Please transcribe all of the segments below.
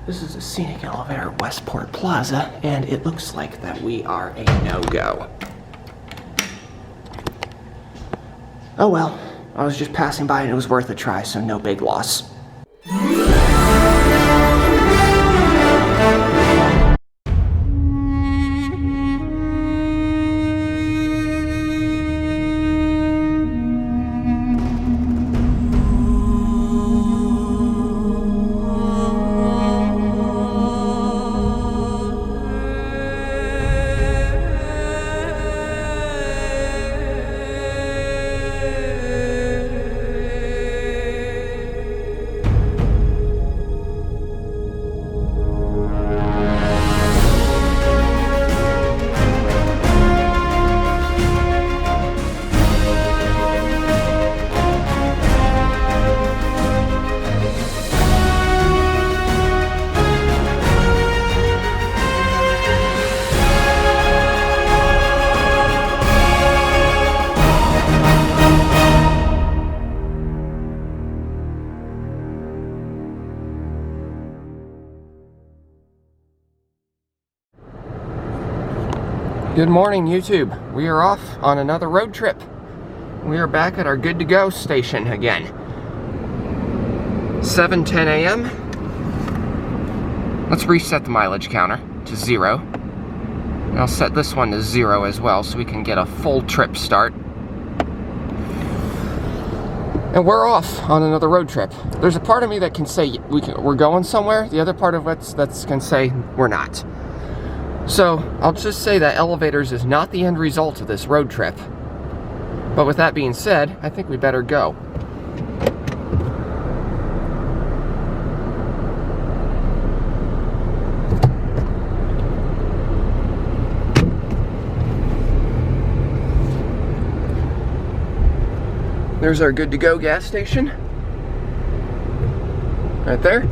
This is a scenic elevator at Westport Plaza, and it looks like that we are a no-go. Oh well, I was just passing by and it was worth a try, so no big loss. Good morning, YouTube. We are off on another road trip. We are back at our good to go station again. 7:10 a.m. Let's reset the mileage counter to 0. And I'll set this one to 0 as well so we can get a full trip start. And we're off on another road trip. There's a part of me that can say we're going somewhere. The other part of us that can say we're not. So, I'll just say that elevators is not the end result of this road trip. But with that being said, I think we better go. There's our good to go gas station. Right there.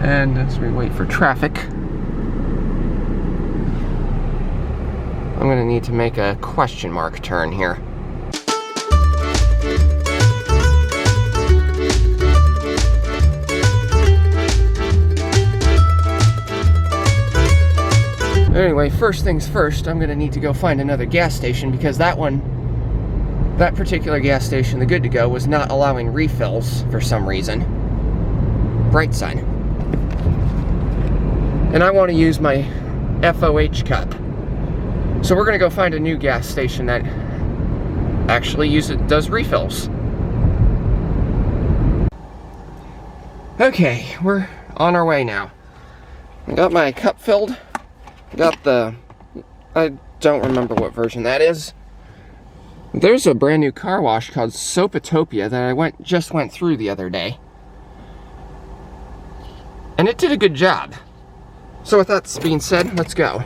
And as we wait for traffic, I'm going to need to make a question mark turn here. Anyway, first things first, I'm going to need to go find another gas station because that particular gas station, the good to go, was not allowing refills for some reason. Bright sign. And I want to use my FOH cup. So we're going to go find a new gas station that actually does refills. Okay, we're on our way now. I got my cup filled. I don't remember what version that is. There's a brand new car wash called Soapatopia that I just went through the other day. And it did a good job. So with that being said, let's go.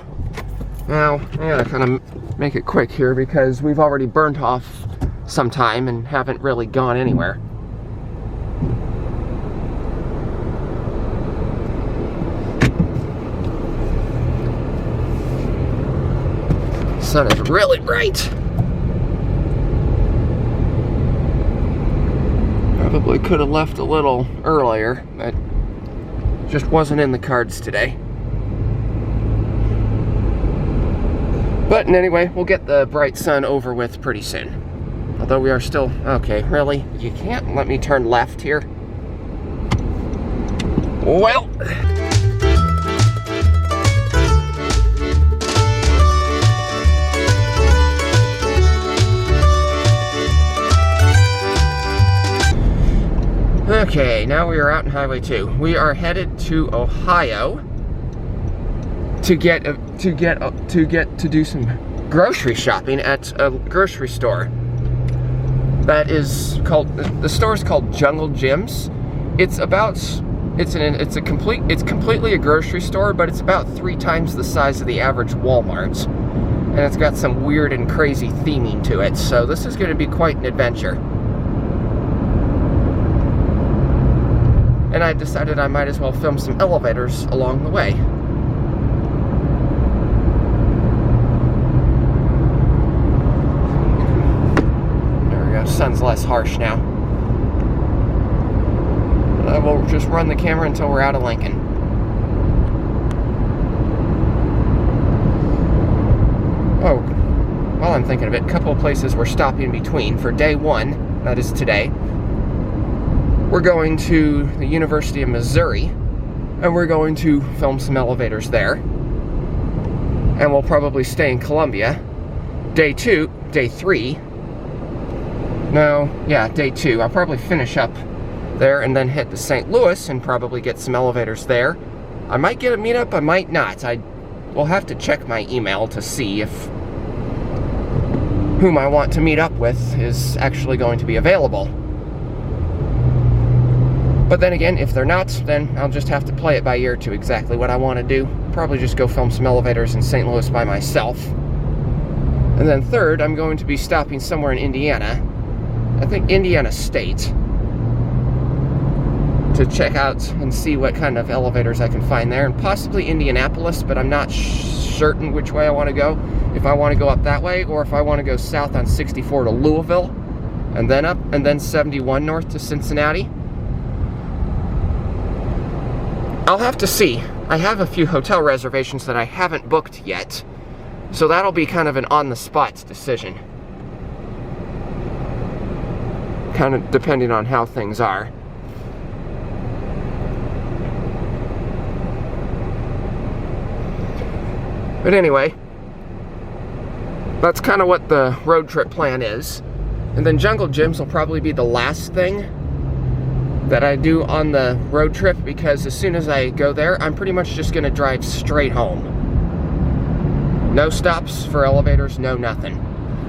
Now, I gotta kind of make it quick here because we've already burnt off some time and haven't really gone anywhere. The sun is really bright. Probably could have left a little earlier, but just wasn't in the cards today. But anyway, we'll get the bright sun over with pretty soon. Although we are still... Okay, really? You can't let me turn left here? Well... Okay, now we are out in Highway 2. We are headed to Ohio to do some grocery shopping at a grocery store. That is called, the store is called Jungle Gyms. It's completely a grocery store, but it's about 3 times the size of the average Walmart. And it's got some weird and crazy theming to it, so this is going to be quite an adventure. And I decided I might as well film some elevators along the way. sun's less harsh now. I will just run the camera until we're out of Lincoln. Oh, while I'm thinking of it, a couple of places we're stopping between. For day one, that is today, we're going to the University of Missouri, and we're going to film some elevators there. And we'll probably stay in Columbia. Day 2, day 3. No, yeah, day 2. I'll probably finish up there and then hit the St. Louis and probably get some elevators there. I might get a meetup, I might not. I will have to check my email to see if whom I want to meet up with is actually going to be available. But then again, if they're not, then I'll just have to play it by ear to exactly what I want to do. Probably just go film some elevators in St. Louis by myself. And then third, I'm going to be stopping somewhere in Indiana. I think Indiana State. To check out and see what kind of elevators I can find there. And possibly Indianapolis, but I'm not certain which way I want to go. If I want to go up that way, or if I want to go south on 64 to Louisville, and then up, and then 71 north to Cincinnati. I'll have to see. I have a few hotel reservations that I haven't booked yet, so that'll be kind of an on-the-spot decision. Kind of depending on how things are. But anyway, that's kind of what the road trip plan is. And then jungle gyms will probably be the last thing that I do on the road trip, because as soon as I go there, I'm pretty much just going to drive straight home. No stops for elevators, no nothing.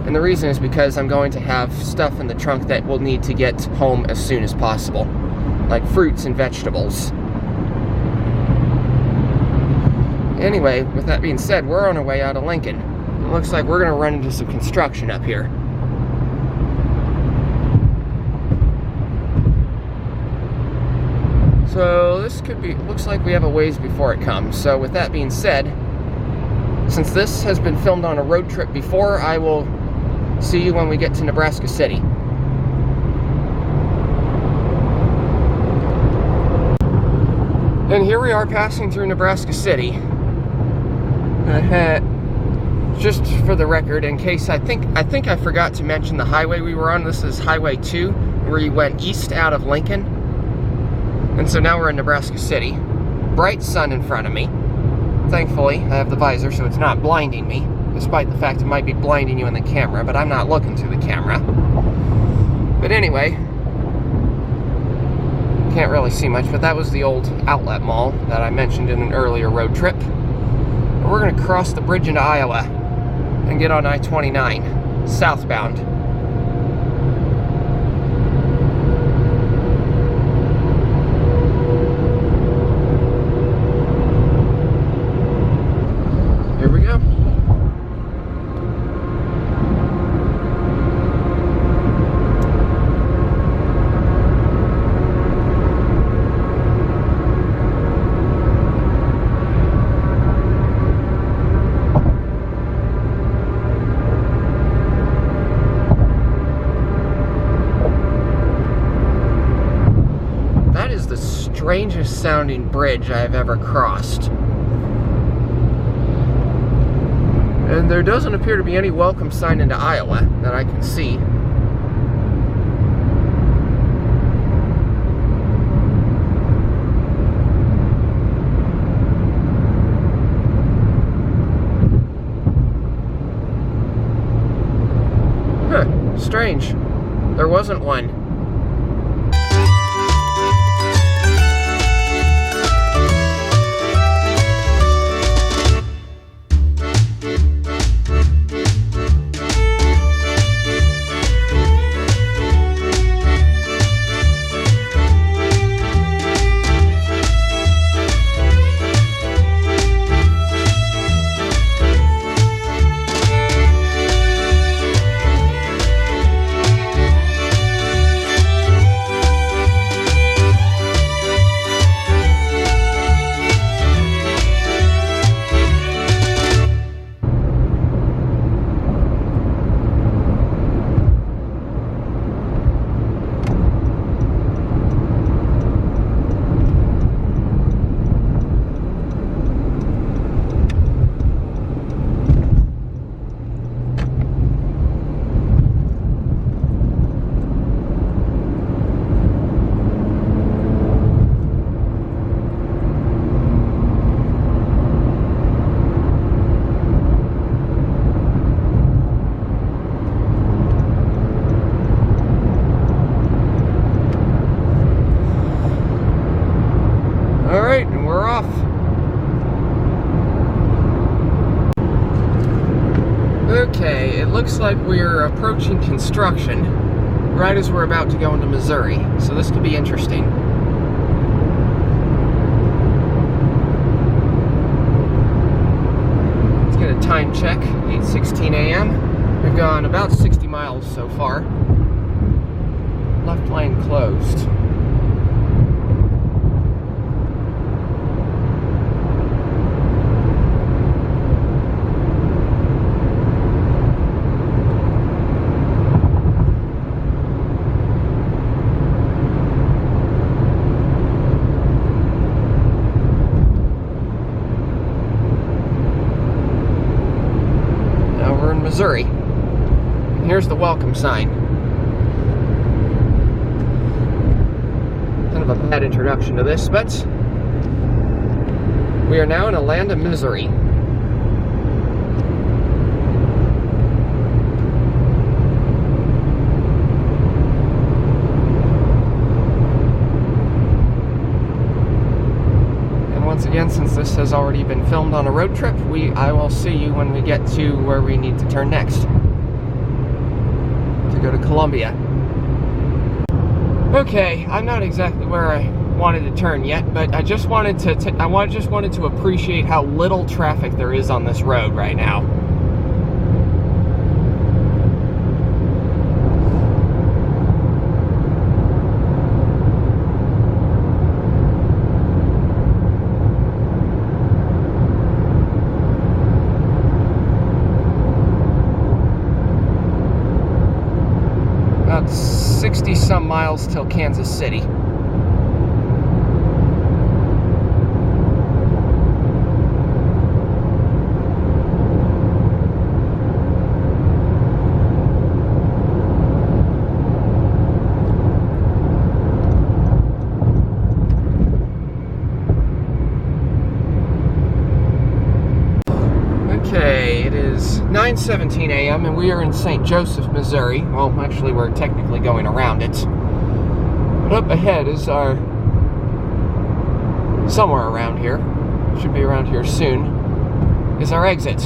And the reason is because I'm going to have stuff in the trunk that will need to get home as soon as possible, like fruits and vegetables. Anyway, with that being said, we're on our way out of Lincoln. It looks like we're going to run into some construction up here. So this could be, looks like we have a ways before it comes. So with that being said, since this has been filmed on a road trip before, I will see you when we get to Nebraska City. And here we are passing through Nebraska City. Just for the record, in case I think I forgot to mention the highway we were on. This is Highway 2, where you went east out of Lincoln. And so now we're in Nebraska City. Bright sun in front of me. Thankfully, I have the visor, so it's not blinding me, despite the fact it might be blinding you in the camera, but I'm not looking through the camera. But anyway, can't really see much, but that was the old outlet mall that I mentioned in an earlier road trip. And we're going to cross the bridge into Iowa and get on I-29, southbound. Here we go. Strangest sounding bridge I've ever crossed. And there doesn't appear to be any welcome sign into Iowa that I can see. Huh, strange. There wasn't one. Okay, it looks like we're approaching construction right as we're about to go into Missouri, so this could be interesting. Let's get a time check, 8:16 a.m. We've gone about 60 miles so far. Left lane closed. Missouri. And here's the welcome sign. Kind of a bad introduction to this, but we are now in a land of misery. Once again, since this has already been filmed on a road trip, I will see you when we get to where we need to turn next to go to Columbia. Okay, I'm not exactly where I wanted to turn yet, but I just wanted to appreciate how little traffic there is on this road right now. About 60 some miles till Kansas City. Okay, it is 9:17 a.m. and we are in St. Joseph, Missouri. Well, actually, we're technically going around it. But up ahead is our... somewhere around here, should be around here soon, is our exit.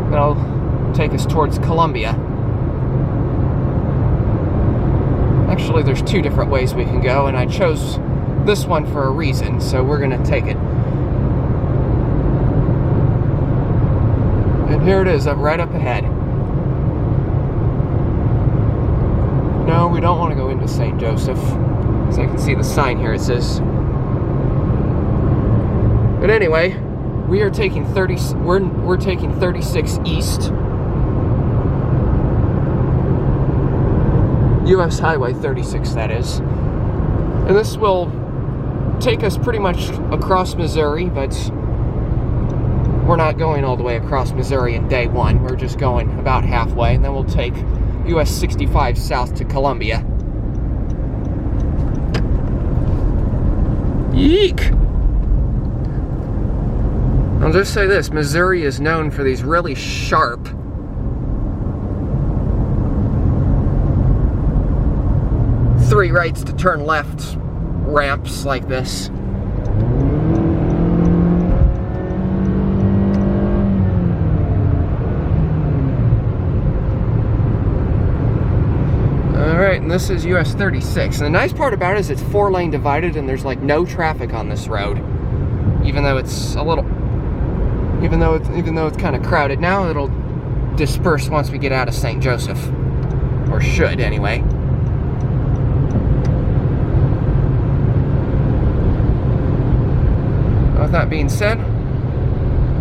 That'll take us towards Columbia. Actually, there's two different ways we can go, and I chose this one for a reason, so we're going to take it. And here it is, right up ahead. No, we don't want to go into St. Joseph. As I can see the sign here, it says. But anyway, we are taking we're taking 36 east. US Highway 36, that is. And this will take us pretty much across Missouri, but we're not going all the way across Missouri in day one. We're just going about halfway, and then we'll take US 65 south to Columbia. Yeek! I'll just say this, Missouri is known for these really sharp three rights to turn left ramps like this. Alright, and this is US 36. And the nice part about it is it's 4-lane divided and there's like no traffic on this road. Even though it's a little, even though it's kind of crowded. Now it'll disperse once we get out of St. Joseph. Or should, anyway. With that being said,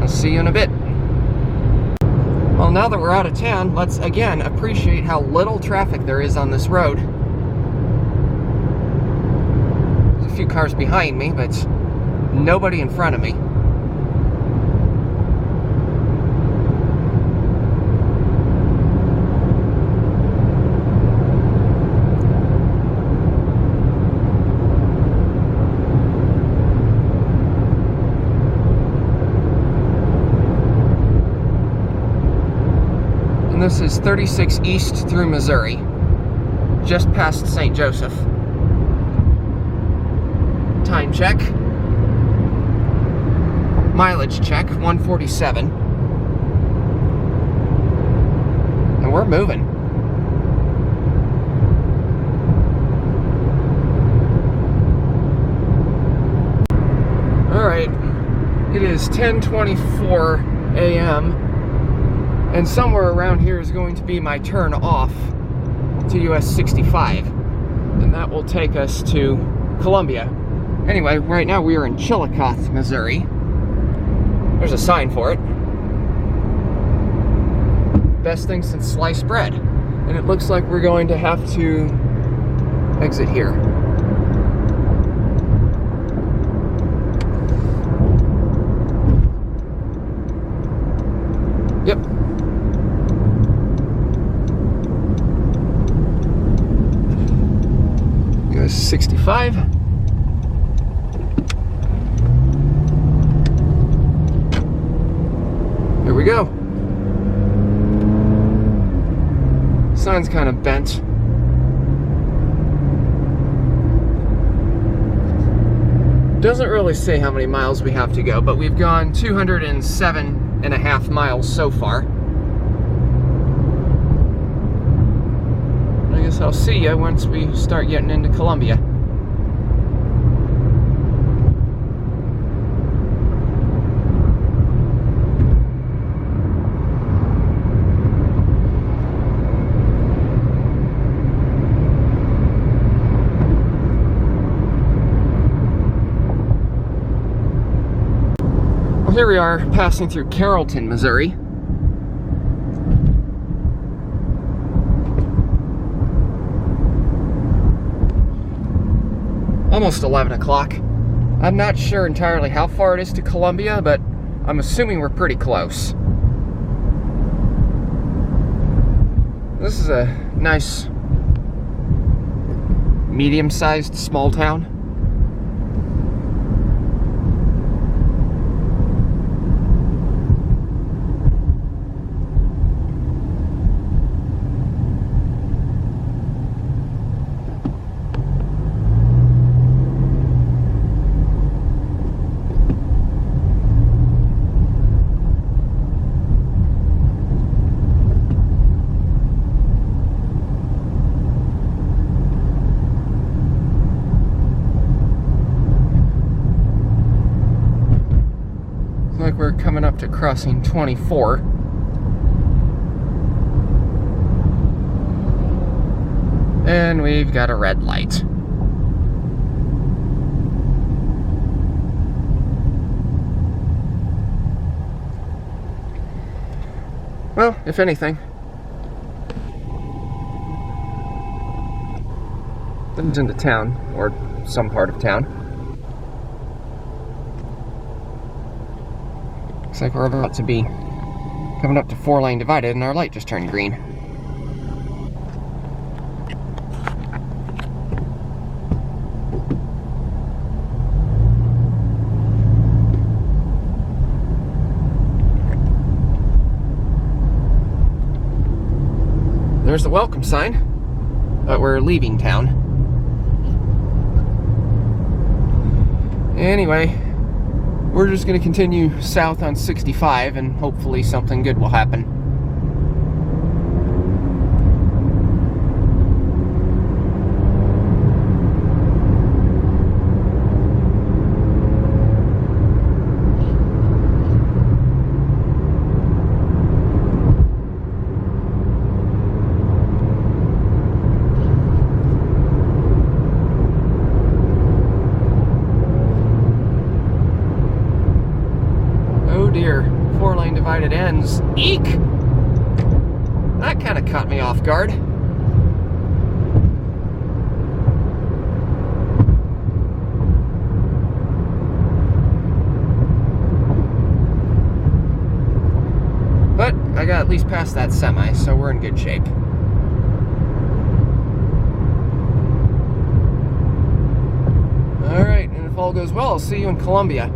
I'll see you in a bit. Well, now that we're out of town, let's again appreciate how little traffic there is on this road. There's a few cars behind me, but nobody in front of me. This is 36 east through Missouri, just past St. Joseph. Time check. Mileage check, 147. we're moving. All right, it is 10:24 a.m. and somewhere around here is going to be my turn off to US 65, and that will take us to Columbia. Anyway, right now we are in Chillicothe, Missouri. There's a sign for it. Best thing since sliced bread. And it looks like we're going to have to exit here. Yep. US 65. Here we go. Sign's kind of bent. Doesn't really say how many miles we have to go, but we've gone 207.5 miles so far. I guess I'll see you once we start getting into Columbia. Here we are, passing through Carrollton, Missouri. Almost 11 o'clock. I'm not sure entirely how far it is to Columbia, but I'm assuming we're pretty close. This is a nice, medium-sized small town. Like we're coming up to crossing 24. And we've got a red light. Well, if anything, it's into town, or some part of town. Looks like we're about to be coming up to 4-lane divided, and our light just turned green. There's the welcome sign, but we're leaving town. Anyway, we're just going to continue south on 65 and hopefully something good will happen. Dear, 4-lane divided ends. Eek! That kind of caught me off guard. But I got at least past that semi, so we're in good shape. Alright, and if all goes well, I'll see you in Columbia.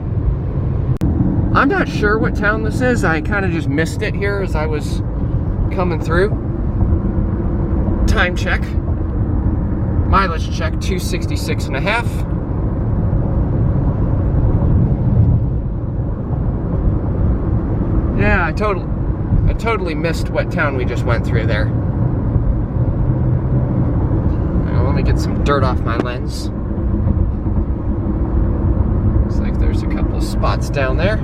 I'm not sure what town this is. I kind of just missed it here as I was coming through. Time check. Mileage check, 266.5. Yeah, I totally I totally missed what town we just went through there. Now, let me get some dirt off my lens. Looks like there's a couple spots down there.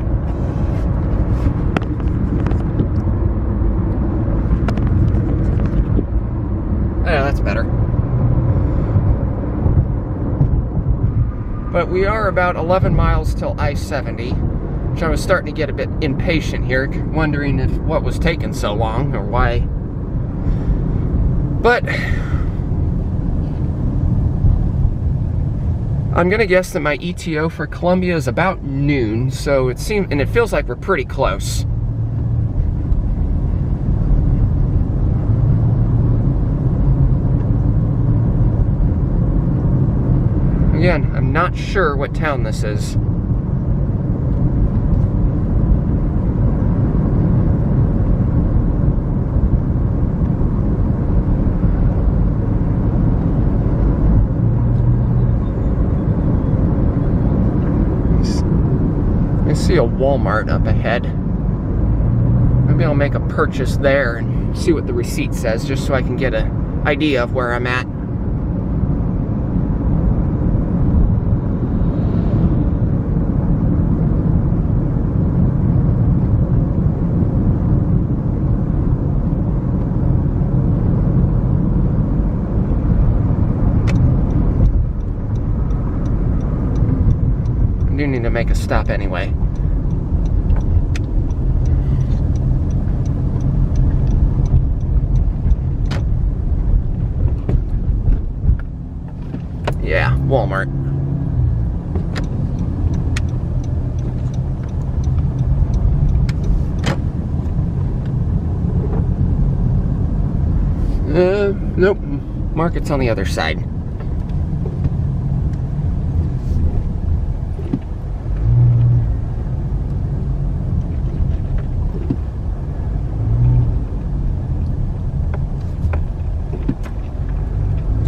Yeah, that's better. But we are about 11 miles till I-70, which I was starting to get a bit impatient here, wondering if what was taking so long or why. But I'm gonna guess that my ETO for Columbia is about noon, so it feels like we're pretty close. Again, I'm not sure what town this is. I see a Walmart up ahead. Maybe I'll make a purchase there and see what the receipt says, just so I can get an idea of where I'm at. I do need to make a stop anyway. Yeah, Walmart. Nope. Market's on the other side.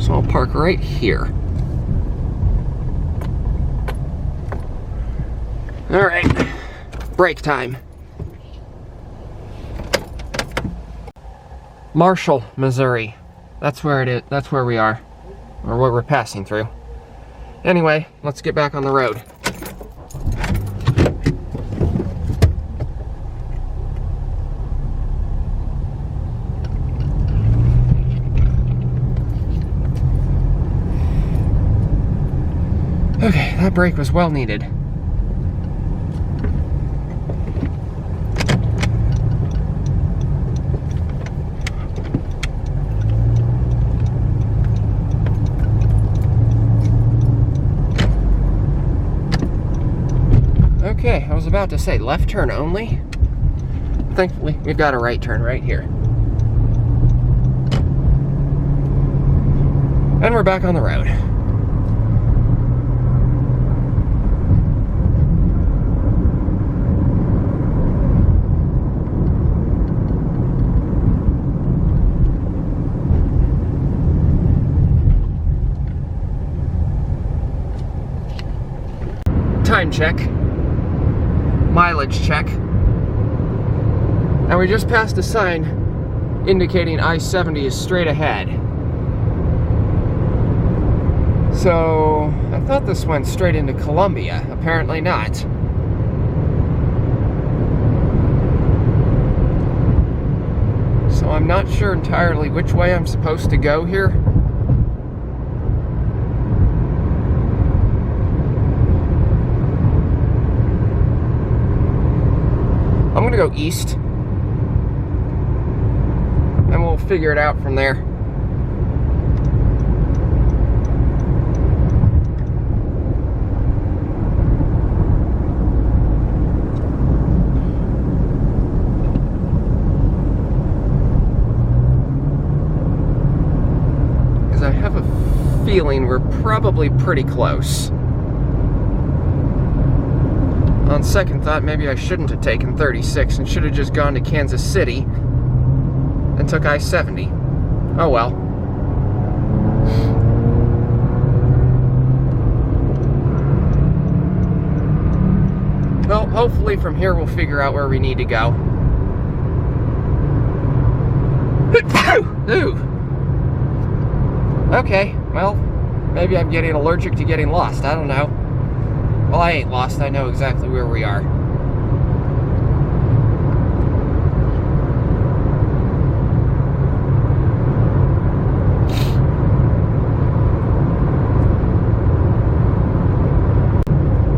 So I'll park right here. All right, break time. Marshall, Missouri. That's where it is. That's where we are, or where we're passing through. Anyway, let's get back on the road. Okay, that break was well needed. Okay, I was about to say left turn only. Thankfully, we've got a right turn right here. And we're back on the road. Time check. Mileage check. And we just passed a sign indicating I-70 is straight ahead. So I thought this went straight into Columbia. Apparently not. So I'm not sure entirely which way I'm supposed to go here. I'm gonna go east, and we'll figure it out from there. Because I have a feeling we're probably pretty close. On second thought, maybe I shouldn't have taken 36 and should have just gone to Kansas City and took I-70. Oh well. Well, hopefully from here we'll figure out where we need to go. Ooh. Okay, well, maybe I'm getting allergic to getting lost. I don't know. Well, I ain't lost. I know exactly where we are.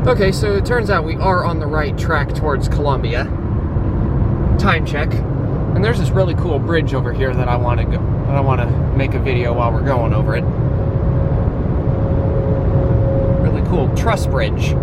Okay, so it turns out we are on the right track towards Columbia. Time check. And there's this really cool bridge over here that I want to make a video while we're going over it. Really cool truss bridge.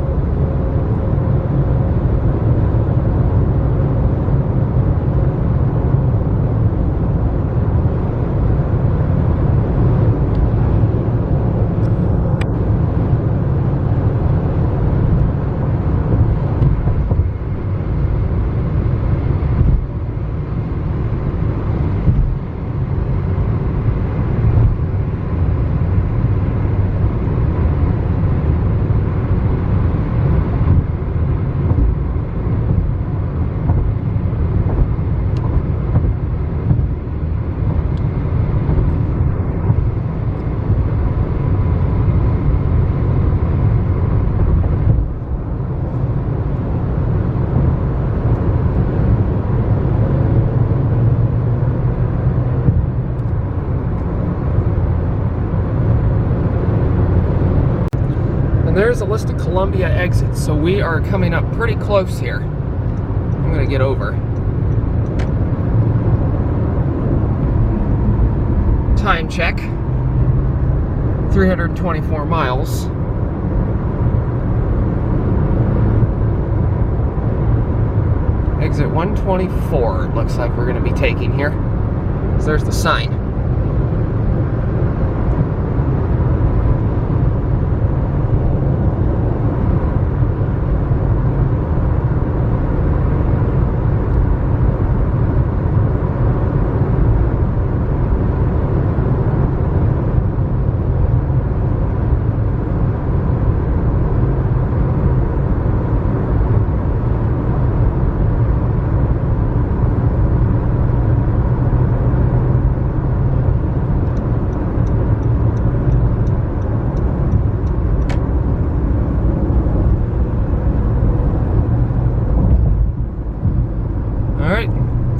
There's a list of Columbia exits, so we are coming up pretty close here. I'm gonna get over. Time check. 324 miles. Exit 124, it looks like we're gonna be taking here. So there's the sign.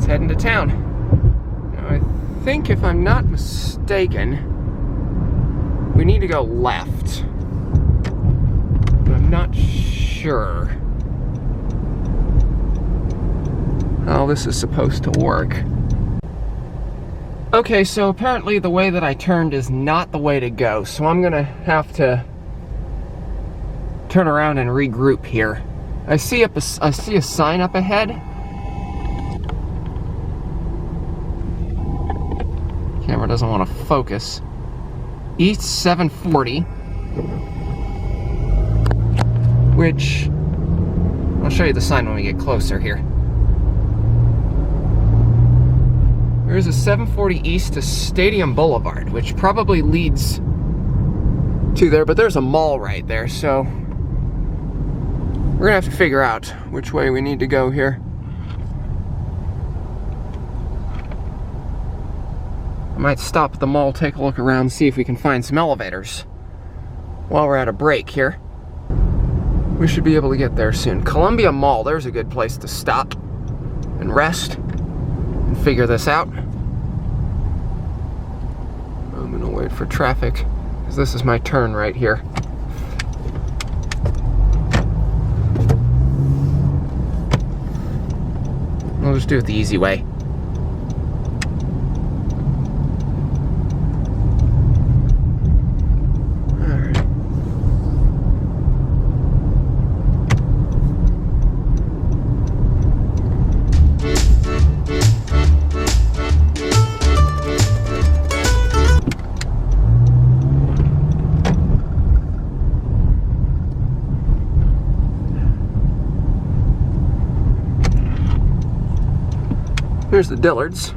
Heading to town. Now, I think if I'm not mistaken, we need to go left. But I'm not sure how this is supposed to work. Okay, so apparently the way that I turned is not the way to go, so I'm gonna have to turn around and regroup here. I see a sign up ahead. Camera doesn't want to focus. East 740, which I'll show you the sign when we get closer here. There's a 740 east to Stadium Boulevard, which probably leads to there, but there's a mall right there, so we're gonna have to figure out which way we need to go here. I might stop at the mall, take a look around, see if we can find some elevators while we're at a break here. We should be able to get there soon. Columbia Mall, there's a good place to stop and rest and figure this out. I'm gonna wait for traffic, because this is my turn right here. I'll just do it the easy way. Here's the Dillards.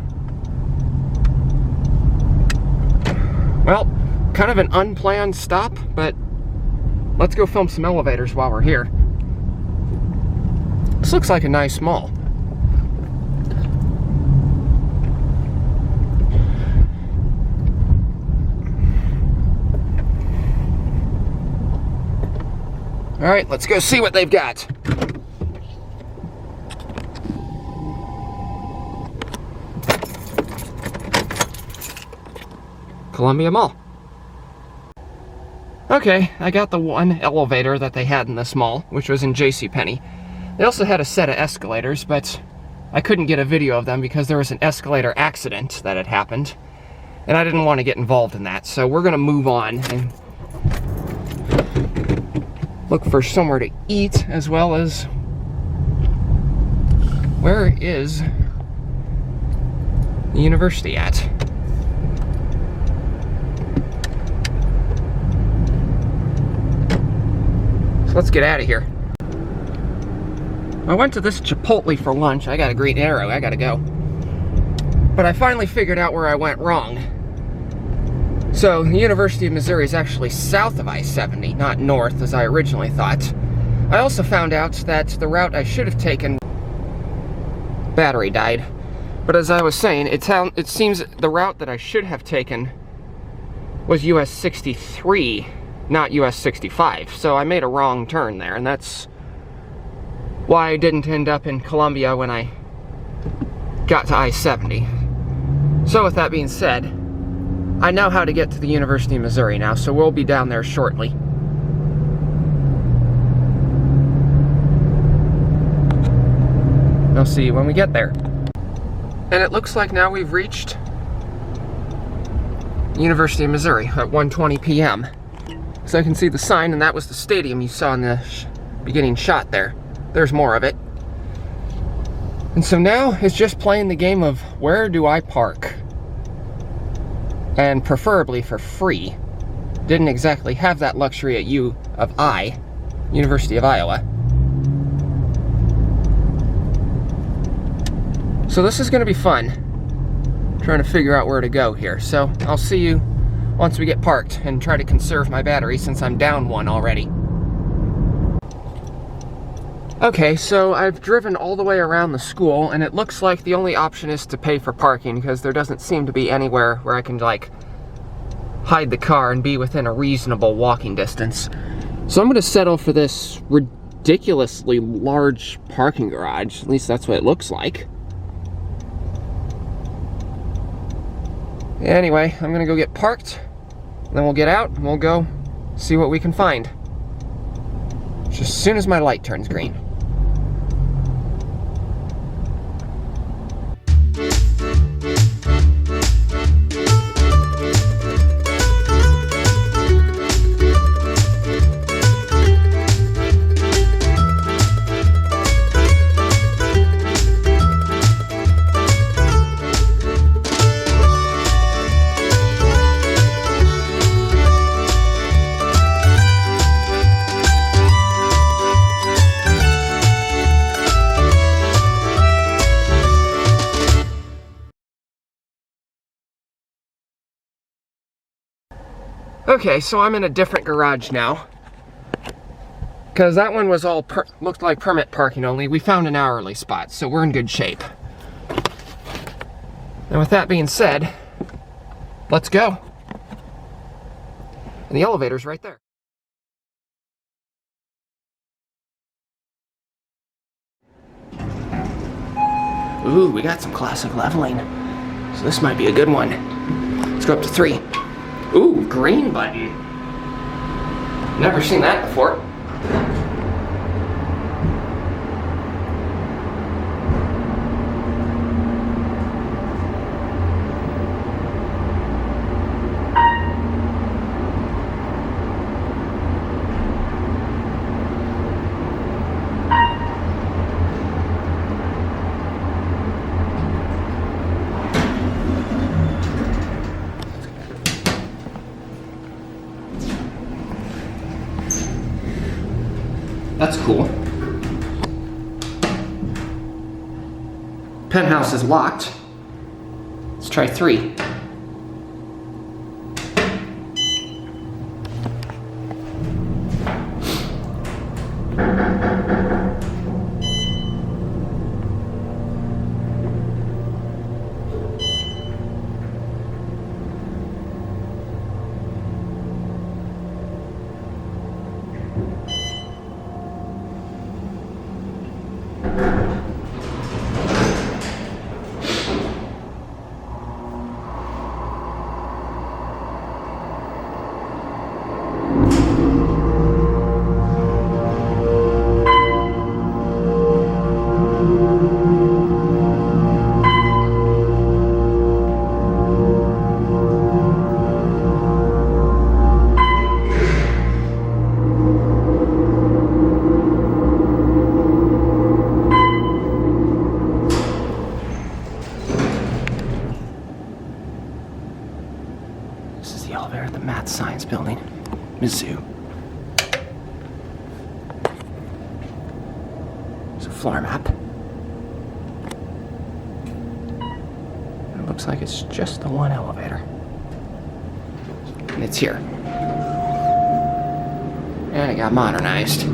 Well, kind of an unplanned stop, but let's go film some elevators while we're here. This looks like a nice mall. All right, let's go see what they've got. Columbia Mall. Okay, I got the one elevator that they had in this mall, which was in JCPenney. They also had a set of escalators, but I couldn't get a video of them because there was an escalator accident that had happened, and I didn't want to get involved in that. So we're gonna move on and look for somewhere to eat, as well as where is the university at? So let's get out of here. I went to this Chipotle for lunch. I got a green arrow, I gotta go. But I finally figured out where I went wrong. So the University of Missouri is actually south of I-70, not north as I originally thought. I also found out that the route I should have taken, battery died. But as I was saying, it seems the route that I should have taken was US 63, not US 65. So I made a wrong turn there, and that's why I didn't end up in Columbia when I got to I-70. So with that being said, I know how to get to the University of Missouri now, so we'll be down there shortly. I'll see you when we get there. And it looks like now we've reached the University of Missouri at 1:20 p.m. So I can see the sign, and that was the stadium you saw in the beginning shot there. There's more of it. And so now it's just playing the game of where do I park? And preferably for free. Didn't exactly have that luxury at University of Iowa. So this is going to be fun, trying to figure out where to go here. So I'll see you once we get parked and try to conserve my battery since I'm down one already. Okay, so I've driven all the way around the school, and it looks like the only option is to pay for parking because there doesn't seem to be anywhere where I can, like, hide the car and be within a reasonable walking distance. So I'm going to settle for this ridiculously large parking garage. At least that's what it looks like. Anyway, I'm going to go get parked, then we'll get out, and we'll go see what we can find. Just as soon as my light turns green. Okay, so I'm in a different garage now, because that one was all looked like permit parking only. We found an hourly spot, so we're in good shape. And with that being said, let's go. And the elevator's right there. Ooh, we got some classic leveling. So this might be a good one. Let's go up to 3. Ooh, green button. Never seen that before. That's cool. Penthouse is locked. Let's try 3. Math Science Building, Mizzou. There's a floor map. It looks like it's just the one elevator. And it's here. And it got modernized.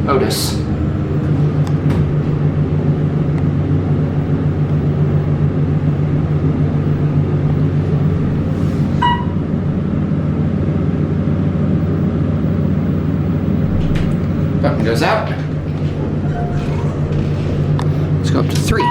Otis. Button goes out. Let's go up to 3.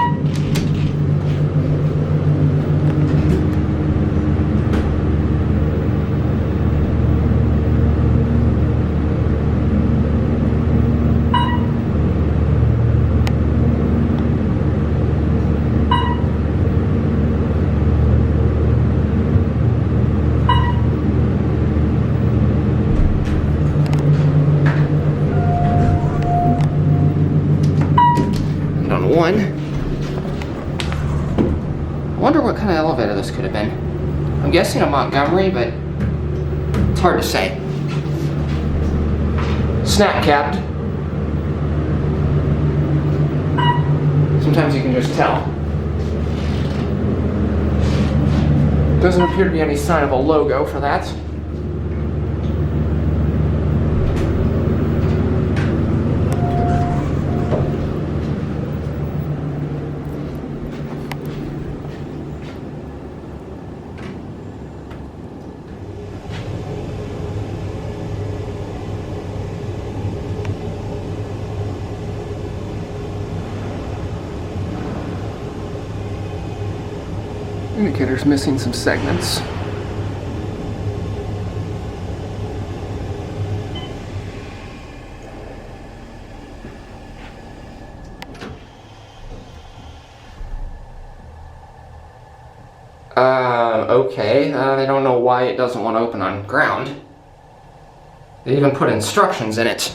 One. I wonder what kind of elevator this could have been. I'm guessing a Montgomery, but it's hard to say. Snap capped. Sometimes you can just tell. Doesn't appear to be any sign of a logo for that. Indicator's missing some segments. Okay. I don't know why it doesn't want to open on ground. They even put instructions in it.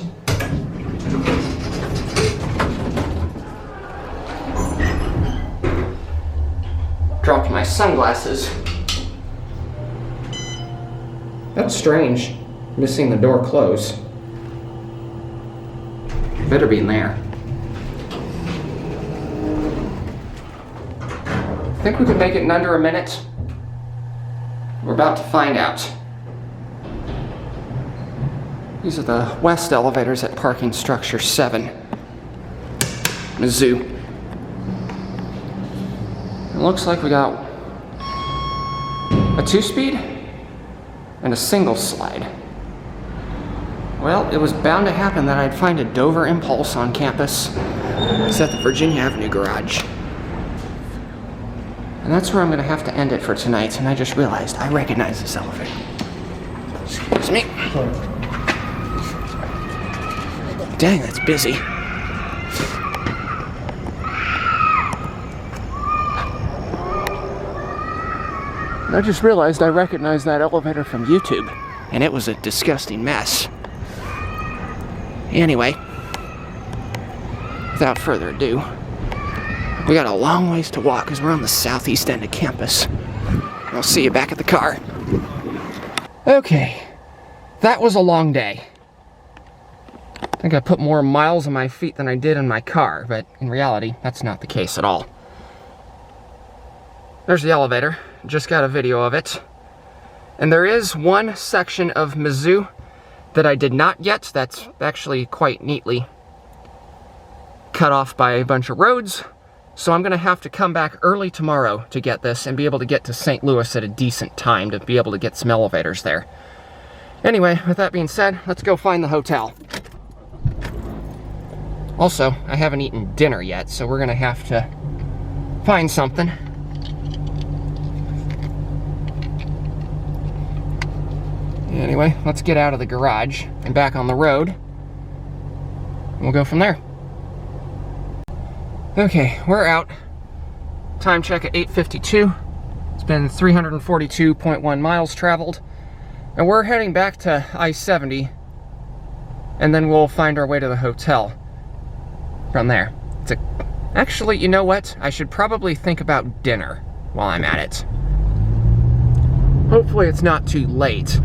Dropped my sunglasses. That's strange. Missing the door close. Better be in there. Think we could make it in under a minute? We're about to find out. These are the west elevators at parking structure 7. Mizzou. It looks like we got a 2-speed and a single slide. Well, it was bound to happen that I'd find a Dover Impulse on campus. It's at the Virginia Avenue garage. And that's where I'm going to have to end it for tonight, and I just realized I recognize this elevator. Excuse me. Dang, that's busy. I just realized I recognized that elevator from YouTube, and it was a disgusting mess. Anyway, without further ado, we got a long ways to walk because we're on the southeast end of campus. I'll see you back at the car. Okay, that was a long day. I think I put more miles on my feet than I did in my car, but in reality, that's not the case at all. There's the elevator. Just got a video of it. And there is one section of Mizzou that I did not yet. That's actually quite neatly cut off by a bunch of roads. So I'm going to have to come back early tomorrow to get this and be able to get to St. Louis at a decent time to be able to get some elevators there. Anyway, with that being said, let's go find the hotel. Also, I haven't eaten dinner yet, so we're going to have to find something. Anyway, let's get out of the garage and back on the road. We'll go from there. Okay, we're out. Time check at 8:52. It's been 342.1 miles traveled. And we're heading back to I-70. And then we'll find our way to the hotel from there. Actually, you know what? I should probably think about dinner while I'm at it. Hopefully it's not too late.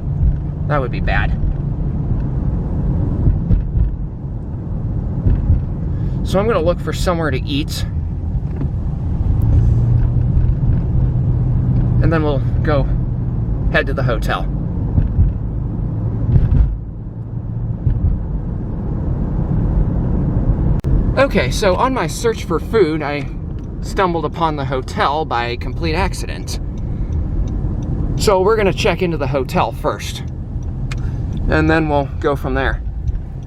That would be bad. So I'm gonna look for somewhere to eat. And then we'll go head to the hotel. Okay, so on my search for food, I stumbled upon the hotel by complete accident. So we're gonna check into the hotel first, and then we'll go from there.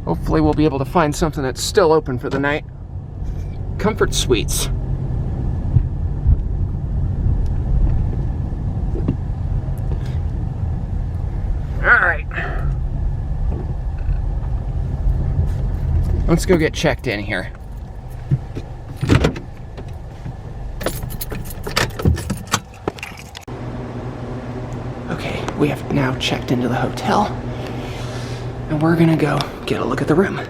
Hopefully we'll be able to find something that's still open for the night. Comfort Suites. Alright. Let's go get checked in here. Okay, we have now checked into the hotel, and we're gonna go get a look at the room.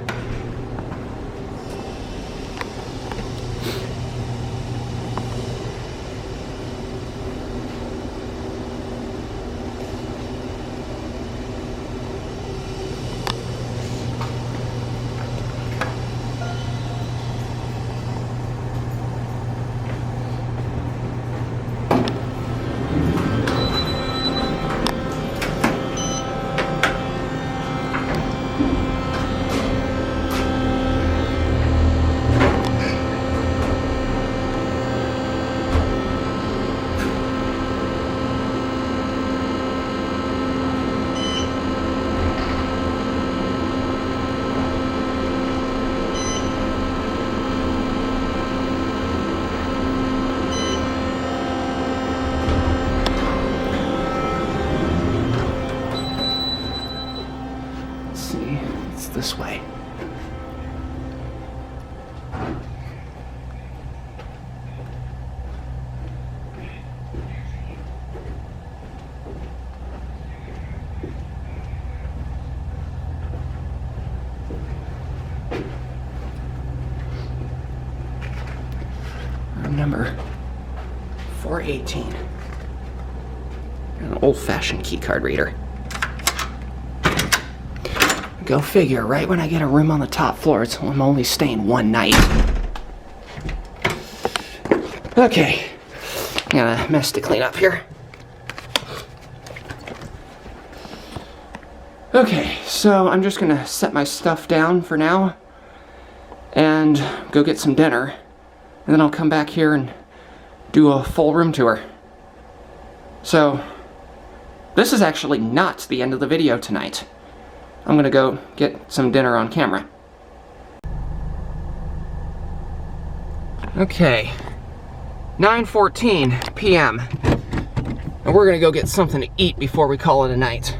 This way. Room number 418. An old-fashioned key card reader. Go figure, right when I get a room on the top floor, I'm only staying one night. Okay, got a mess to clean up here. Okay, so I'm just gonna set my stuff down for now and go get some dinner, and then I'll come back here and do a full room tour. So, this is actually not the end of the video tonight. I'm gonna go get some dinner on camera. Okay, 9:14 p.m. and we're gonna go get something to eat before we call it a night.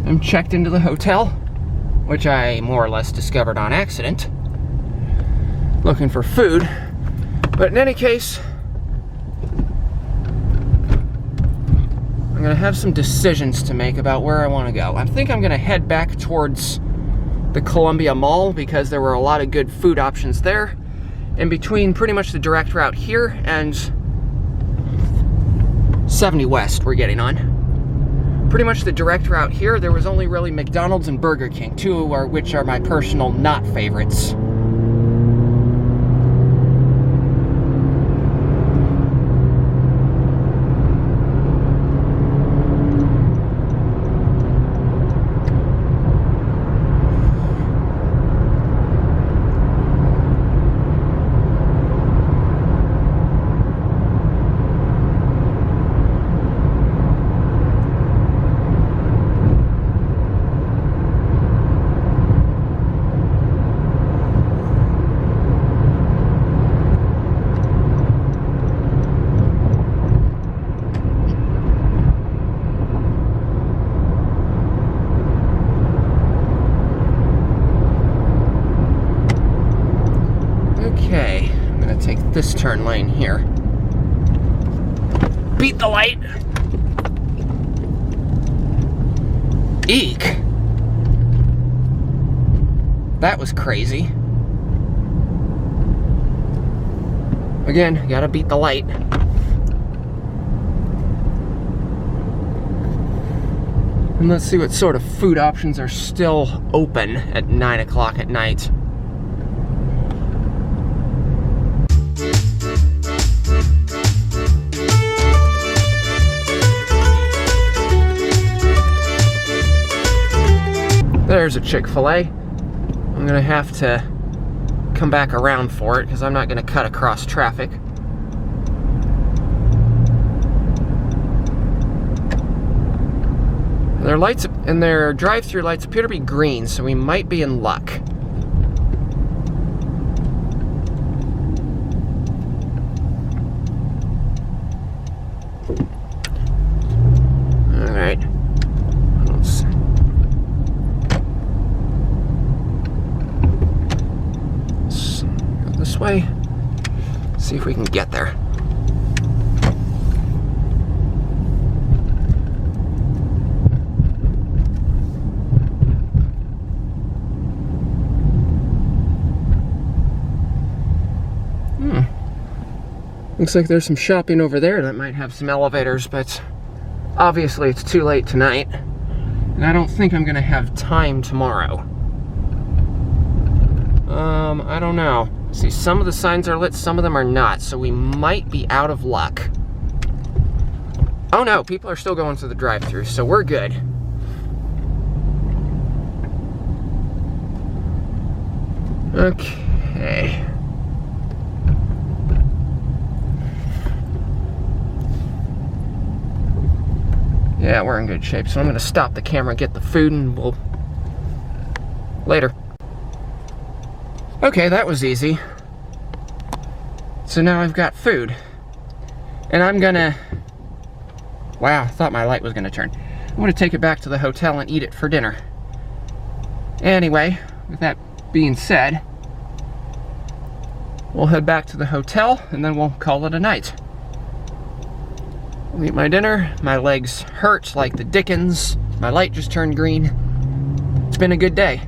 I'm checked into the hotel, which I more or less discovered on accident, looking for food, but in any case, I'm gonna have some decisions to make about where I want to go. I think I'm gonna head back towards the Columbia Mall because there were a lot of good food options there. In between pretty much the direct route here and 70 West we're getting on. Pretty much the direct route here, there was only really McDonald's and Burger King, two of which are my personal not favorites. This turn lane here. Beat the light. Eek. That was crazy. Again, gotta beat the light. And let's see what sort of food options are still open at 9 o'clock at night. There's a Chick-fil-A. I'm gonna have to come back around for it because I'm not gonna cut across traffic. Their lights and their drive-through lights appear to be green, so we might be in luck. All right. Let's go this way. See if we can get there. Looks like there's some shopping over there that might have some elevators, but obviously it's too late tonight, and I don't think I'm gonna have time tomorrow. I don't know. See, some of the signs are lit, some of them are not, so we might be out of luck. Oh no, people are still going through the drive-thru, so we're good. Okay. Yeah, we're in good shape, so I'm gonna stop the camera, get the food, and we'll... later. Okay, that was easy. So now I've got food. And I'm gonna... Wow, I thought my light was gonna turn. I'm gonna take it back to the hotel and eat it for dinner. Anyway, with that being said, we'll head back to the hotel, and then we'll call it a night. I'll eat my dinner. My legs hurt like the dickens. My light just turned green. It's been a good day.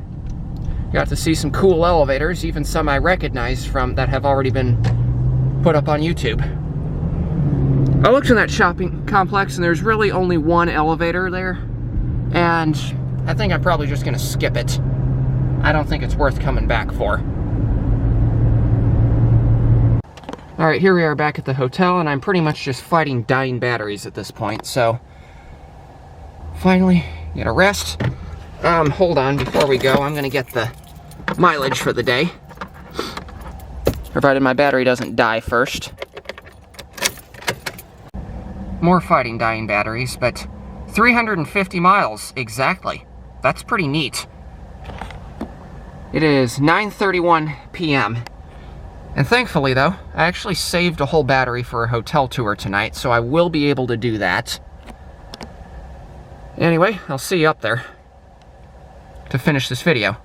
Got to see some cool elevators, even some I recognize from that have already been put up on YouTube. I looked in that shopping complex and there's really only one elevator there, and I think I'm probably just gonna skip it. I don't think it's worth coming back for. Alright, here we are back at the hotel, and I'm pretty much just fighting dying batteries at this point, so finally get a rest. Hold on, before we go, I'm gonna get the mileage for the day, provided my battery doesn't die first. More fighting dying batteries, but 350 miles exactly. That's pretty neat. It is 9:31 p.m. And thankfully, though, I actually saved a whole battery for a hotel tour tonight, so I will be able to do that. Anyway, I'll see you up there to finish this video.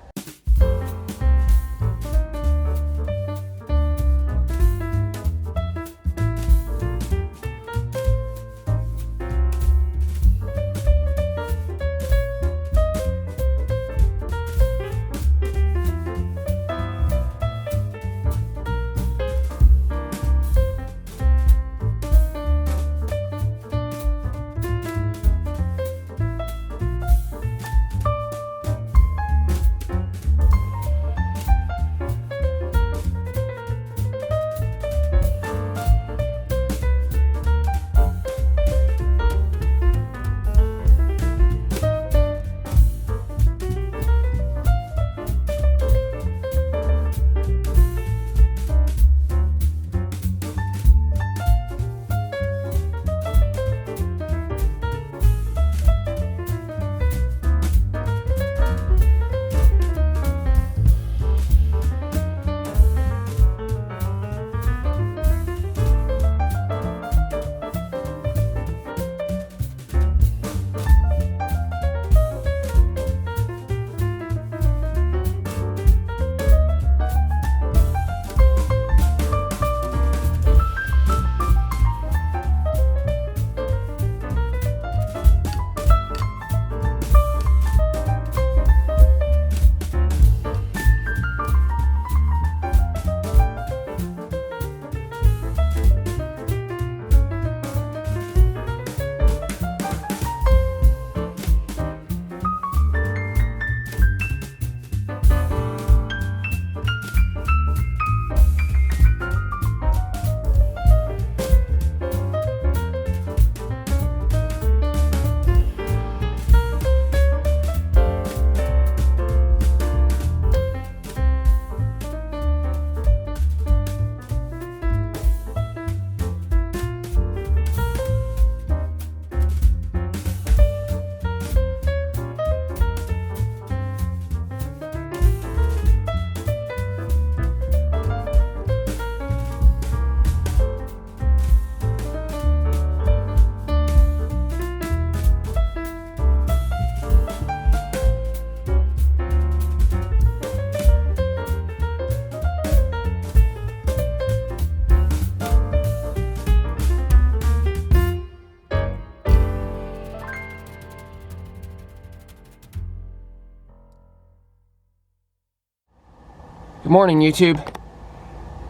Good morning, YouTube.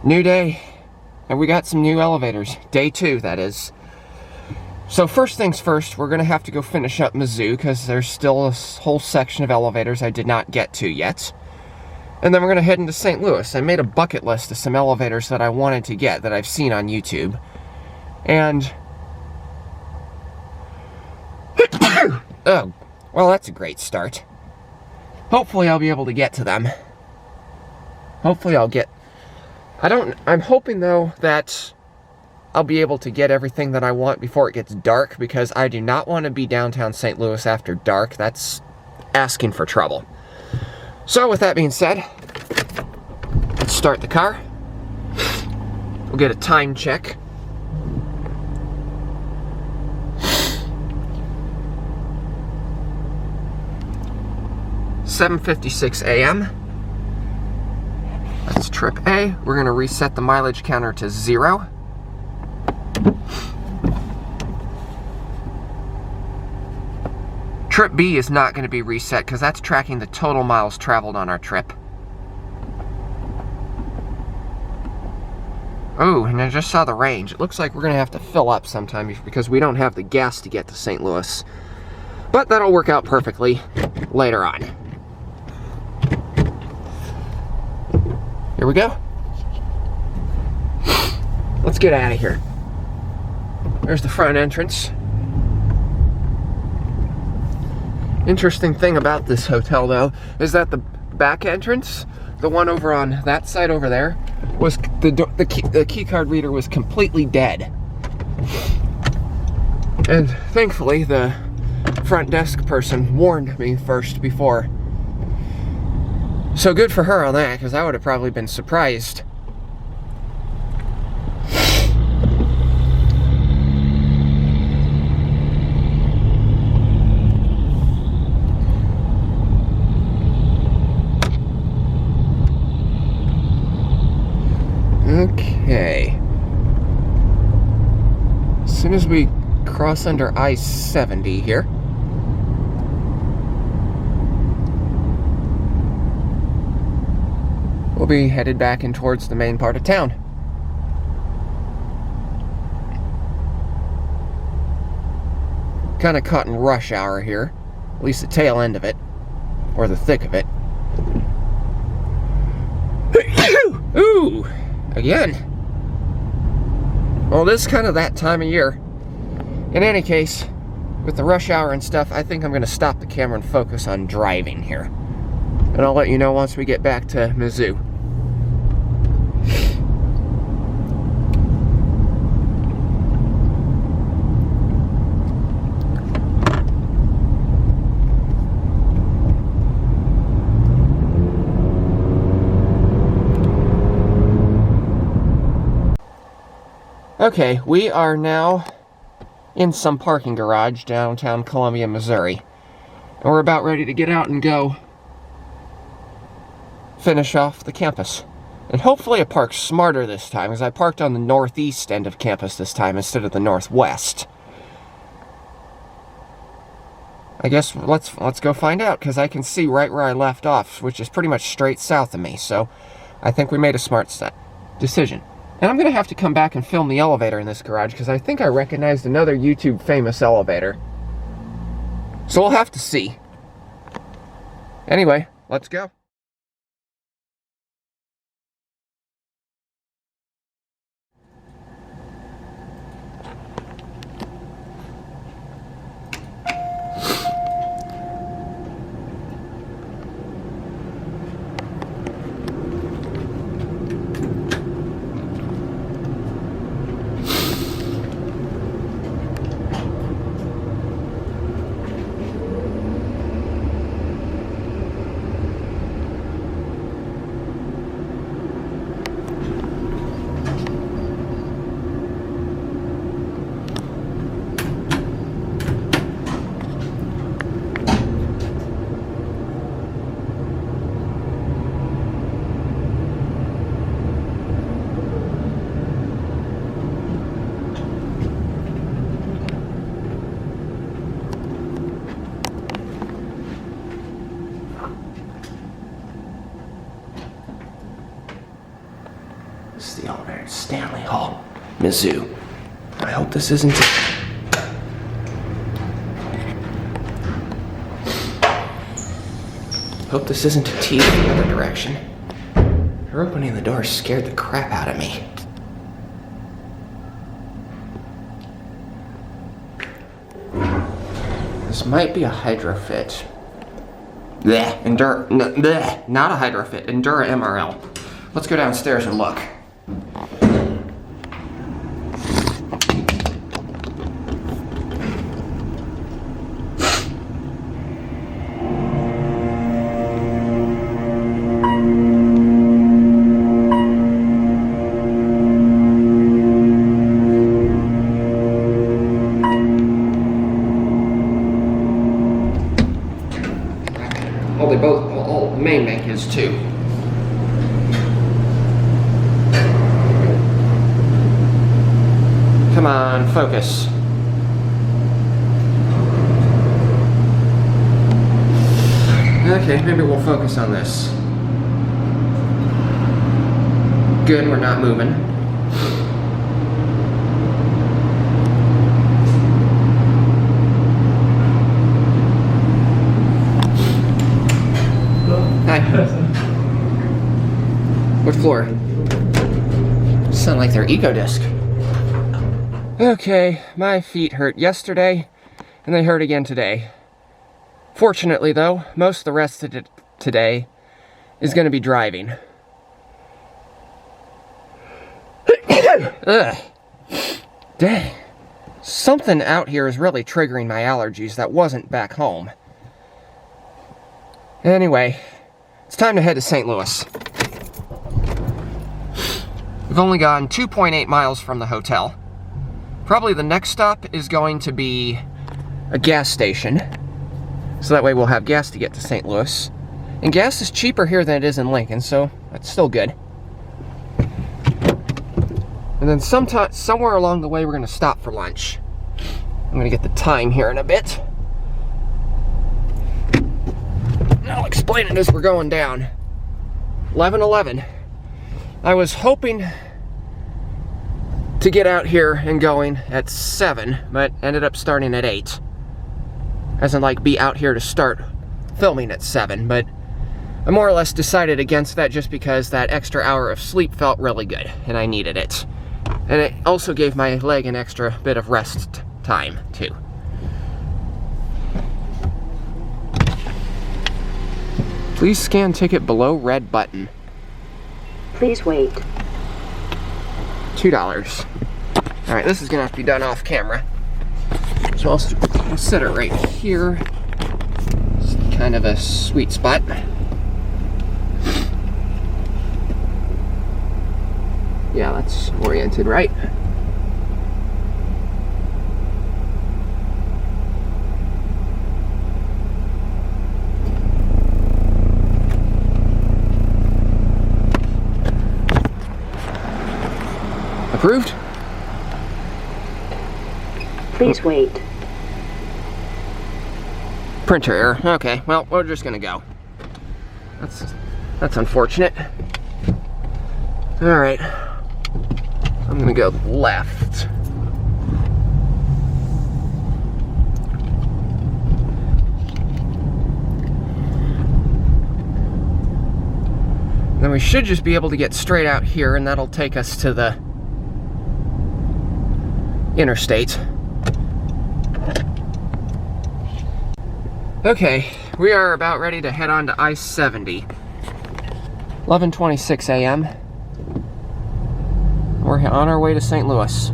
New day, and we got some new elevators. Day 2, that is. So first things first, we're gonna have to go finish up Mizzou because there's still a whole section of elevators I did not get to yet. And then we're gonna head into St. Louis. I made a bucket list of some elevators that I wanted to get that I've seen on YouTube. And oh, well, that's a great start. Hopefully I'll be able to get to them. Hopefully I'm hoping though that I'll be able to get everything that I want before it gets dark, because I do not want to be downtown St. Louis after dark. That's asking for trouble. So with that being said, let's start the car. We'll get a time check. (7:56 a.m.) That's trip A. We're going to reset the mileage counter to 0. Trip B is not going to be reset because that's tracking the total miles traveled on our trip. Oh, and I just saw the range. It looks like we're going to have to fill up sometime because we don't have the gas to get to St. Louis. But that'll work out perfectly later on. Here we go. Let's get out of here. There's the front entrance. Interesting thing about this hotel, though, is that the back entrance, the one over on that side over there, was the key card reader was completely dead. And thankfully, the front desk person warned me first before. So good for her on that, because I would have probably been surprised. Okay. As soon as we cross under I-70 here, we'll be headed back in towards the main part of town. Kind of caught in rush hour here, at least the tail end of it, or the thick of it. Ooh, again. Well, this is kind of that time of year. In any case, with the rush hour and stuff, I think I'm going to stop the camera and focus on driving here. And I'll let you know once we get back to Mizzou. Okay, we are now in some parking garage downtown Columbia, Missouri. And we're about ready to get out and go finish off the campus. And hopefully I parked smarter this time, because I parked on the northeast end of campus this time instead of the northwest. I guess let's go find out, because I can see right where I left off, which is pretty much straight south of me. So I think we made a smart decision. And I'm going to have to come back and film the elevator in this garage, because I think I recognized another YouTube famous elevator. So we'll have to see. Anyway, let's go. Stanley Hall, Mizzou. I hope this isn't it. Hope this isn't a T the other direction. Her opening the door scared the crap out of me. This might be a hydrofit. Bleh, not a hydrofit, Endura MRL. Let's go downstairs and look. The main bank is too. Come on, focus. Okay, maybe we'll focus on this. Good, we're not moving. Hi. What floor? Sound like their eco disc. Okay, my feet hurt yesterday, and they hurt again today. Fortunately, though, most of the rest of today is going to be driving. Ugh. Dang. Something out here is really triggering my allergies that wasn't back home. Anyway, it's time to head to St. Louis. We've only gone 2.8 miles from the hotel. Probably the next stop is going to be a gas station. So that way we'll have gas to get to St. Louis. And gas is cheaper here than it is in Lincoln, so that's still good. And then somewhere along the way we're going to stop for lunch. I'm going to get the time here in a bit. I'll explain it as we're going down. 11:11. I was hoping to get out here and going at 7, but ended up starting at 8. As in, like, be out here to start filming at 7, but I more or less decided against that just because that extra hour of sleep felt really good, and I needed it. And it also gave my leg an extra bit of rest time, too. Please scan ticket below red button. Please wait. $2. Alright, this is gonna have to be done off camera. So I'll set it right here. It's kind of a sweet spot. Yeah, that's oriented right. Approved? Please wait. Printer error. Okay, well, we're just gonna go. That's unfortunate. Alright. I'm gonna go left. Then we should just be able to get straight out here, and that'll take us to the interstate. Okay, we are about ready to head on to I-70. 11:26 a.m. We're on our way to St. Louis.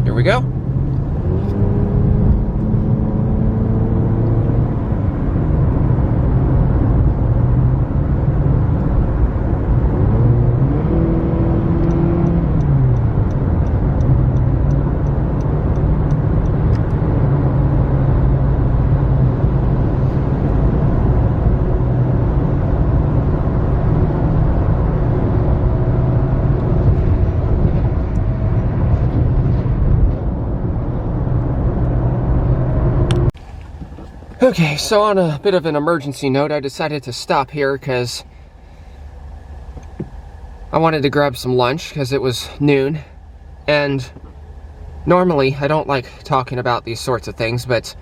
Here we go. Okay, so on a bit of an emergency note, I decided to stop here because I wanted to grab some lunch because it was noon. And normally I don't like talking about these sorts of things, but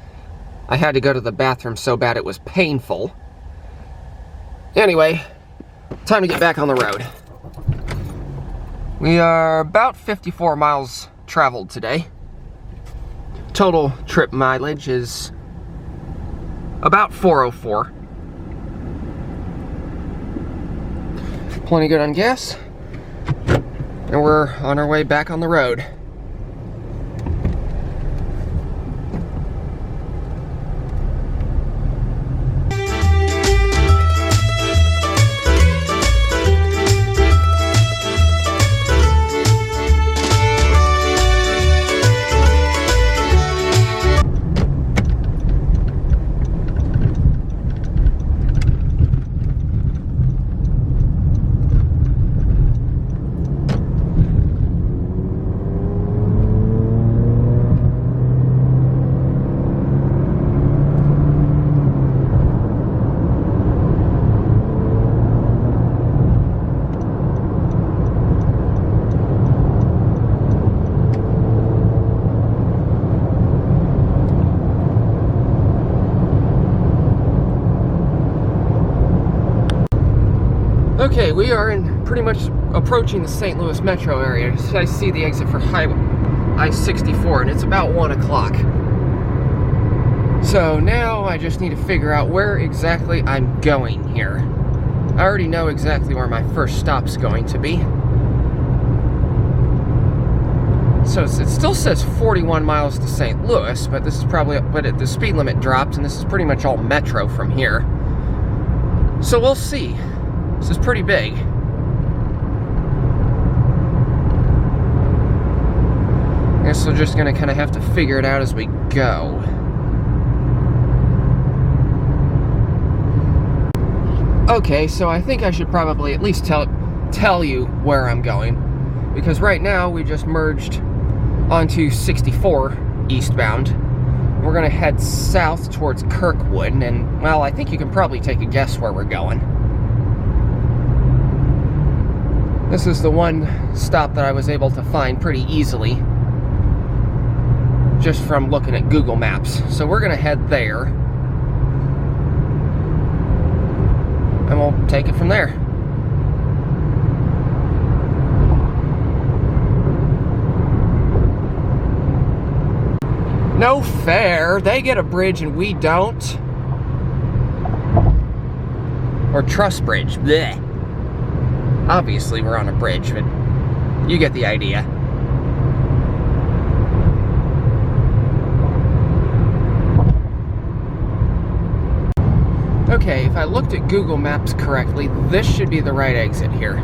I had to go to the bathroom so bad it was painful. Anyway, time to get back on the road. We are about 54 miles traveled today. Total trip mileage is about 404. Plenty good on gas. And we're on our way back on the road. Okay, we are pretty much approaching the St. Louis metro area. I see the exit for I-64, and it's about 1 o'clock. So now I just need to figure out where exactly I'm going here. I already know exactly where my first stop's going to be. So it still says 41 miles to St. Louis, but this is probably, the speed limit dropped, and this is pretty much all metro from here. So we'll see. This is pretty big. I guess we're just gonna kind of have to figure it out as we go. Okay, so I think I should probably at least tell you where I'm going, because right now we just merged onto 64 eastbound. We're gonna head south towards Kirkwood, and well, I think you can probably take a guess where we're going. This is the one stop that I was able to find pretty easily just from looking at Google Maps. So we're gonna head there and we'll take it from there. No fair. They get a bridge and we don't. Or truss bridge. Blech. Obviously we're on a bridge, but you get the idea. Okay, if I looked at Google Maps correctly, this should be the right exit here.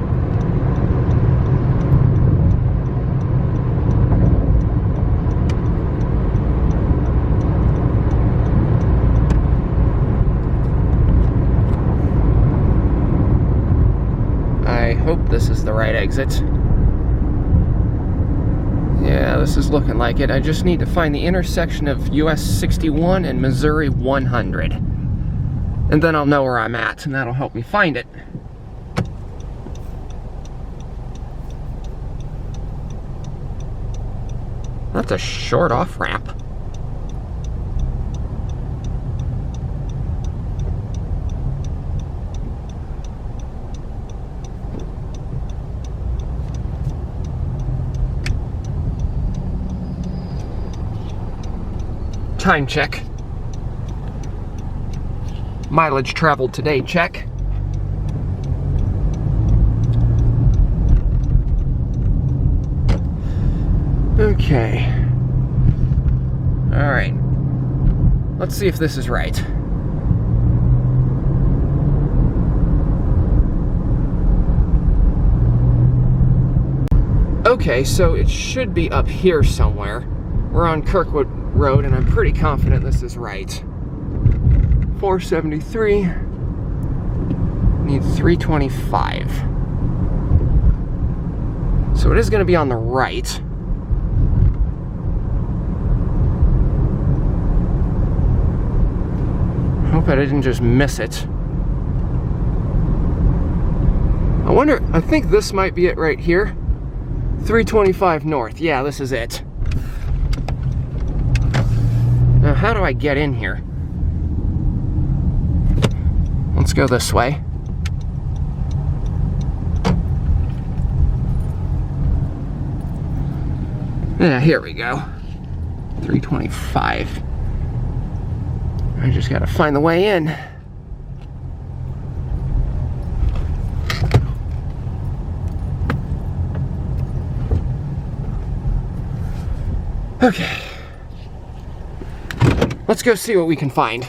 I hope this is the right exit. Yeah, this is looking like it. I just need to find the intersection of US 61 and Missouri 100. And then I'll know where I'm at, and that'll help me find it. That's a short off-ramp. Time check. Mileage traveled today, check. Okay. All right. Let's see if this is right. Okay, so it should be up here somewhere. We're on Kirkwood Road, and I'm pretty confident this is right. 473. Need 325. So it is going to be on the right. hope I didn't just miss it. I think this might be it right here. 325 North. Yeah, this is it. Now, how do I get in here? Let's go this way. Yeah, here we go. 325. I just gotta find the way in. Okay. Let's go see what we can find.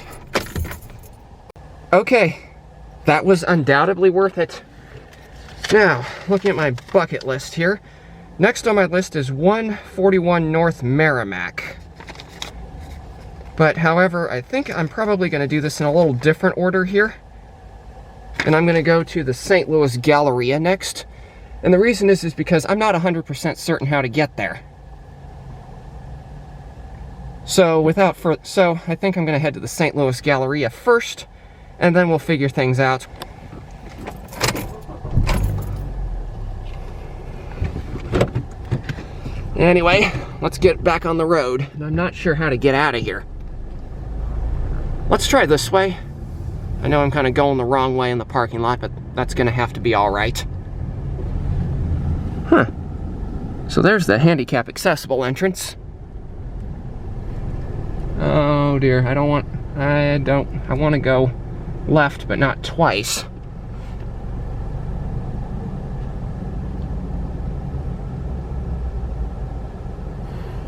Okay. That was undoubtedly worth it. Now, looking at my bucket list here. Next on my list is 141 North Merrimack. But however, I think I'm probably going to do this in a little different order here. And I'm going to go to the St. Louis Galleria next. And the reason is because I'm not 100% certain how to get there. So I think I'm going to head to the St. Louis Galleria first, and then we'll figure things out. Anyway, let's get back on the road. I'm not sure how to get out of here. Let's try this way. I know I'm kind of going the wrong way in the parking lot, but that's going to have to be all right. Huh. So there's the handicap accessible entrance. Oh dear, I want to go left, but not twice.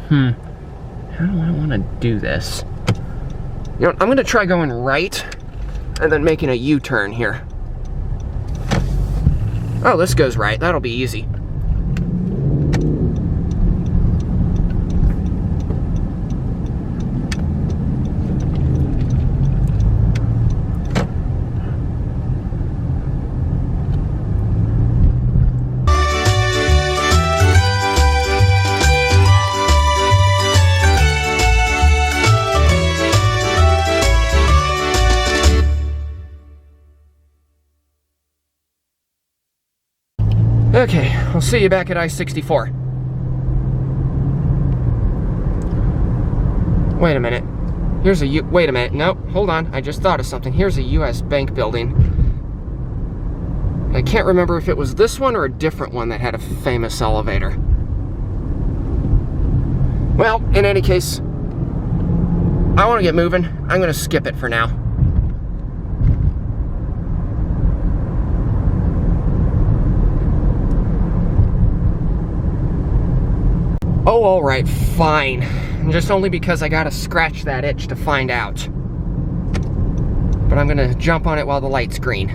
How do I want to do this? You know, I'm going to try going right and then making a U-turn here. Oh, this goes right. That'll be easy. Okay, I'll see you back at I-64. Wait a minute. Wait a minute. Nope, hold on. I just thought of something. Here's a U.S. Bank building. I can't remember if it was this one or a different one that had a famous elevator. Well, in any case, I want to get moving. I'm going to skip it for now. Oh, alright, fine. Just only because I gotta scratch that itch to find out. But I'm gonna jump on it while the light's green.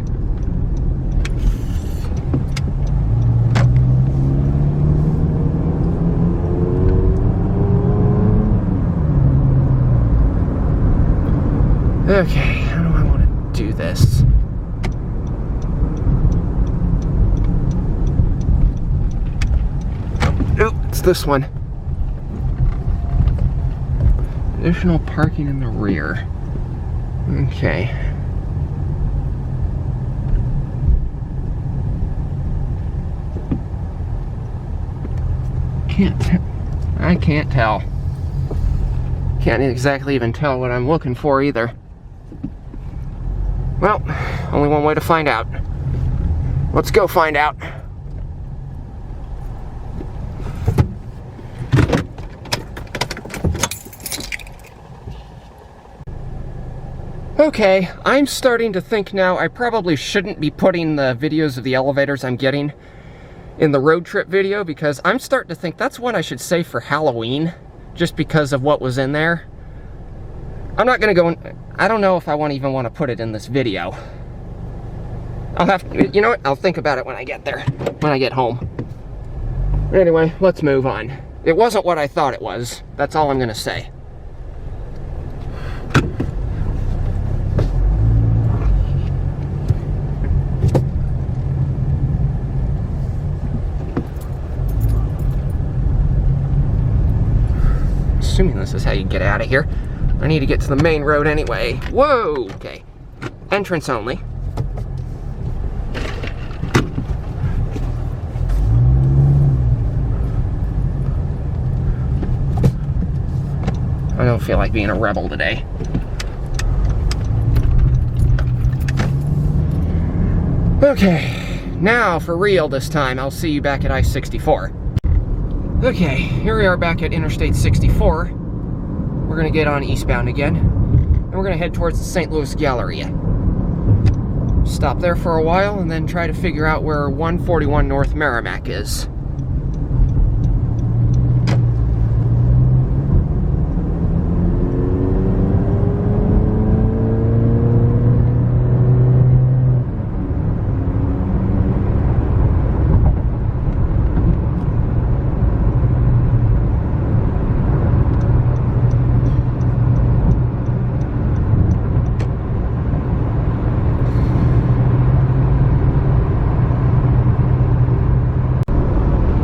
Okay, how do I want to do this? Oh, it's this one. Additional parking in the rear. Okay. I can't tell. Can't exactly even tell what I'm looking for either. Well, only one way to find out. Let's go find out. Okay, I'm starting to think now I probably shouldn't be putting the videos of the elevators I'm getting in the road trip video, because I'm starting to think that's one I should save for Halloween, just because of what was in there. I'm not gonna go in, I don't know if I even want to put it in this video. I'll have to, you know what, I'll think about it when I get there, when I get home. Anyway, let's move on. It wasn't what I thought it was, that's all I'm gonna say. Assuming this is how you get out of here. I need to get to the main road anyway. Whoa! Okay. entrance only. I don't feel like being a rebel today. Okay, now for real this time, I'll see you back at I-64. Okay, here we are back at Interstate 64. We're gonna get on eastbound again, and we're gonna head towards the St. Louis Galleria. Stop there for a while, and then try to figure out where 141 North Merrimack is.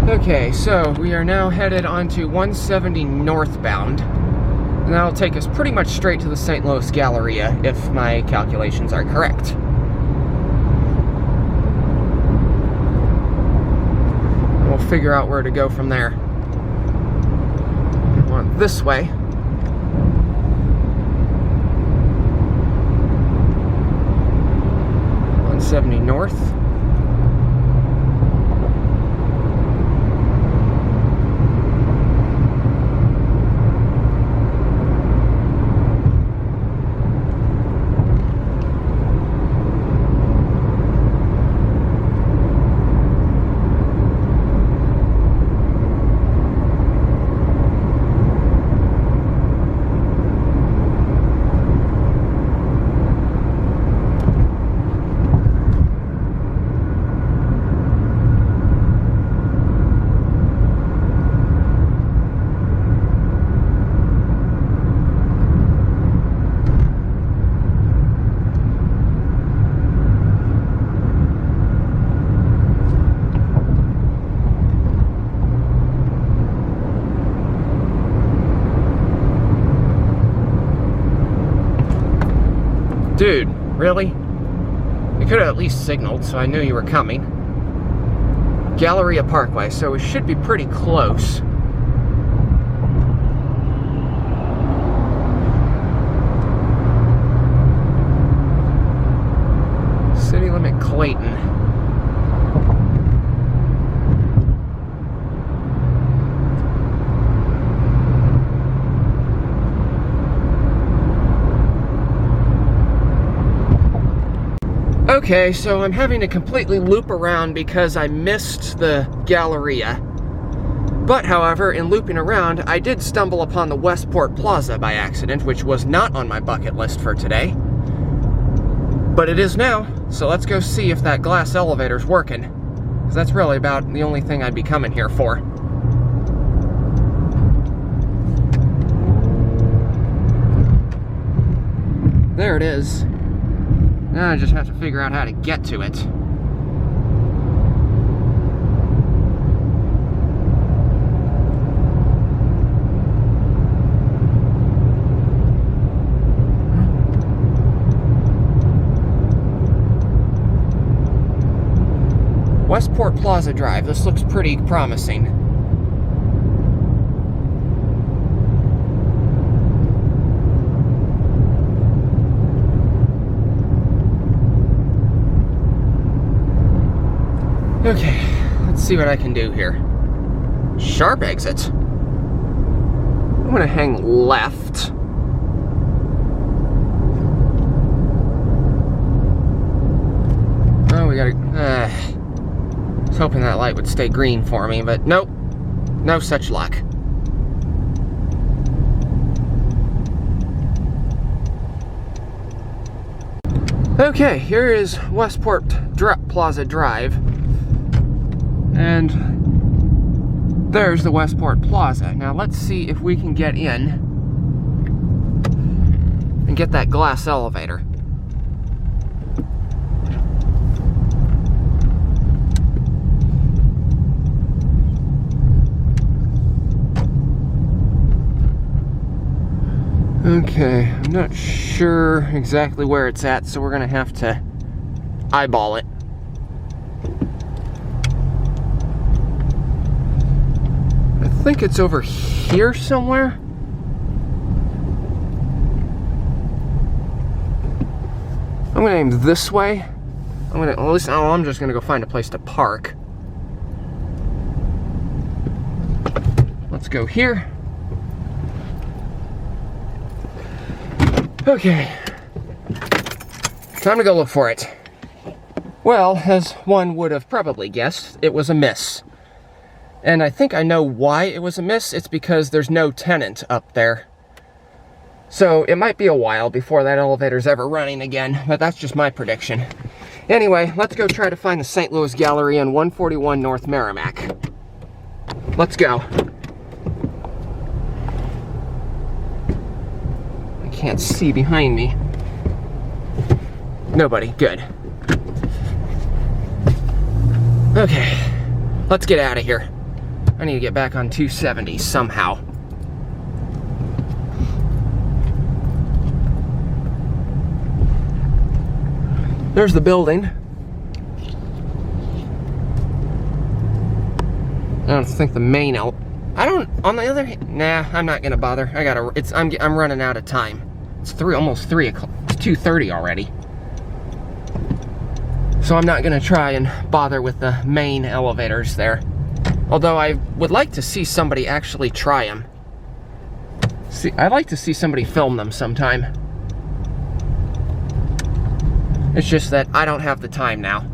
Okay, so we are now headed onto 170 northbound, and that'll take us pretty much straight to the St. Louis Galleria, if my calculations are correct. We'll figure out where to go from there. We want this way. .170 north. Dude, really? You could have at least signaled so I knew you were coming. Galleria Parkway, so we should be pretty close. City limit Clayton. Okay, so I'm having to completely loop around because I missed the Galleria. But, however, in looping around, I did stumble upon the Westport Plaza by accident, which was not on my bucket list for today. But it is now, so let's go see if that glass elevator's working. Because that's really about the only thing I'd be coming here for. There it is. Now I just have to figure out how to get to it. Westport Plaza Drive. This looks pretty promising. Okay, let's see what I can do here. Sharp exit. I'm gonna hang left. Oh, we gotta... I was hoping that light would stay green for me, but nope. No such luck. Okay, here is Westport Plaza Drive. And there's the Westport Plaza. Now let's see if we can get in and get that glass elevator. Okay, I'm not sure exactly where it's at, so we're gonna have to eyeball it. I think it's over here somewhere. I'm gonna aim this way. I'm just gonna go find a place to park. Let's go here. Okay. Time to go look for it. Well, as one would have probably guessed, it was a miss. And I think I know why it was a miss. It's because there's no tenant up there. So it might be a while before that elevator's ever running again, but that's just my prediction. Anyway, let's go try to find the St. Louis Galleria in 141 North Merrimack. Let's go. I can't see behind me. Nobody, good. Okay, let's get out of here. I need to get back on 270 somehow. There's the building. I don't think the main on the other hand, nah, I'm not gonna bother. I'm running out of time. It's almost 3 o'clock, it's 2:30 already. So I'm not gonna try and bother with the main elevators there. Although I would like to see somebody actually try them. I'd like to see somebody film them sometime. It's just that I don't have the time now.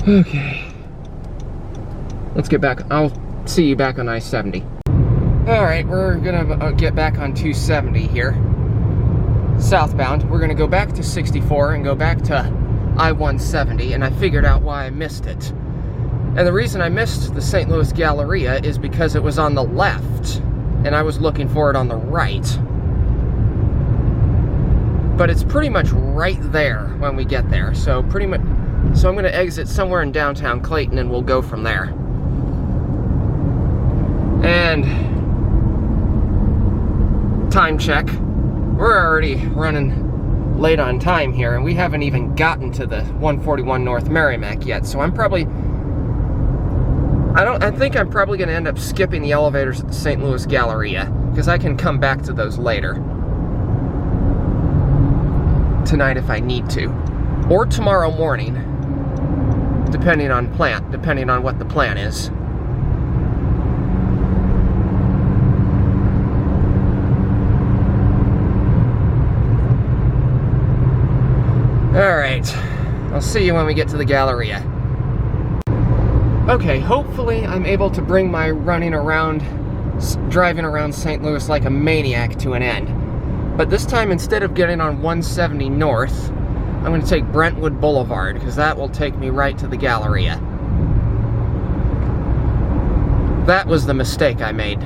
Okay. Let's get back. I'll see you back on I-70. Alright, we're gonna get back on 270 here. Southbound. We're gonna go back to 64 and go back to I-170, and I figured out why I missed it. And the reason I missed the St. Louis Galleria is because it was on the left, and I was looking for it on the right. But it's pretty much right there when we get there, so I'm gonna exit somewhere in downtown Clayton and we'll go from there. And time check. We're already running late on time here, and we haven't even gotten to the 141 North Merrimack yet, so I think I'm probably gonna end up skipping the elevators at the St. Louis Galleria, because I can come back to those later. Tonight if I need to. Or tomorrow morning, depending on what the plan is. Alright, I'll see you when we get to the Galleria. Okay, hopefully I'm able to bring my driving around St. Louis like a maniac to an end. But this time, instead of getting on 170 North, I'm going to take Brentwood Boulevard, because that will take me right to the Galleria. That was the mistake I made.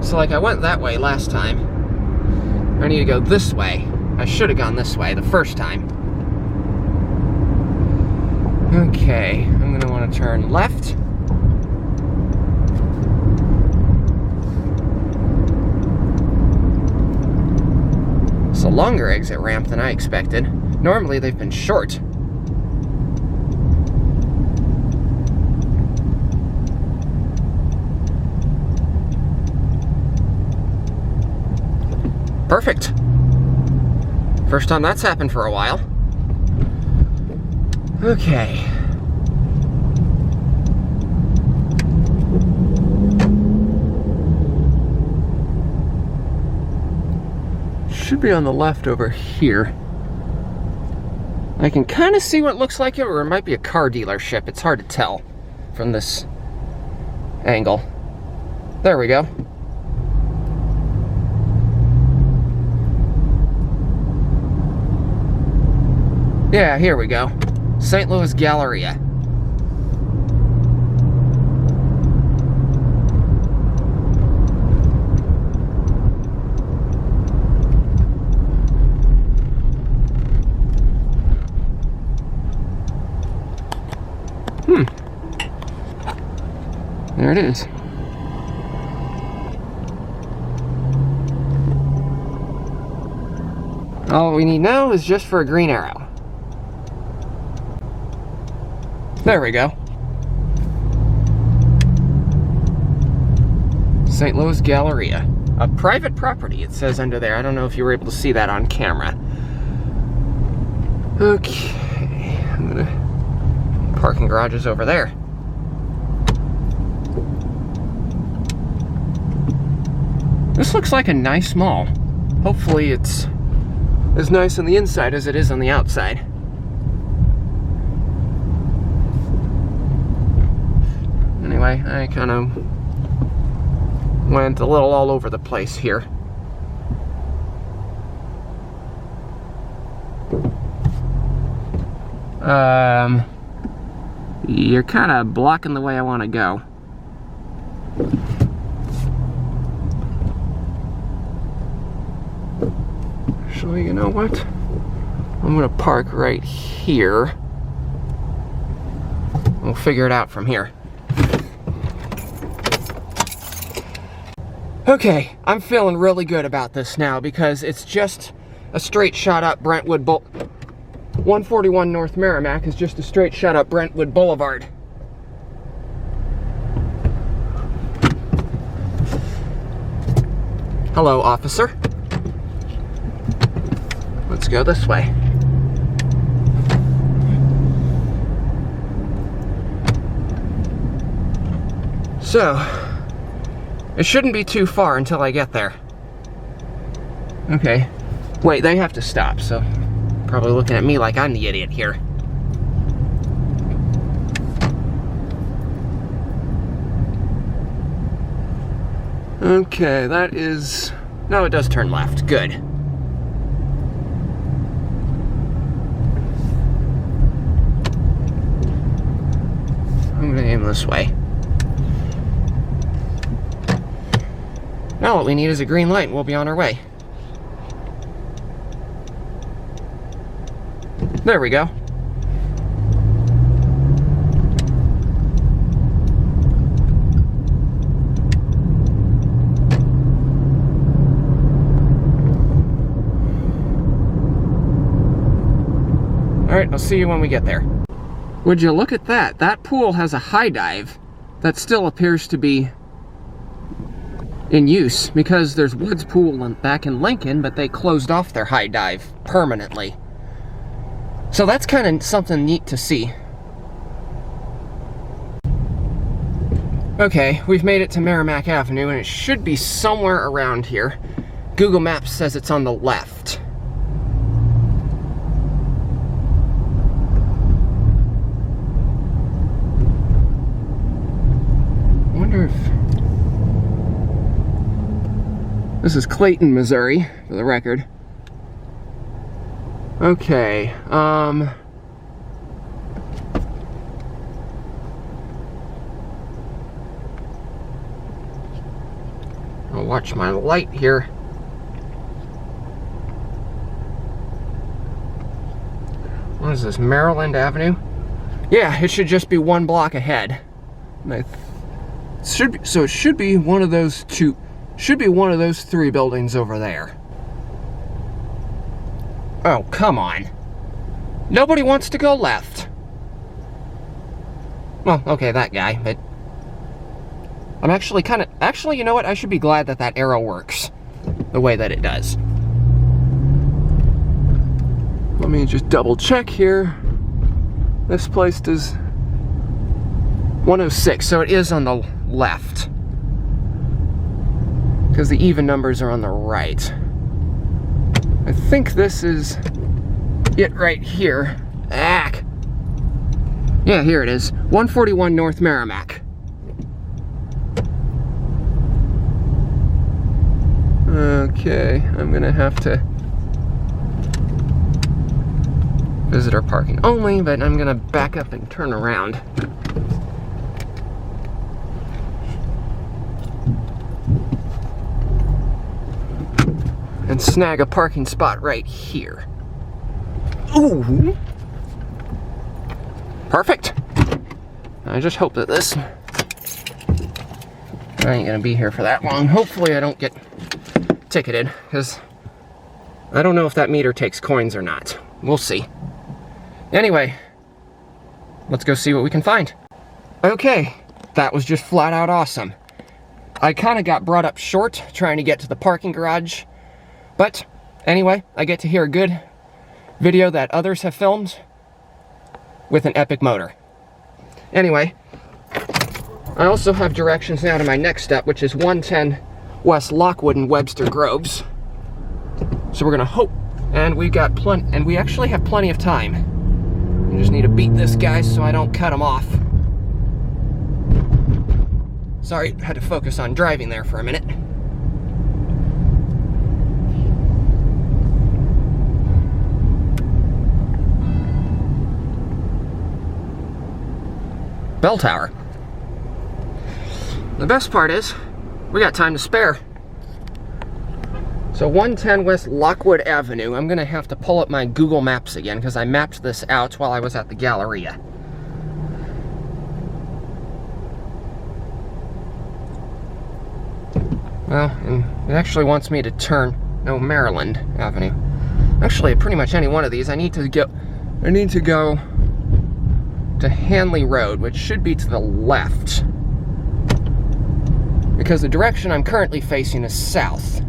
So like I went that way last time. I need to go this way. I should have gone this way the first time. Okay, I'm gonna want to turn left. It's a longer exit ramp than I expected. Normally they've been short. Perfect. First time that's happened for a while. Okay. Should be on the left over here. I can kind of see what looks like it, or it might be a car dealership. It's hard to tell from this angle. There we go. Yeah, here we go. St. Louis Galleria. There it is. All we need now is just for a green arrow. There we go. St. Louis Galleria. A private property, it says under there. I don't know if you were able to see that on camera. Okay. Parking garage is over there. This looks like a nice mall. Hopefully it's as nice on the inside as it is on the outside. Anyway, I kind of went a little all over the place here. You're kind of blocking the way I want to go. Actually, you know what? I'm gonna park right here. We'll figure it out from here. Okay, I'm feeling really good about this now because it's just a straight shot up Brentwood 141 North Merrimack is just a straight shot up Brentwood Boulevard. Hello, officer. Let's go this way. So, it shouldn't be too far until I get there. Okay. Wait, they have to stop, so probably looking at me like I'm the idiot here. Okay, that is... No, it does turn left. Good. I'm gonna aim this way. Now what we need is a green light and we'll be on our way. There we go. Alright, I'll see you when we get there. Would you look at that? That pool has a high dive that still appears to be in use because there's Woods Pool back in Lincoln, but they closed off their high dive permanently. So that's kind of something neat to see. Okay, we've made it to Merrimack Avenue and it should be somewhere around here. Google Maps says it's on the left. I wonder if... This is Clayton, Missouri, for the record. Okay, I'll watch my light here. What is this, Maryland Avenue? Yeah, it should just be one block ahead. And it should be one of those two. Should be one of those three buildings over there. Oh, come on. Nobody wants to go left. Well, okay, that guy, but... I'm actually kind of... Actually, you know what? I should be glad that that arrow works the way that it does. Let me just double check here. This place does 106, so it is on the left. Because the even numbers are on the right. I think this is it right here. Ack. Yeah, here it is. 141 North Merrimack. Okay, I'm gonna have to Visitor parking only, but I'm gonna back up and turn around. And snag a parking spot right here. Ooh! Perfect! I just hope that this... I ain't gonna be here for that long. Hopefully I don't get ticketed, because I don't know if that meter takes coins or not. We'll see. Anyway, let's go see what we can find. Okay, that was just flat out awesome. I kind of got brought up short trying to get to the parking garage, but anyway, I get to hear a good video that others have filmed with an epic motor. Anyway, I also have directions now to my next step, which is 110 West Lockwood in Webster Groves. So we're gonna hope, and we actually have plenty of time. We just need to beat this guy so I don't cut him off. Sorry, had to focus on driving there for a minute. Bell tower. The best part is, we got time to spare. So 110 West Lockwood Avenue, I'm gonna have to pull up my Google Maps again because I mapped this out while I was at the Galleria. Well, and it actually wants me to turn, no, Maryland Avenue. Actually, pretty much any one of these, I need to go to Hanley Road, which should be to the left. Because the direction I'm currently facing is south.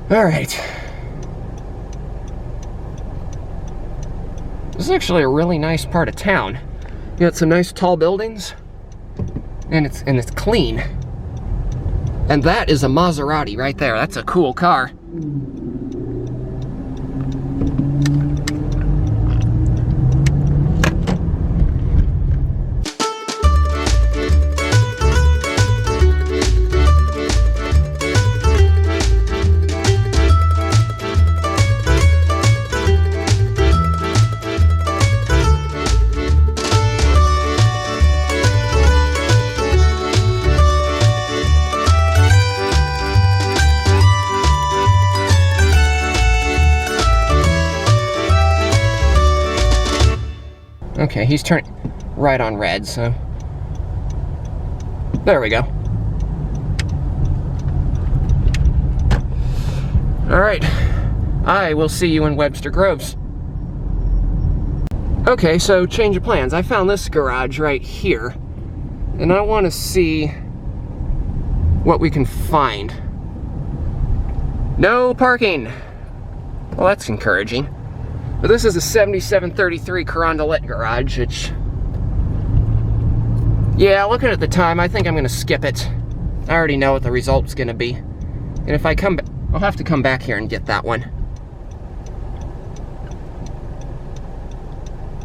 All right. This is actually a really nice part of town. You got some nice tall buildings, and it's clean. And that is a Maserati right there. That's a cool car. Okay, he's turning right on red, so... There we go. Alright, I will see you in Webster Groves. Okay, so change of plans. I found this garage right here, and I want to see what we can find. No parking! Well, that's encouraging. But this is a 7733 Carondelet garage, which... Yeah, looking at the time, I think I'm gonna skip it. I already know what the result's gonna be. And if I come back, I'll have to come back here and get that one.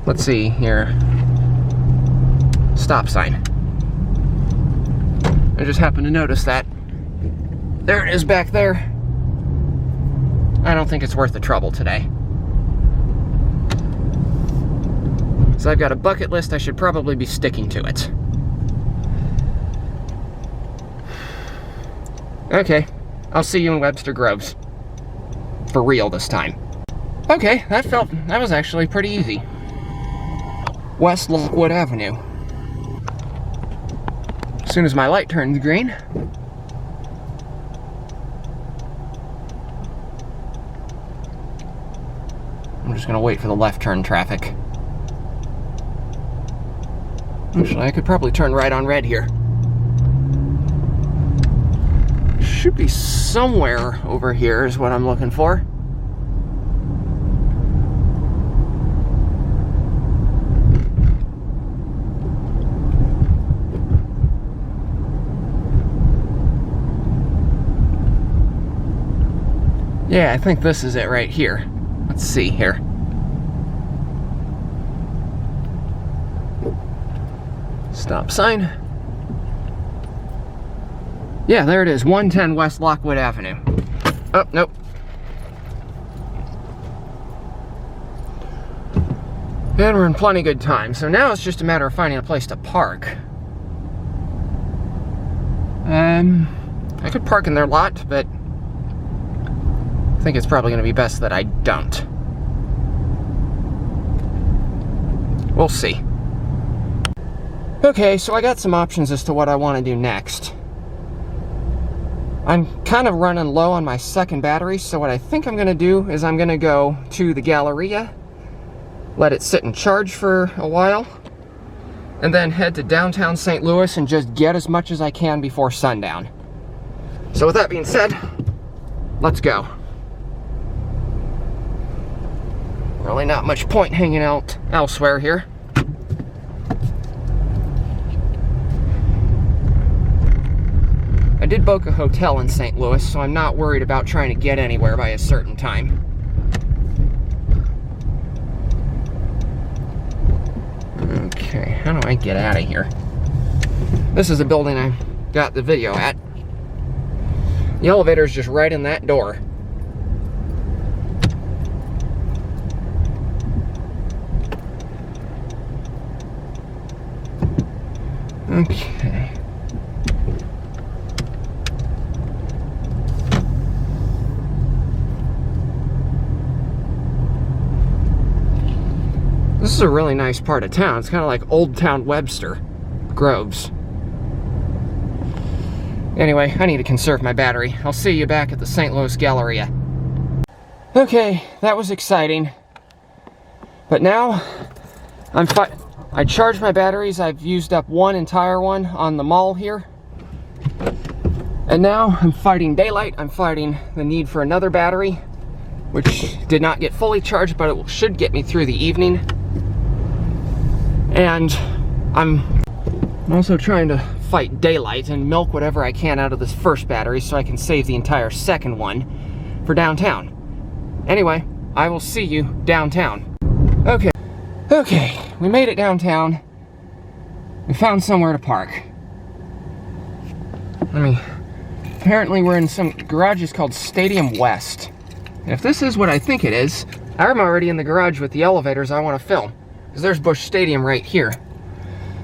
Let's see here. Stop sign. I just happened to notice that. There it is back there. I don't think it's worth the trouble today. So I've got a bucket list, I should probably be sticking to it. Okay, I'll see you in Webster Groves. For real this time. Okay, that was actually pretty easy. West Lockwood Avenue. As soon as my light turns green. I'm just gonna wait for the left turn traffic. Actually, I could probably turn right on red here. Should be somewhere over here is what I'm looking for. Yeah, I think this is it right here. Let's see here. Stop sign. Yeah, there it is, 110 West Lockwood Avenue. Oh, nope. And we're in plenty good time. So now it's just a matter of finding a place to park. I could park in their lot, but I think it's probably going to be best that I don't. We'll see. Okay, so I got some options as to what I want to do next. I'm kind of running low on my second battery, so what I think I'm going to do is I'm going to go to the Galleria, let it sit and charge for a while, and then head to downtown St. Louis and just get as much as I can before sundown. So with that being said, let's go. Really not much point hanging out elsewhere here. I did book a hotel in St. Louis, so I'm not worried about trying to get anywhere by a certain time. Okay, how do I get out of here? This is the building I got the video at. The elevator is just right in that door. Okay. This is a really nice part of town. It's kind of like Old Town Webster Groves. Anyway, I need to conserve my battery. I'll see you back at the St. Louis Galleria. Okay, that was exciting. But now, I charged my batteries. I've used up one entire one on the mall here. And now I'm fighting daylight. I'm fighting the need for another battery, which did not get fully charged, but it should get me through the evening. And I'm also trying to fight daylight and milk whatever I can out of this first battery so I can save the entire second one for downtown. Anyway, I will see you downtown. Okay, we made it downtown. We found somewhere to park. Apparently we're in some garages called Stadium West. And if this is what I think it is, I'm already in the garage with the elevators I want to film. Because there's Busch Stadium right here.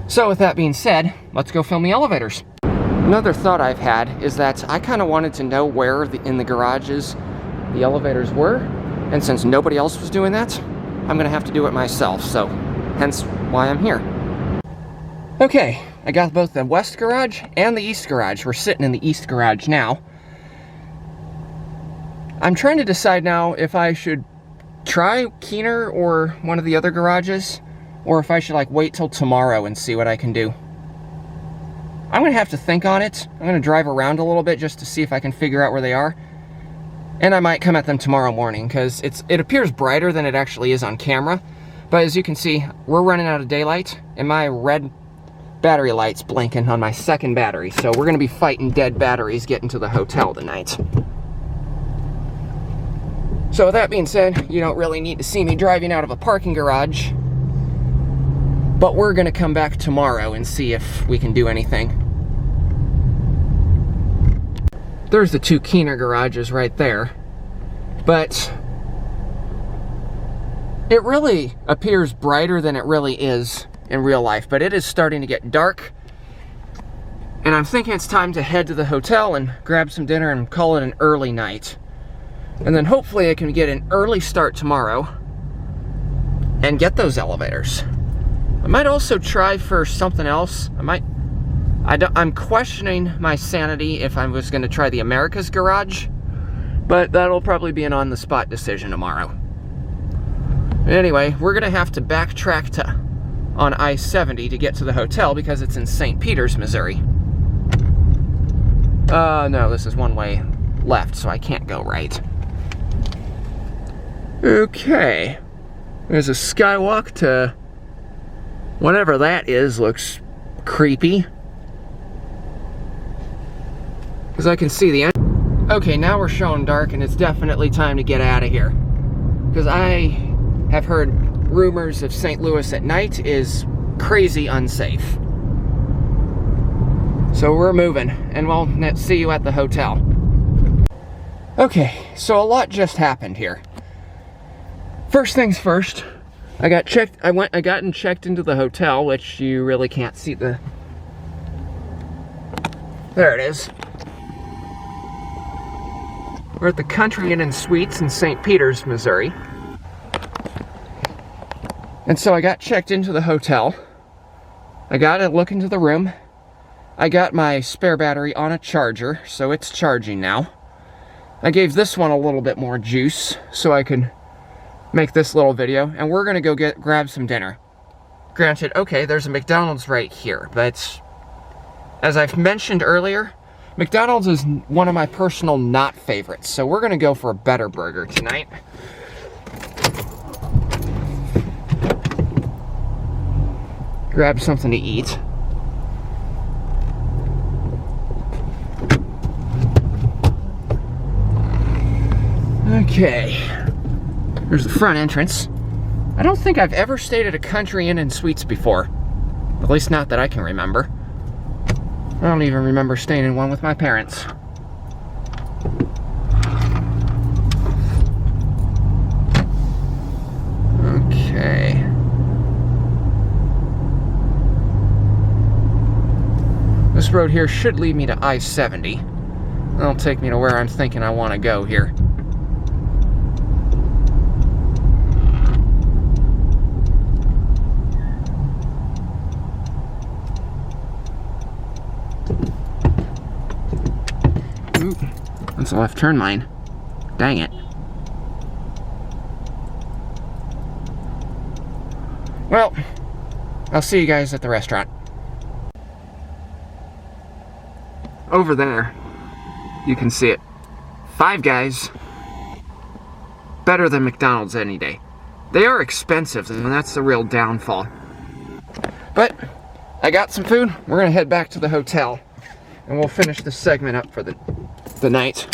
So with that being said, let's go film the elevators. Another thought I've had is that I kind of wanted to know where in the garages the elevators were. And since nobody else was doing that, I'm going to have to do it myself. So hence why I'm here. Okay, I got both the west garage and the east garage. We're sitting in the east garage now. I'm trying to decide now if I should try Keener or one of the other garages, or if I should wait till tomorrow and see what I can do. I'm gonna have to think on it. I'm gonna drive around a little bit just to see if I can figure out where they are. And I might come at them tomorrow morning, because it appears brighter than it actually is on camera. But as you can see, we're running out of daylight, and my red battery light's blinking on my second battery. So we're gonna be fighting dead batteries getting to the hotel tonight. So with that being said, you don't really need to see me driving out of a parking garage. But we're gonna come back tomorrow and see if we can do anything. There's the two Keener garages right there. But it really appears brighter than it really is in real life. But it is starting to get dark. And I'm thinking it's time to head to the hotel and grab some dinner and call it an early night. And then hopefully I can get an early start tomorrow and get those elevators. I might also try for something else. I'm questioning my sanity if I was going to try the America's Garage, but that'll probably be an on-the-spot decision tomorrow. Anyway, we're going to have to backtrack on I-70 to get to the hotel because it's in St. Peters, Missouri. No, this is one way left, so I can't go right. Okay, there's a skywalk to whatever that is. Looks creepy. Because I can see the end. Okay, now we're showing dark and it's definitely time to get out of here. Because I have heard rumors of St. Louis at night is crazy unsafe. So we're moving, and we'll see you at the hotel. Okay, so a lot just happened here. First things first, I got and checked into the hotel, which you really can't see the... There it is. We're at the Country Inn and Suites in St. Peters, Missouri. And so I got checked into the hotel. I got a look into the room. I got my spare battery on a charger, so it's charging now. I gave this one a little bit more juice so I could make this little video, and we're gonna go grab some dinner. Granted, okay, there's a McDonald's right here, but as I've mentioned earlier, McDonald's is one of my personal not favorites, so we're gonna go for a better burger tonight. Grab something to eat. Okay, here's the front entrance. I don't think I've ever stayed at a Country Inn and Suites before. At least not that I can remember. I don't even remember staying in one with my parents. Okay. This road here should lead me to I-70. That'll take me to where I'm thinking I want to go here. Ooh, that's a left turn lane. Dang it. Well, I'll see you guys at the restaurant. Over there, you can see it. Five Guys. Better than McDonald's any day. They are expensive, and that's the real downfall. But I got some food. We're gonna head back to the hotel, and we'll finish this segment up for the night.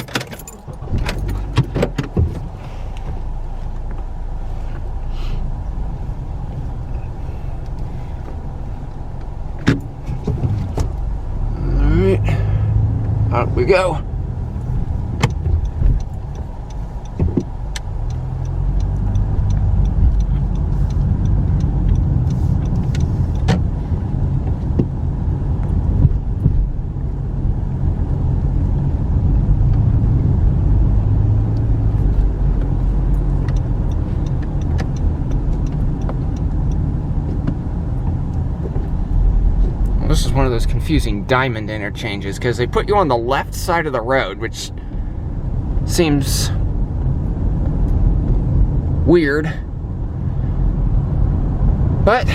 All right, out we go. This is one of those confusing diamond interchanges because they put you on the left side of the road, which seems weird. But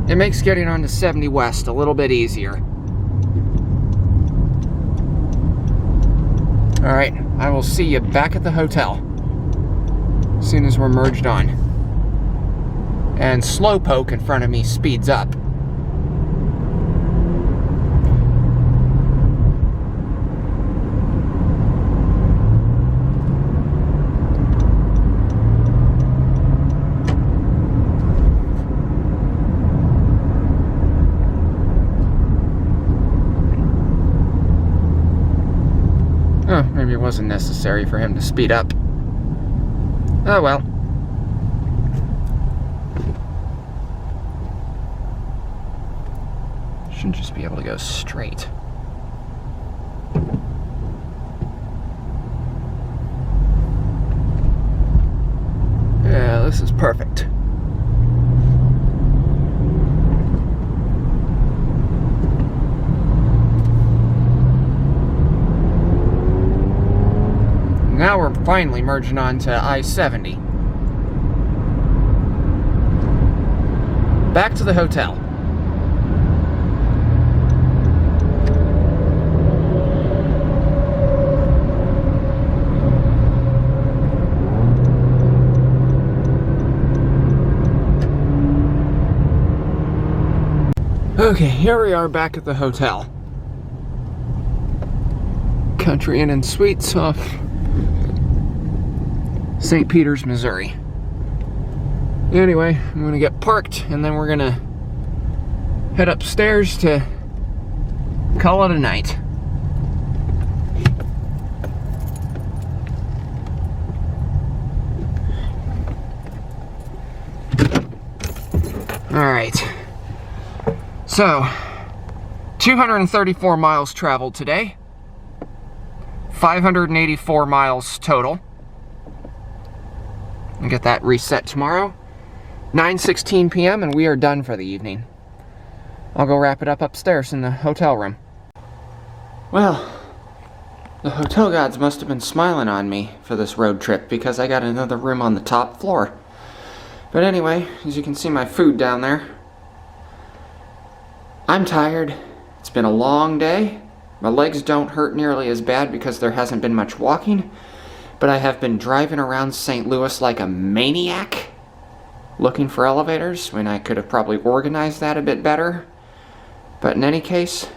it makes getting onto 70 West a little bit easier. Alright, I will see you back at the hotel as soon as we're merged on. And Slowpoke in front of me speeds up. Oh, maybe it wasn't necessary for him to speed up. Oh well. Should just be able to go straight. Yeah, this is perfect. Now we're finally merging on to I-70. Back to the hotel. Okay, here we are back at the hotel. Country Inn and Suites off St. Peters, Missouri. Anyway, I'm gonna get parked and then we're gonna head upstairs to call it a night. Alright, so 234 miles traveled today, 584 miles total. I'll get that reset tomorrow. 9:16 p.m. and we are done for the evening. I'll go wrap it up upstairs in the hotel room. Well, the hotel gods must have been smiling on me for this road trip because I got another room on the top floor. But anyway, as you can see my food down there. I'm tired. It's been a long day. My legs don't hurt nearly as bad because there hasn't been much walking. But I have been driving around St. Louis like a maniac, looking for elevators when I could have probably organized that a bit better. But in any case,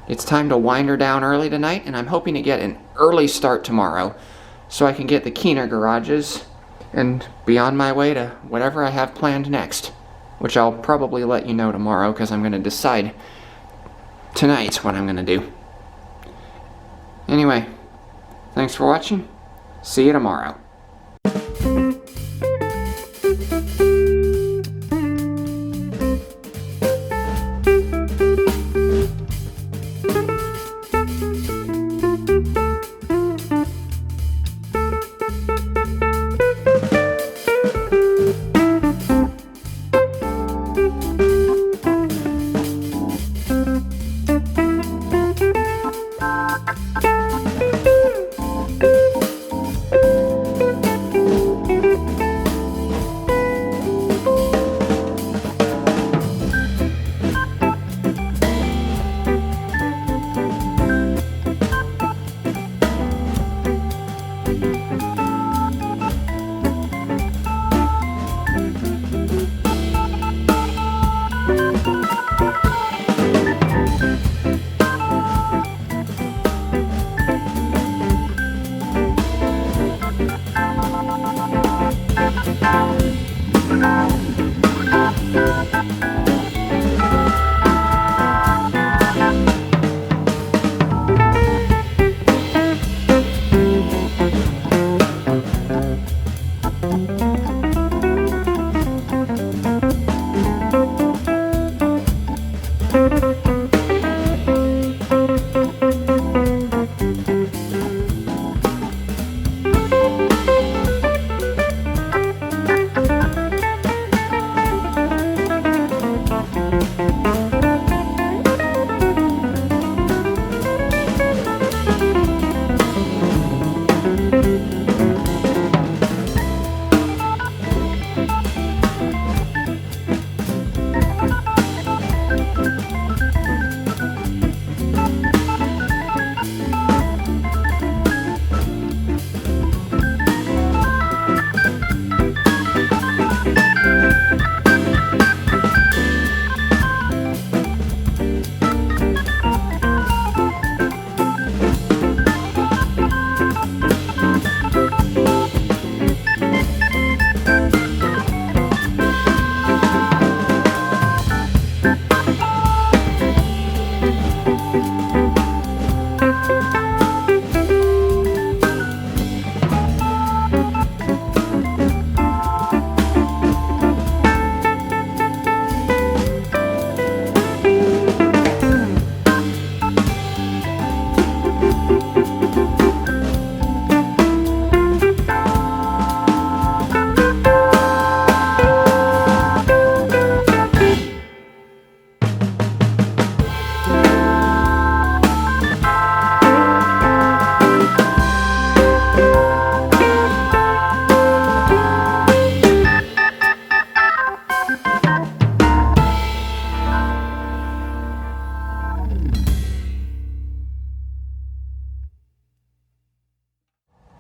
it's time to wind her down early tonight, and I'm hoping to get an early start tomorrow so I can get the Keener garages and be on my way to whatever I have planned next, which I'll probably let you know tomorrow because I'm going to decide tonight what I'm going to do. Anyway, thanks for watching. See you tomorrow.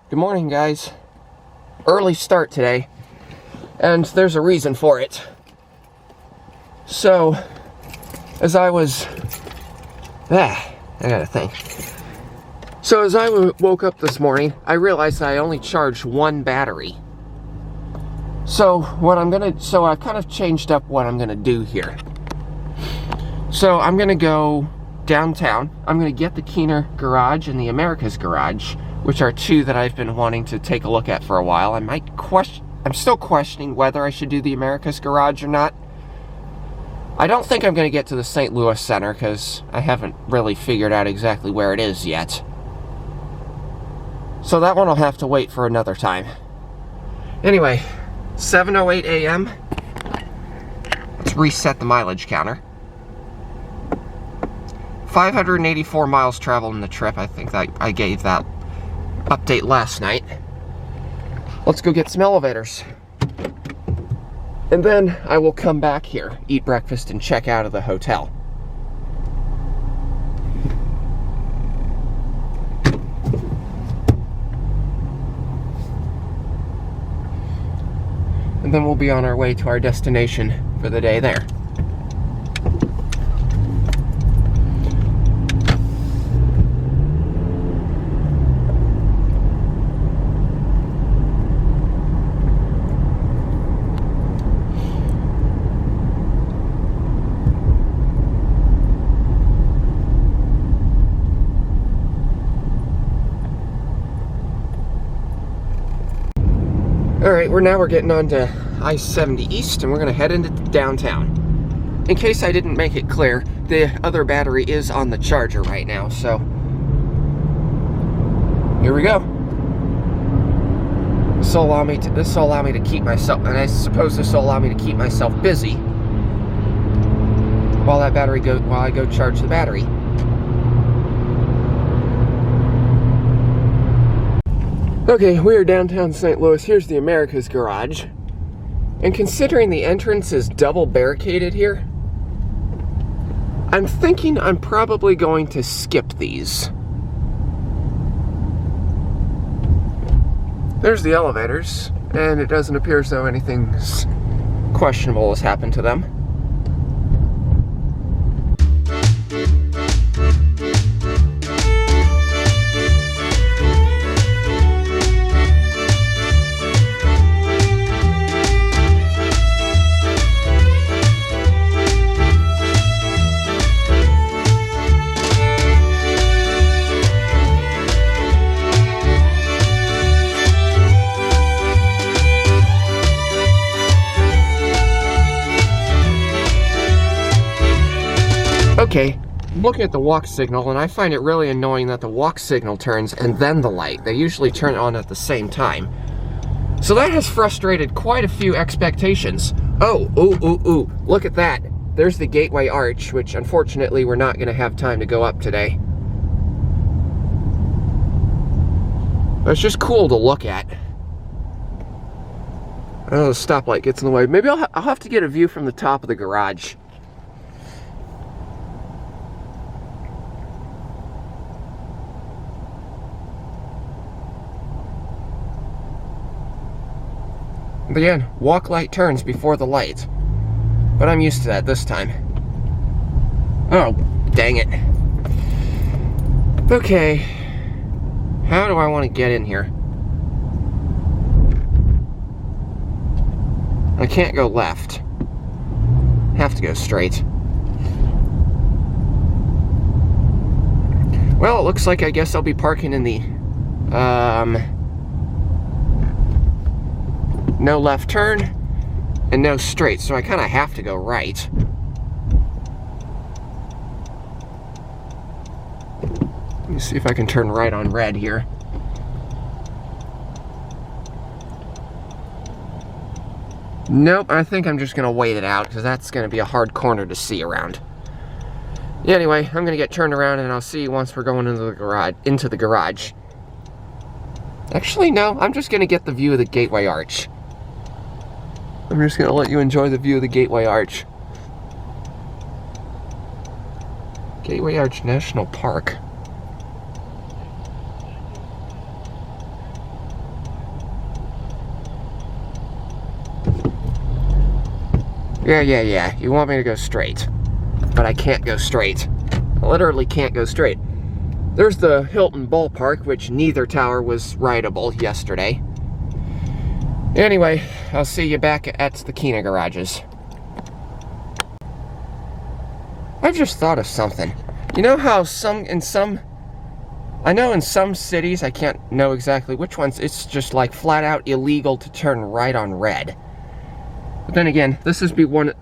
Good morning, guys. Early start today, and there's a reason for it. So, as I was... I gotta think. So as I woke up this morning, I realized I only charged one battery. So I've kind of changed up what I'm gonna do here. So I'm gonna go downtown. I'm going to get the Keener garage and the America's garage, which are two that I've been wanting to take a look at for a while. I'm still questioning whether I should do the America's garage or not. I don't think I'm going to get to the St. Louis Center because I haven't really figured out exactly where it is yet. So that one will have to wait for another time. Anyway, 7:08 a.m. Let's reset the mileage counter. 584 miles traveled in the trip. I think that I gave that update last night. Let's go get some elevators. And then I will come back here, eat breakfast, and check out of the hotel. And then we'll be on our way to our destination for the day there. Alright, we're getting on to I-70 East, and we're going to head into downtown. In case I didn't make it clear, the other battery is on the charger right now, so here we go. This will allow me to keep myself, and I suppose this will allow me to keep myself busy while I go charge the battery. Okay, we are downtown St. Louis. Here's the America's garage. And considering the entrance is double barricaded here, I'm thinking I'm probably going to skip these. There's the elevators, and it doesn't appear as though anything questionable has happened to them. Okay, I'm looking at the walk signal, and I find it really annoying that the walk signal turns and then the light. They usually turn on at the same time. So that has frustrated quite a few expectations. Oh, ooh, look at that. There's the Gateway Arch, which unfortunately we're not going to have time to go up today. But it's just cool to look at. Oh, the stoplight gets in the way. Maybe I'll have to get a view from the top of the garage. But again, walk light turns before the light. But I'm used to that this time. Oh, dang it. Okay. How do I want to get in here? I can't go left. Have to go straight. Well, it looks like I guess I'll be parking in the, no left turn and no straight, so I kind of have to go right. Let me see if I can turn right on red here. Nope, I think I'm just going to wait it out because that's going to be a hard corner to see around. Anyway, I'm going to get turned around and I'll see you once we're going into the garage. Actually, no, I'm just going to get the view of the Gateway Arch. I'm just going to let you enjoy the view of the Gateway Arch. Gateway Arch National Park. Yeah. You want me to go straight. But I can't go straight. I literally can't go straight. There's the Hilton Ballpark, which neither tower was rideable yesterday. Anyway, I'll see you back at the Keener garages. I just thought of something. You know how I know in some cities, I can't know exactly which ones, it's just like flat out illegal to turn right on red. But then again, this is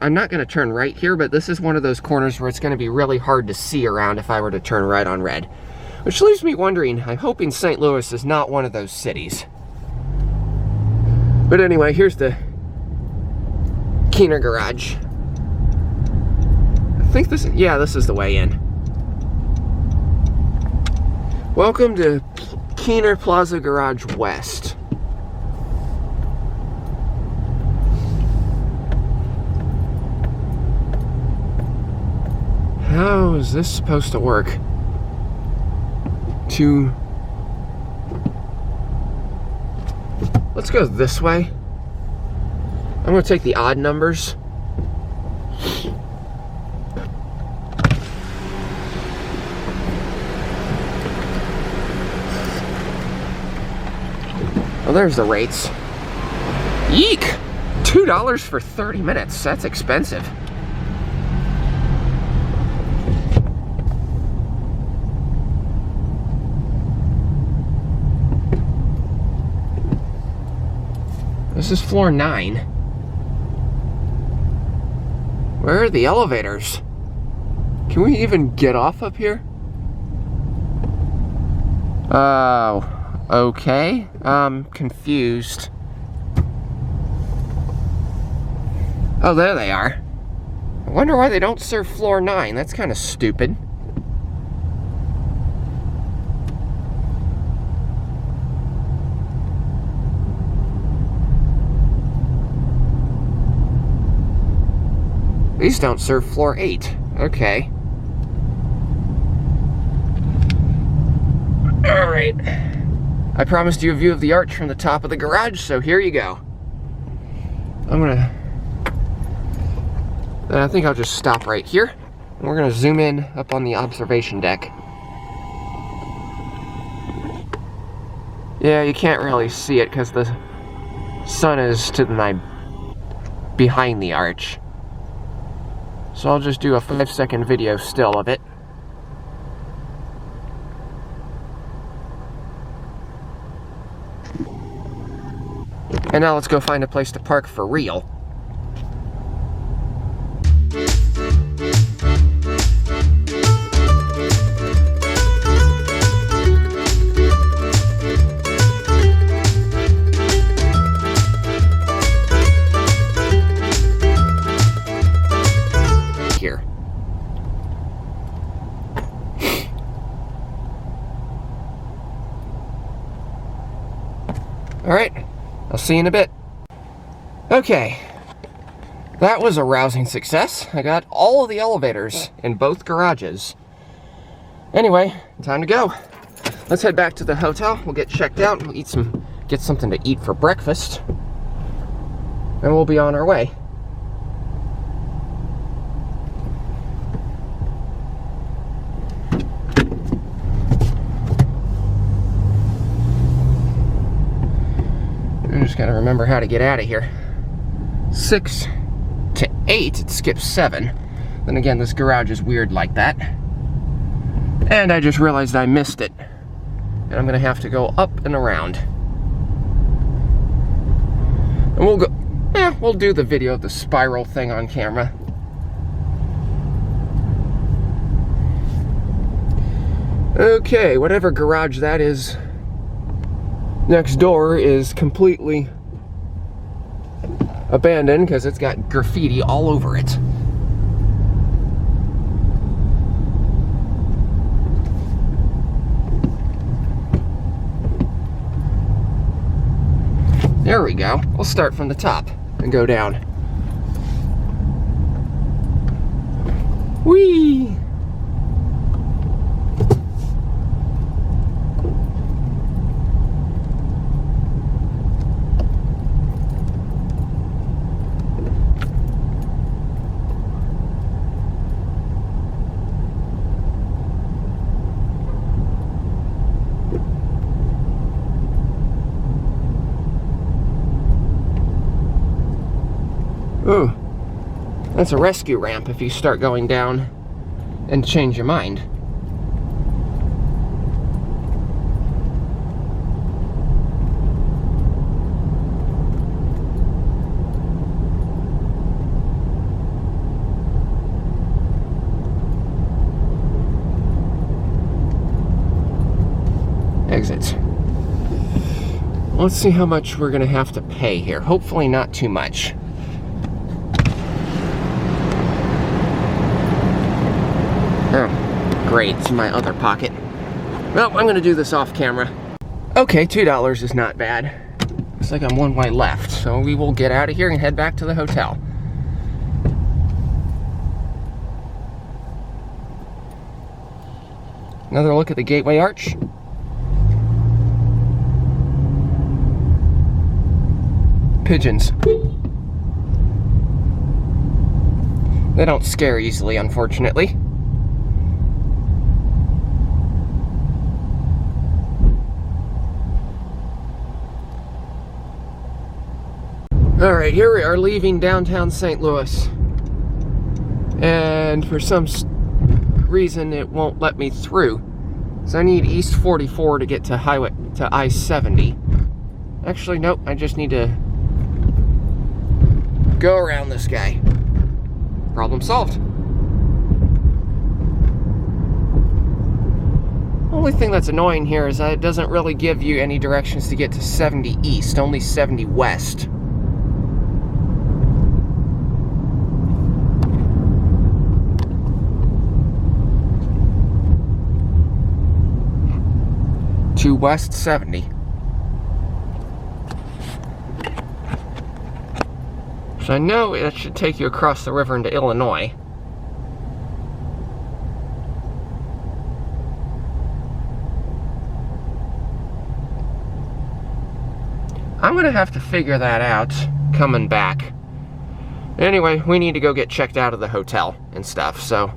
I'm not going to turn right here, but this is one of those corners where it's going to be really hard to see around if I were to turn right on red. Which leaves me wondering, I'm hoping St. Louis is not one of those cities. But anyway, here's the Keener garage. I think this is the way in. Welcome to Keener Plaza Garage West. How is this supposed to work? Let's go this way. I'm going to take the odd numbers. Oh, there's the rates. Yeek! $2 for 30 minutes. That's expensive. This is floor 9. Where are the elevators? Can we even get off up here? Oh, okay. I'm confused. Oh, there they are. I wonder why they don't serve floor 9. That's kind of stupid. These don't serve floor 8. Okay. Alright. I promised you a view of the arch from the top of the garage, so here you go. I think I'll just stop right here. And we're gonna zoom in up on the observation deck. Yeah, you can't really see it because the sun is to the behind the arch. So I'll just do a 5-second video still of it. And now let's go find a place to park for real. Alright, I'll see you in a bit. Okay, that was a rousing success. I got all of the elevators in both garages. Anyway, time to go. Let's head back to the hotel. We'll get checked out. We'll get something to eat for breakfast. And we'll be on our way. I just gotta remember how to get out of here. 6 to 8, it skips 7. Then again, this garage is weird like that. And I just realized I missed it. And I'm gonna have to go up and around. And we'll do the video of the spiral thing on camera. Okay, whatever garage that is next door is completely abandoned because it's got graffiti all over it. There we go. We'll start from the top and go down. Whee! Ooh, that's a rescue ramp if you start going down and change your mind. exit. Let's see how much we're gonna have to pay here. Hopefully not too much. Oh, great, it's in my other pocket. Well, I'm gonna do this off camera. Okay, $2 is not bad. Looks like I'm one way left, so we will get out of here and head back to the hotel. Another look at the Gateway Arch. Pigeons. They don't scare easily, unfortunately. Alright, here we are leaving downtown St. Louis. And for some reason it won't let me through. So I need East 44 to get to I-70. Actually, nope, I just need to go around this guy. Problem solved. Only thing that's annoying here is that it doesn't really give you any directions to get to 70 East, only 70 West. To West 70. So I know it should take you across the river into Illinois. I'm gonna have to figure that out coming back. Anyway, we need to go get checked out of the hotel and stuff, so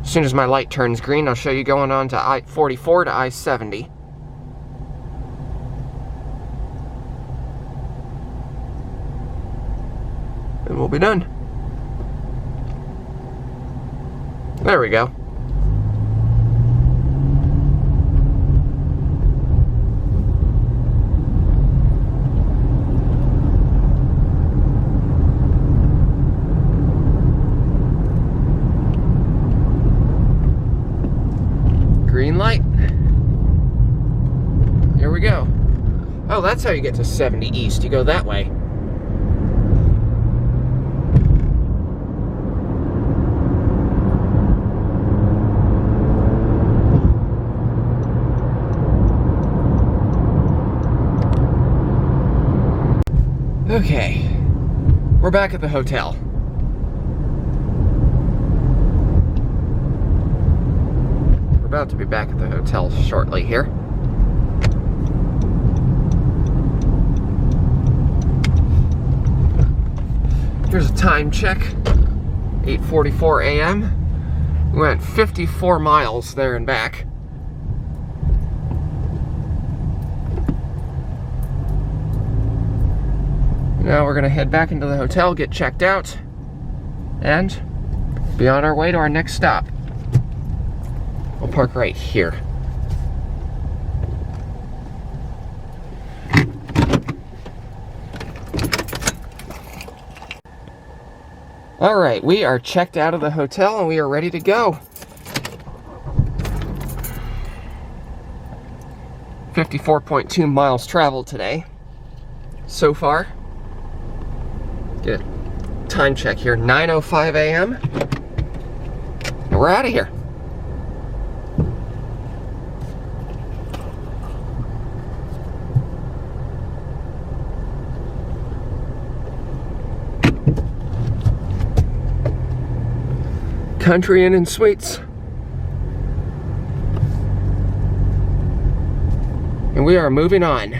as soon as my light turns green, I'll show you going on to I-44 to I-70. And we'll be done. There we go. Green light. Here we go. Oh, that's how you get to 70 East. You go that way. Okay, we're back at the hotel. We're about to be back at the hotel shortly here. Here's a time check, 8:44 a.m. We went 54 miles there and back. Now we're gonna head back into the hotel, get checked out, and be on our way to our next stop. We'll park right here. All right, we are checked out of the hotel and we are ready to go. 54.2 miles traveled today so far. Get a time check here, 9:05 a.m. and we're out of here. Country Inn and Suites. And we are moving on.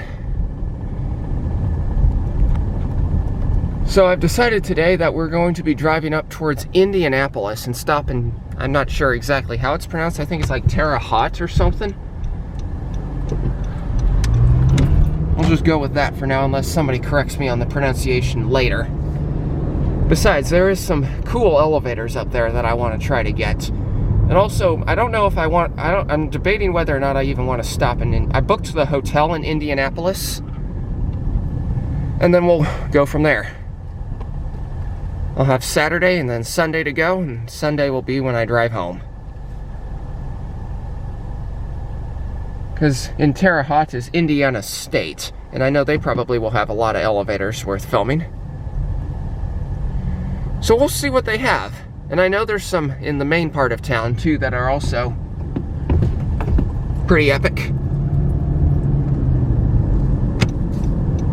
So I've decided today that we're going to be driving up towards Indianapolis and stopping, I'm not sure exactly how it's pronounced, I think it's like Terre Haute or something. We'll just go with that for now unless somebody corrects me on the pronunciation later. Besides, there is some cool elevators up there that I want to try to get. And also, I don't know if I'm debating whether or not I even want to stop I booked the hotel in Indianapolis. And then we'll go from there. I'll have Saturday and then Sunday to go, and Sunday will be when I drive home. because in Terre Haute is Indiana State, and I know they probably will have a lot of elevators worth filming. So we'll see what they have. And I know there's some in the main part of town too that are also pretty epic.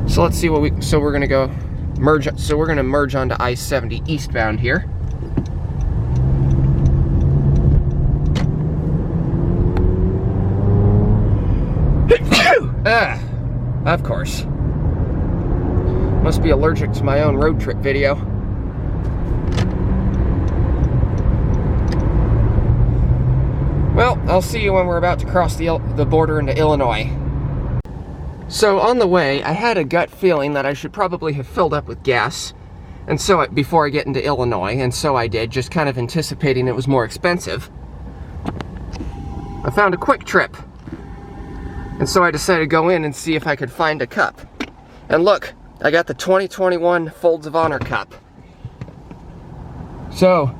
So let's see what we're gonna go merge. So we're gonna merge onto I-70 eastbound here. Of course. Must be allergic to my own road trip video. Well, I'll see you when we're about to cross the border into Illinois. So on the way, I had a gut feeling that I should probably have filled up with gas, and so before I get into Illinois, and so I did, just kind of anticipating it was more expensive. I found a Quick Trip, and so I decided to go in and see if I could find a cup. And look, I got the 2021 Folds of Honor cup. So,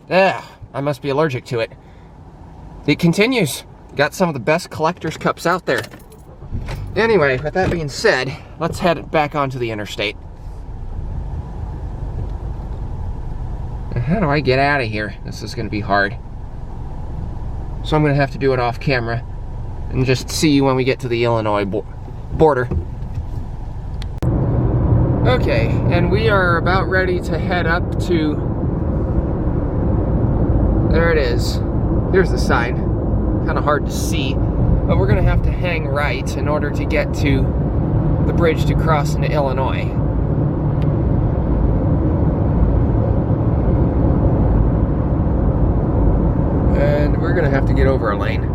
I must be allergic to it. It continues. Got some of the best collector's cups out there. Anyway, with that being said, let's head back onto the interstate. How do I get out of here? This is going to be hard. So I'm going to have to do it off camera and just see you when we get to the Illinois border. Okay, and we are about ready to head up to... There it is. There's the sign. Kind of hard to see, but we're going to have to hang right in order to get to the bridge to cross into Illinois. And we're going to have to get over a lane.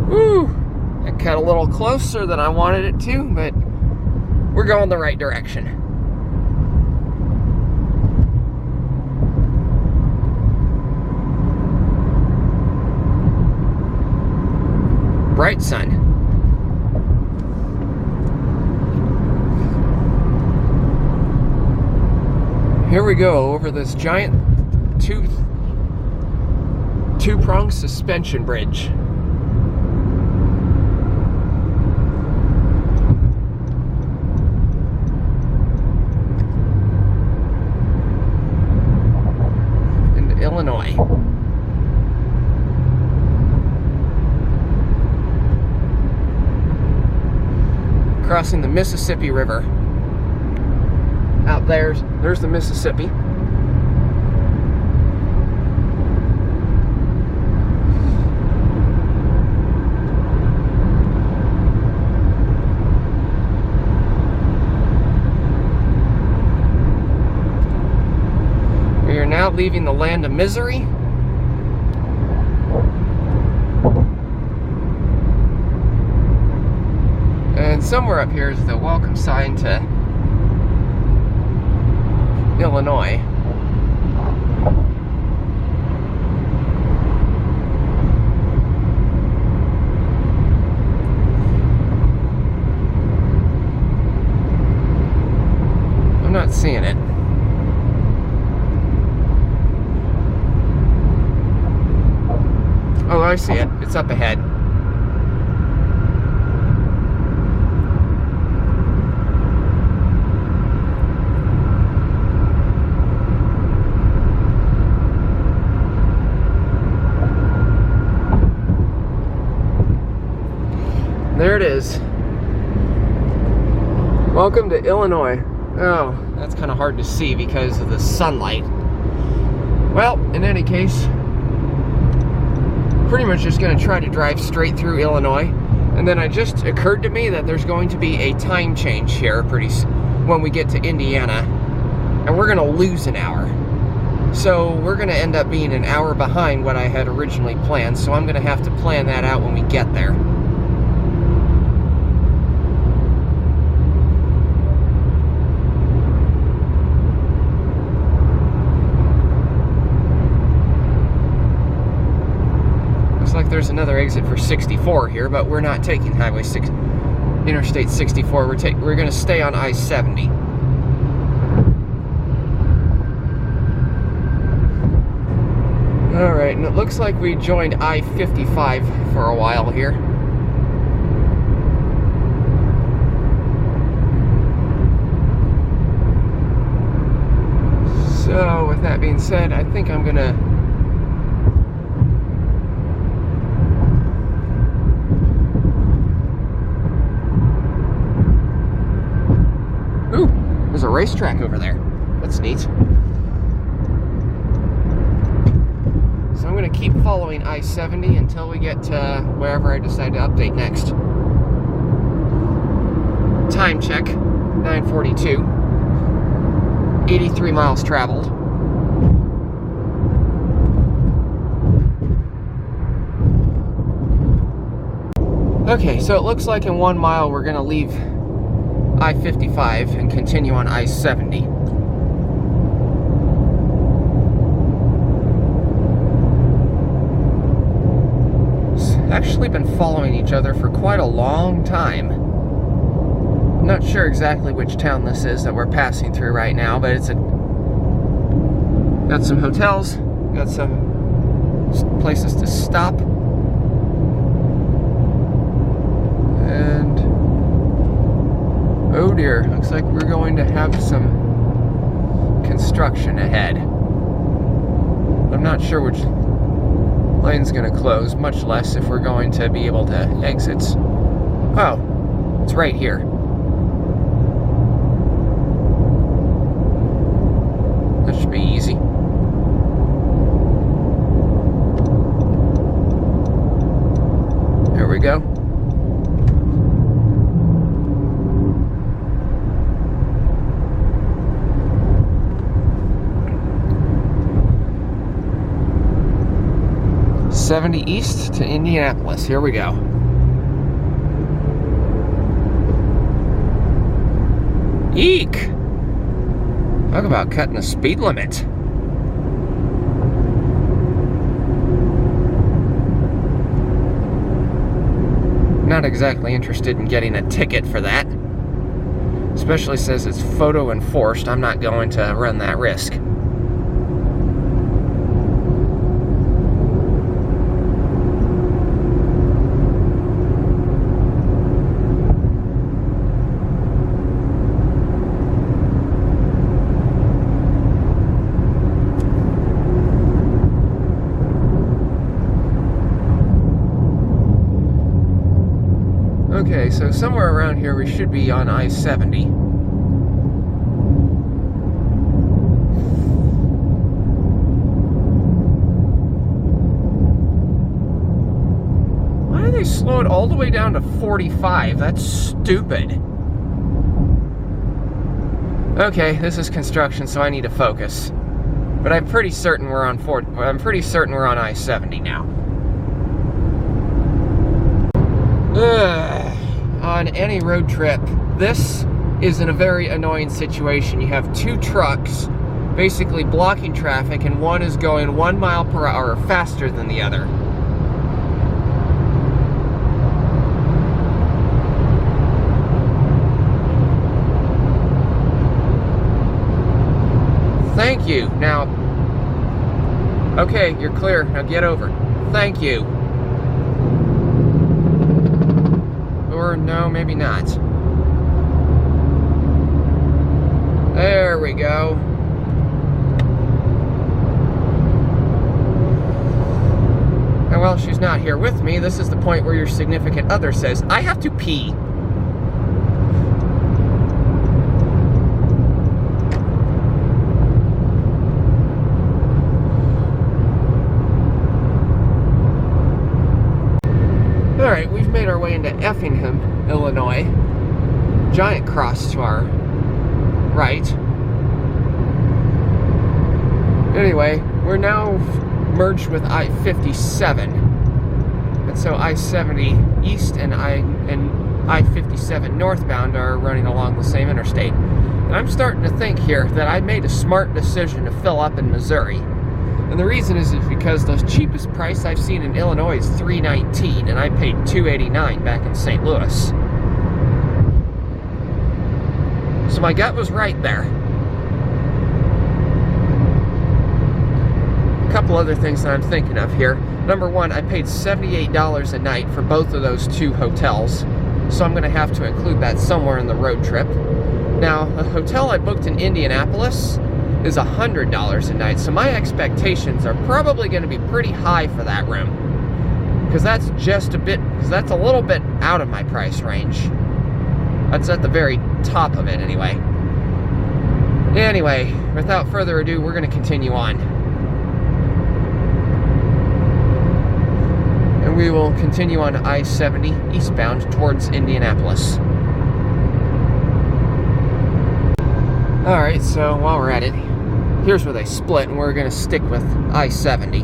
Woo! It got a little closer than I wanted it to, but we're going the right direction. Bright sun. Here we go over this giant two-pronged suspension bridge. Into Illinois. Crossing the Mississippi River. Out there's the Mississippi. We are now leaving the land of misery. And somewhere up here is the welcome sign to Illinois. I'm not seeing it. Oh, I see it. It's up ahead. There it is. Welcome to Illinois. Oh, that's kind of hard to see because of the sunlight. Well, in any case, pretty much just going to try to drive straight through Illinois. And then it just occurred to me that there's going to be a time change here when we get to Indiana. And we're going to lose an hour. So we're going to end up being an hour behind what I had originally planned. So I'm going to have to plan that out when we get there. Like there's another exit for 64 here, but we're not taking Interstate 64. We're going to stay on I-70. Alright, and it looks like we joined I-55 for a while here. So, with that being said, I think I'm gonna ooh, there's a racetrack over there. That's neat. So I'm gonna keep following I-70 until we get to wherever I decide to update next. Time check, 9:42. 83 miles traveled. Okay, so it looks like in 1 mile we're gonna leave I-55 and continue on I-70. Actually been following each other for quite a long time. I'm not sure exactly which town this is that we're passing through right now, but it's got some hotels, got some places to stop, and oh dear, looks like we're going to have some construction ahead. I'm not sure which lane's going to close, much less if we're going to be able to exit. Oh, it's right here. That should be easy. There we go. .70 east to Indianapolis. Here we go. Eek! Talk about cutting the speed limit. Not exactly interested in getting a ticket for that. Especially says it's photo enforced. I'm not going to run that risk. Okay, so somewhere around here we should be on I-70. Why do they slow it all the way down to 45? That's stupid. Okay, this is construction, so I need to focus. But I'm pretty certain we're on I-70 now. On any road trip, this is in a very annoying situation. You have two trucks basically blocking traffic, and one is going 1 mile per hour faster than the other. Thank you. Now, okay, you're clear. Now get over. Thank you. Or no, maybe not. There we go. And while she's not here with me, this is the point where your significant other says, I have to pee. Alright, we've made our way into Effingham, Illinois. Giant cross to our right. Anyway, we're now merged with I-57. And so I-70 east and I-57 northbound are running along the same interstate. And I'm starting to think here that I made a smart decision to fill up in Missouri. And the reason is because the cheapest price I've seen in Illinois is $3.19, and I paid $2.89 back in St. Louis. So my gut was right there. A couple couple other things that I'm thinking of here. Number one, I paid $78 a night for both of those two hotels, so I'm going to have to include that somewhere in the road trip. Now, the hotel I booked in Indianapolis is $100 a night, so my expectations are probably going to be pretty high for that room, because that's a little bit out of my price range. That's at the very top of it anyway. Anyway, without further ado, we're going to continue on. And we will continue on I-70 eastbound towards Indianapolis. Alright, so while we're at it, here's where they split, and we're going to stick with I-70.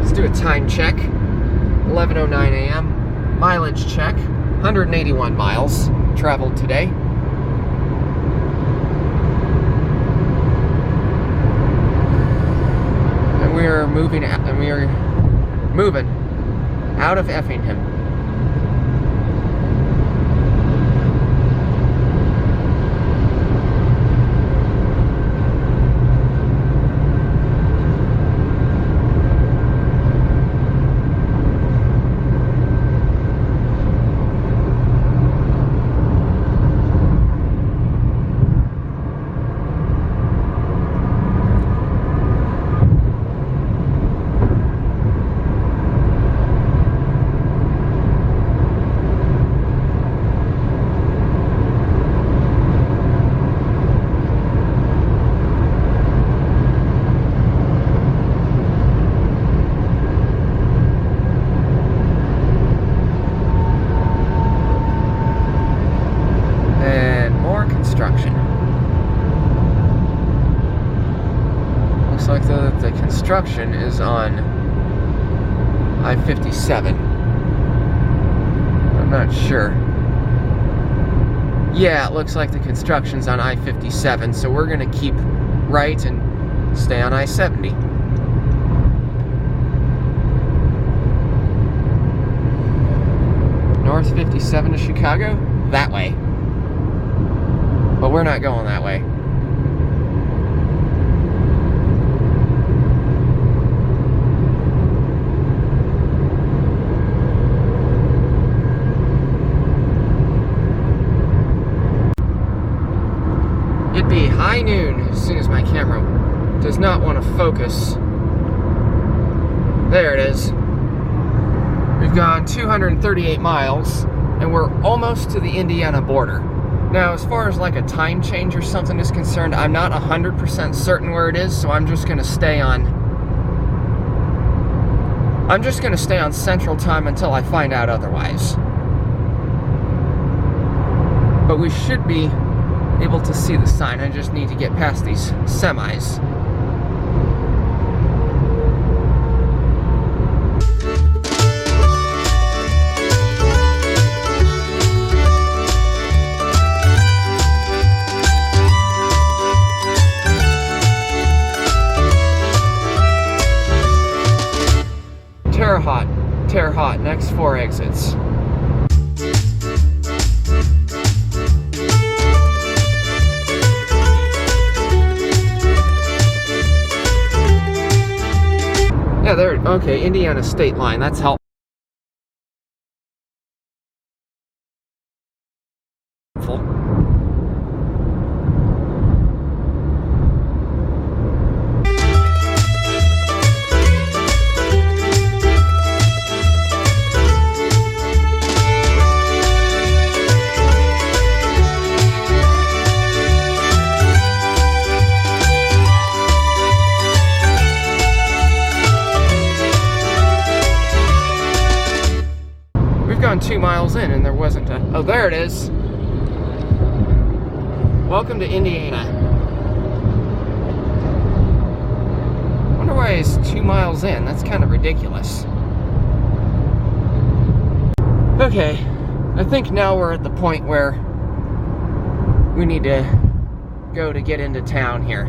Let's do a time check. 11:09 a.m. Mileage check. 181 miles traveled today. And we are moving out of Effingham. The construction is on I-57. I'm not sure. Yeah, it looks like the construction's on I-57, so we're going to keep right and stay on I-70. North 57 to Chicago? That way. But we're not going that way. It'd be high noon as soon as my camera does not want to focus. There it is. We've gone 238 miles and we're almost to the Indiana border. Now, as far as like a time change or something is concerned, I'm not 100% certain where it is, so I'm just going to stay on Central Time until I find out otherwise. But we should be able to see the sign. I just need to get past these semis. Terre Haute, next 4 exits. Yeah, there, okay, Indiana state line, that's helpful. Gone 2 miles in and there wasn't a... Oh, there it is. Welcome to Indiana. Wonder why it's 2 miles in. That's kind of ridiculous. Okay, I think now we're at the point where we need to go to get into town here.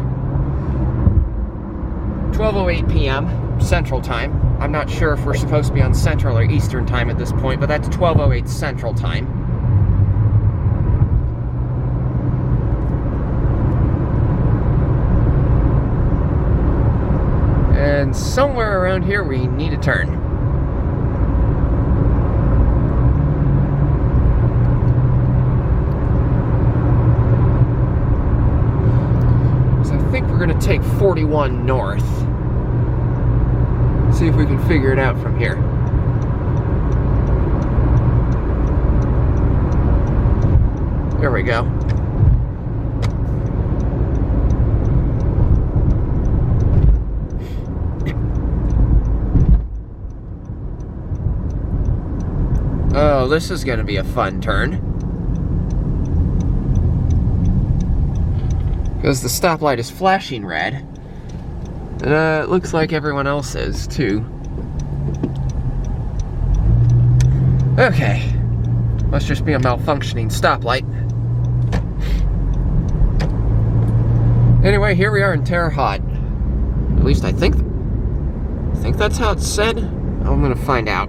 12:08 p.m. Central Time. I'm not sure if we're supposed to be on Central or Eastern Time at this point, but that's 12:08 Central Time. And somewhere around here we need a turn. So I think we're gonna take 41 north. See if we can figure it out from here. There we go. Oh, this is going to be a fun turn. Because the stoplight is flashing red. And it looks like everyone else is, too. Okay. Must just be a malfunctioning stoplight. Anyway, here we are in Terre Haute. At least I think that's how it's said. I'm going to find out.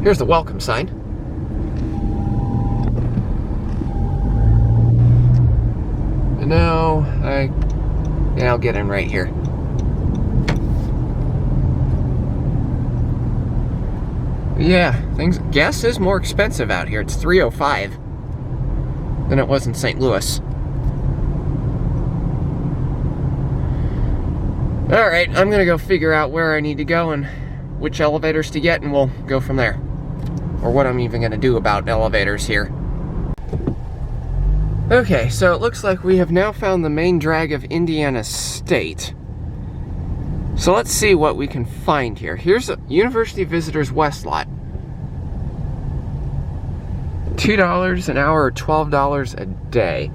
Here's the welcome sign. And now I'll get in right here. Yeah, gas is more expensive out here. It's $3.05 than it was in St. Louis. Alright, I'm gonna go figure out where I need to go and which elevators to get, and we'll go from there. Or what I'm even gonna do about elevators here. Okay, so it looks like we have now found the main drag of Indiana State. So let's see what we can find here. Here's a University Visitors West lot. $2 an hour or $12 a day.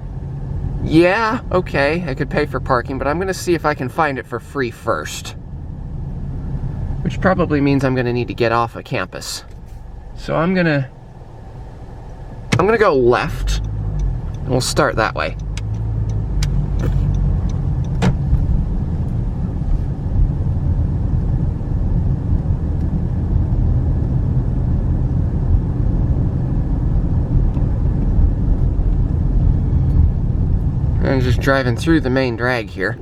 Yeah, okay, I could pay for parking, but I'm gonna see if I can find it for free first. Which probably means I'm gonna need to get off of campus. So I'm gonna go left, and we'll start that way. I'm just driving through the main drag here.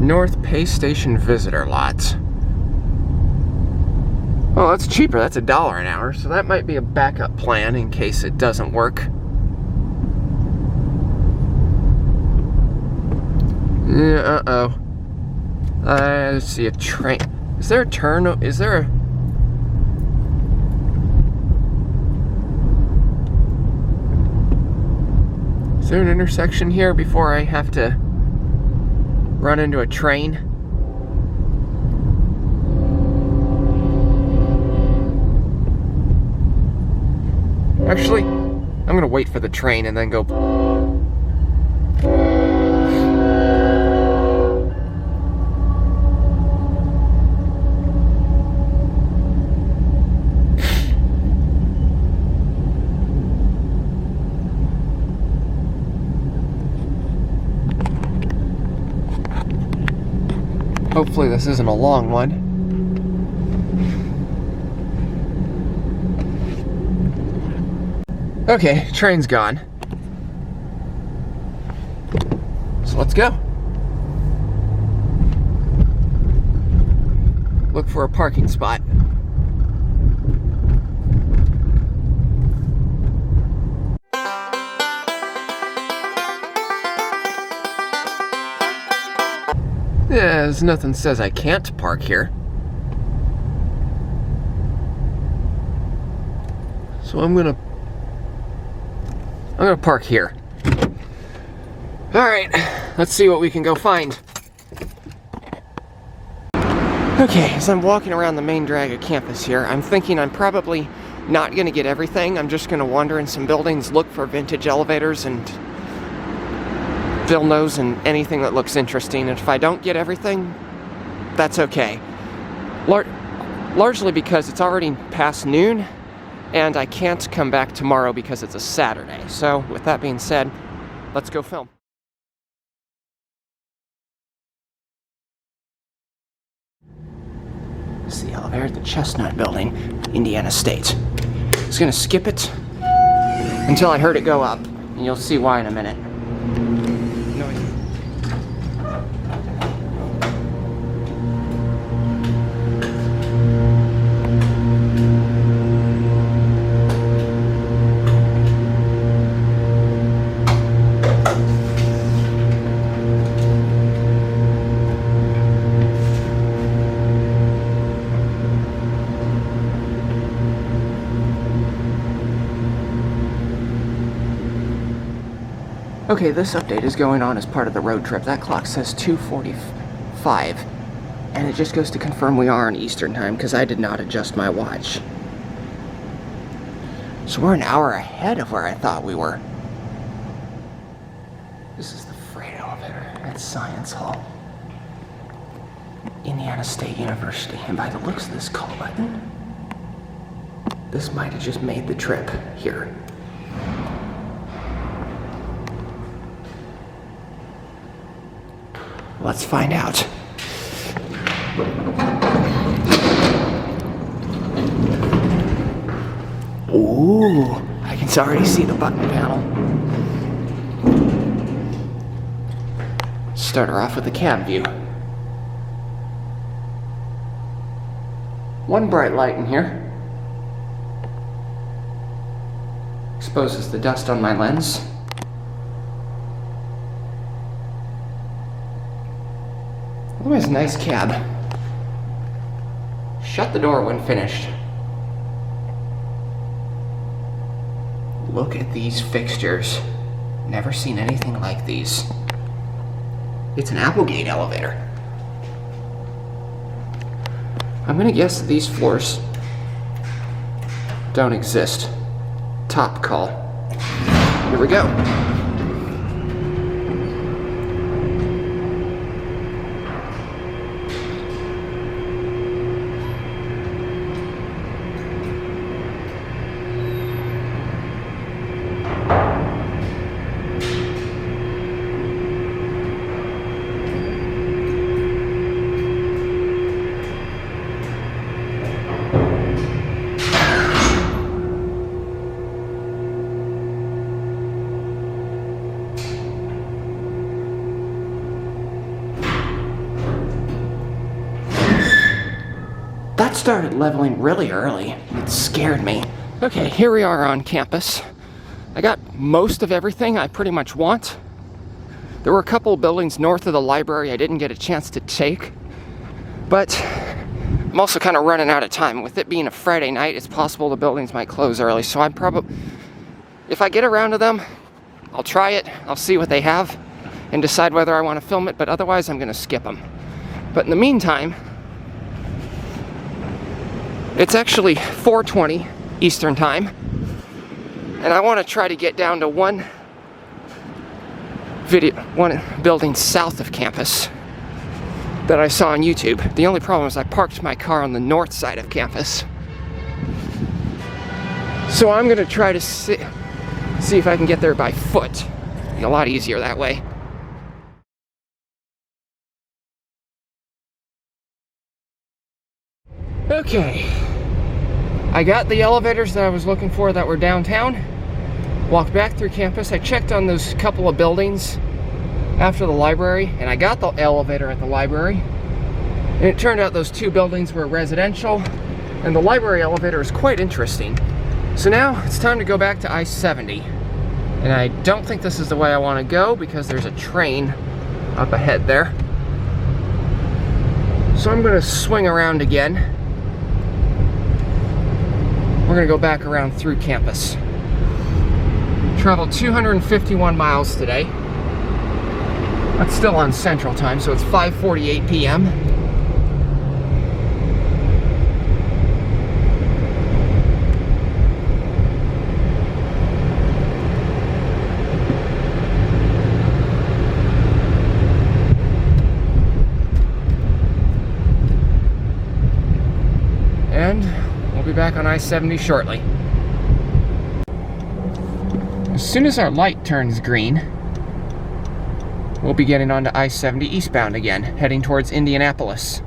North Pay Station Visitor Lot. Oh, that's cheaper. That's $1 an hour, so that might be a backup plan in case it doesn't work. Yeah, uh-oh. I see a train. Is there a turn? Is there an intersection here before I have to run into a train? Actually, I'm gonna wait for the train and then go. Hopefully this isn't a long one. Okay, train's gone. So let's go. Look for a parking spot. Yeah, there's nothing says I can't park here. So I'm gonna park here. Alright, let's see what we can go find. Okay, as I'm walking around the main drag of campus here, I'm thinking I'm probably not gonna get everything. I'm just gonna wander in some buildings, look for vintage elevators, and fill nose and anything that looks interesting. And if I don't get everything, that's okay. Largely because it's already past noon, and I can't come back tomorrow because it's a Saturday. So, with that being said, let's go film. This is the elevator at the Chestnut Building, Indiana State. I was gonna skip it until I heard it go up, and you'll see why in a minute. Okay, this update is going on as part of the road trip. That clock says 2:45, and it just goes to confirm we are on Eastern time because I did not adjust my watch. So we're an hour ahead of where I thought we were. This is the freight elevator at Science Hall, Indiana State University, and by the looks of this call button, this might have just made the trip here. Let's find out. Ooh, I can already see the button panel. Start her off with the cab view. One bright light in here. Exposes the dust on my lens. Otherwise, a nice cab. Shut the door when finished. Look at these fixtures. Never seen anything like these. It's an Applegate elevator. I'm gonna guess that these floors don't exist. Top call. Here we go. That started leveling really early. It scared me. Okay, here we are on campus. I got most of everything I pretty much want. There were a couple of buildings north of the library I didn't get a chance to take, but I'm also kind of running out of time. With it being a Friday night, it's possible the buildings might close early, so I'm probably, if I get around to them, I'll try it, I'll see what they have, and decide whether I want to film it, but otherwise I'm going to skip them. But in the meantime, it's actually 4:20 Eastern time, and I want to try to get down to one building south of campus that I saw on YouTube. The only problem is I parked my car on the north side of campus. So I'm going to try to see if I can get there by foot. It'll be a lot easier that way. Okay, I got the elevators that I was looking for that were downtown. Walked back through campus. I checked on those couple of buildings after the library, and I got the elevator at the library. And it turned out those two buildings were residential, and the library elevator is quite interesting. So now it's time to go back to I-70. And I don't think this is the way I want to go because there's a train up ahead there. So I'm going to swing around again. We're going to go back around through campus. Traveled 251 miles today. That's still on Central Time, so it's 5:48 p.m. And we'll be back on I-70 shortly. As soon as our light turns green, we'll be getting onto I-70 eastbound again, heading towards Indianapolis.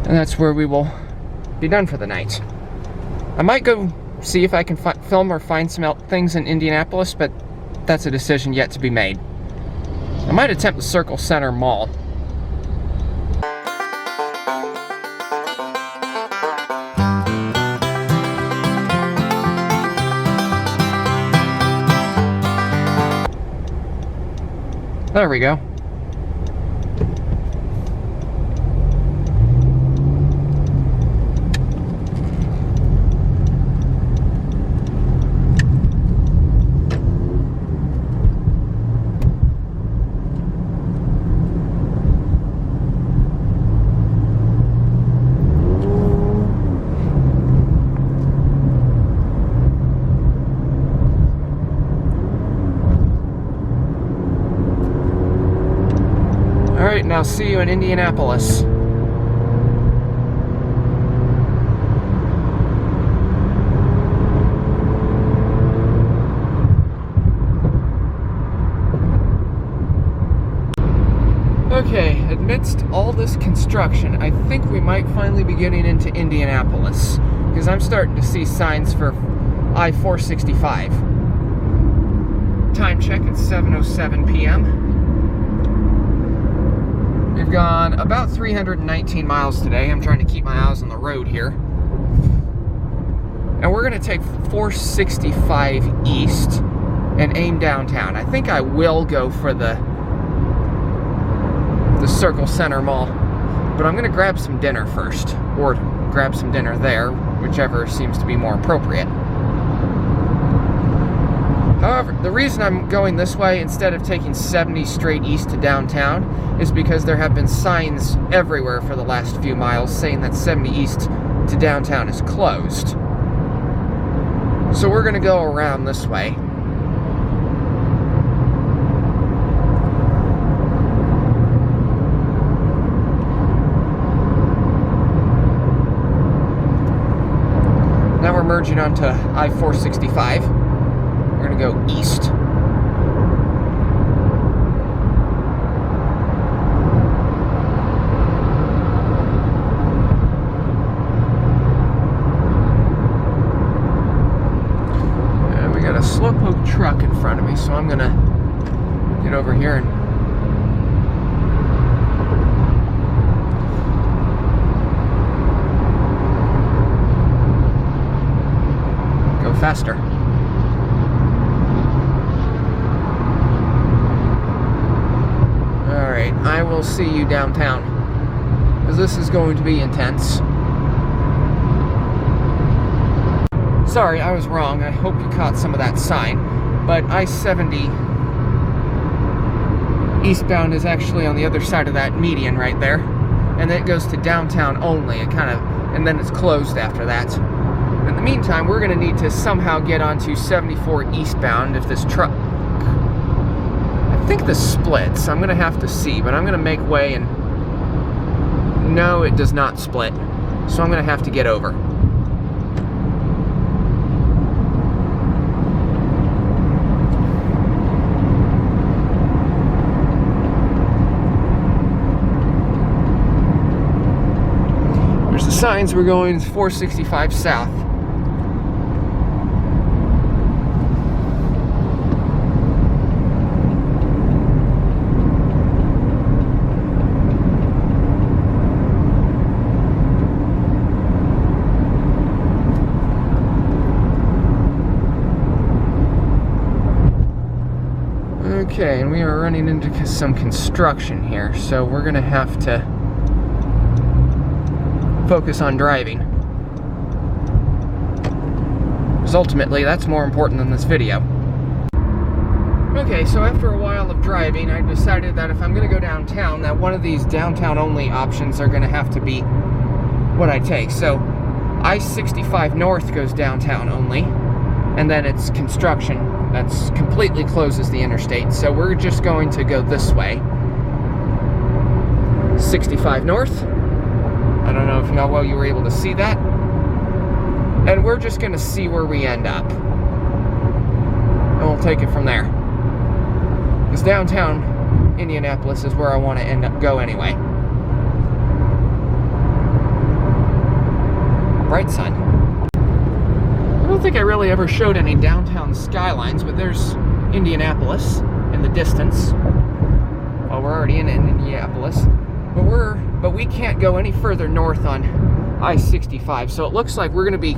And that's where we will be done for the night. I might go see if I can film or find some things in Indianapolis, but that's a decision yet to be made. I might attempt the Circle Center Mall. There we go. Alright, now see you in Indianapolis. Okay, amidst all this construction, I think we might finally be getting into Indianapolis, because I'm starting to see signs for I-465. Time check, it's 7:07 p.m. We've gone about 319 miles today. I'm trying to keep my eyes on the road here. And we're going to take 465 east and aim downtown. I think I will go for the Circle Center Mall, but I'm going to grab some dinner first, or grab some dinner there, whichever seems to be more appropriate. However, the reason I'm going this way instead of taking 70 straight east to downtown is because there have been signs everywhere for the last few miles saying that 70 east to downtown is closed. So we're going to go around this way. Now we're merging onto I-465. We're going to go east. And we got a slowpoke truck in front of me, so I'm going to get over here and go faster. I will see you downtown, because this is going to be intense. Sorry, I was wrong. I hope you caught some of that sign, but I-70 eastbound is actually on the other side of that median right there, and then it goes to downtown only. And then it's closed after that. In the meantime, we're going to need to somehow get onto 74 eastbound if this truck... I think this splits. I'm going to have to see, but I'm going to make way and... No, it does not split. So I'm going to have to get over. There's the signs. We're going 465 south. Okay, and we are running into some construction here, so we're going to have to focus on driving. Because ultimately, that's more important than this video. Okay, so after a while of driving, I decided that if I'm going to go downtown, that one of these downtown-only options are going to have to be what I take. So, I-65 North goes downtown only, and then it's construction. That's completely closes the interstate, so we're just going to go this way. 65 North. I don't know if how well you were able to see that. And we're just going to see where we end up. And we'll take it from there. Because downtown Indianapolis is where I want to go anyway. right, son. I don't think I really ever showed any downtown skylines, but there's Indianapolis in the distance. Well, we're already in Indianapolis, but we can't go any further north on I-65, so it looks like we're going to be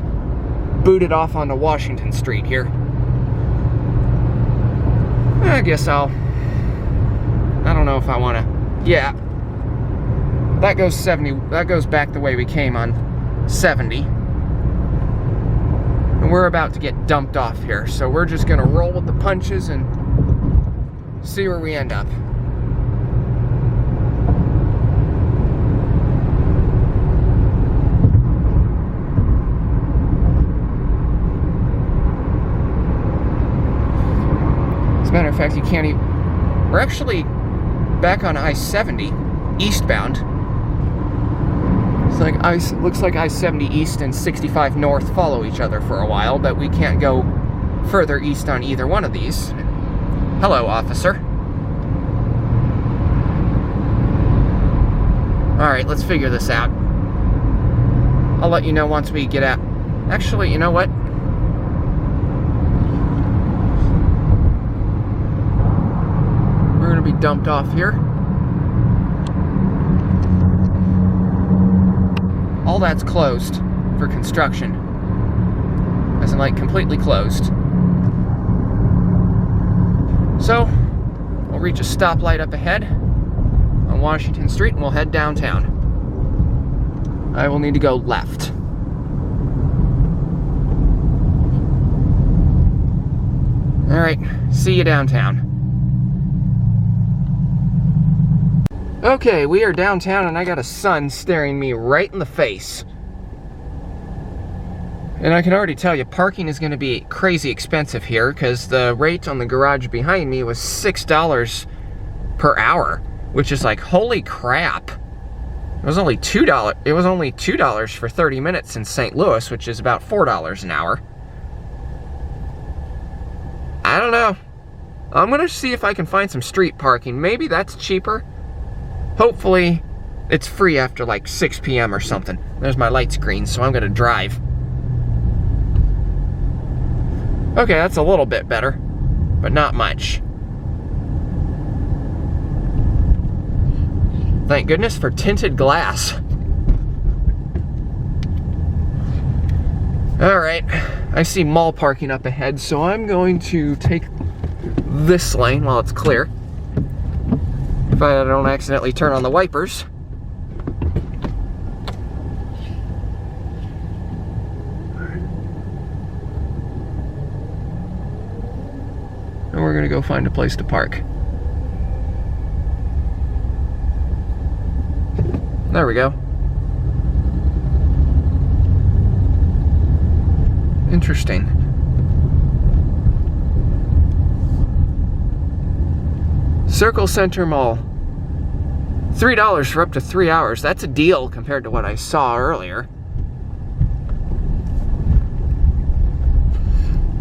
booted off onto Washington Street here. I guess I don't know if I want to. Yeah, that goes 70. That goes back the way we came on 70, and we're about to get dumped off here, so we're just going to roll with the punches and see where we end up. As a matter of fact, you can't even. We're actually back on I-70 eastbound. It's like looks like I-70 east and 65 north follow each other for a while, but we can't go further east on either one of these. Hello, officer. Alright, let's figure this out. I'll let you know once we get out. Actually, you know what? We're going to be dumped off here. All that's closed for construction. As in, like, completely closed. So, we'll reach a stoplight up ahead on Washington Street and we'll head downtown. I will need to go left. Alright, see you downtown. Okay, we are downtown and I got a sun staring me right in the face. And I can already tell you, parking is going to be crazy expensive here because the rate on the garage behind me was $6 per hour, which is like, holy crap. It was only $2. It was only $2 for 30 minutes in St. Louis, which is about $4 an hour. I don't know. I'm going to see if I can find some street parking. Maybe that's cheaper. Hopefully, it's free after like 6 p.m. or something. There's my light screen, so I'm going to drive. Okay, that's a little bit better, but not much. Thank goodness for tinted glass. Alright, I see mall parking up ahead, so I'm going to take this lane while it's clear. If I don't accidentally turn on the wipers. And we're going to go find a place to park. There we go. Interesting. Circle Center Mall. $3 for up to 3 hours. That's a deal compared to what I saw earlier.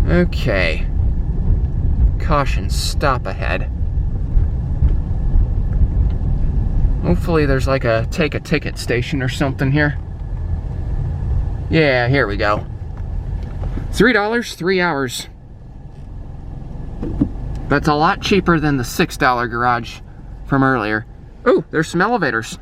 Okay. Caution, stop ahead. Hopefully there's like a take a ticket station or something here. Yeah, here we go. $3, 3 hours. That's a lot cheaper than the $6 garage from earlier. Oh, there's some elevators.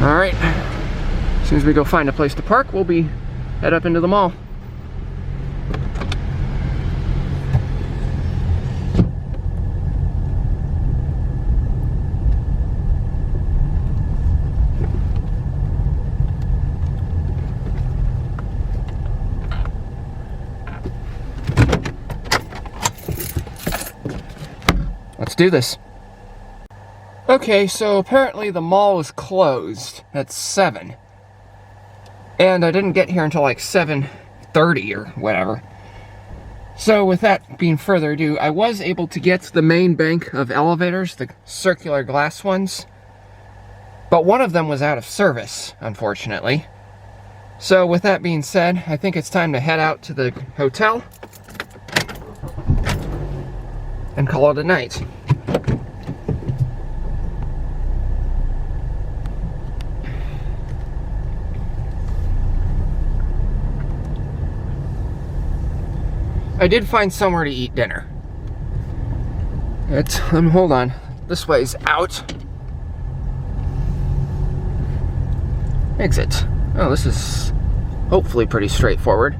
All right. As soon as we go find a place to park, we'll head up into the mall. Let's do this. Okay, so apparently the mall was closed at 7. And I didn't get here until like 7:30 or whatever. So with that being further ado, I was able to get the main bank of elevators, the circular glass ones. But one of them was out of service, unfortunately. So with that being said, I think it's time to head out to the hotel. and call it a night. I did find somewhere to eat dinner. Hold on. This way's out. Exit. Oh, this is hopefully pretty straightforward.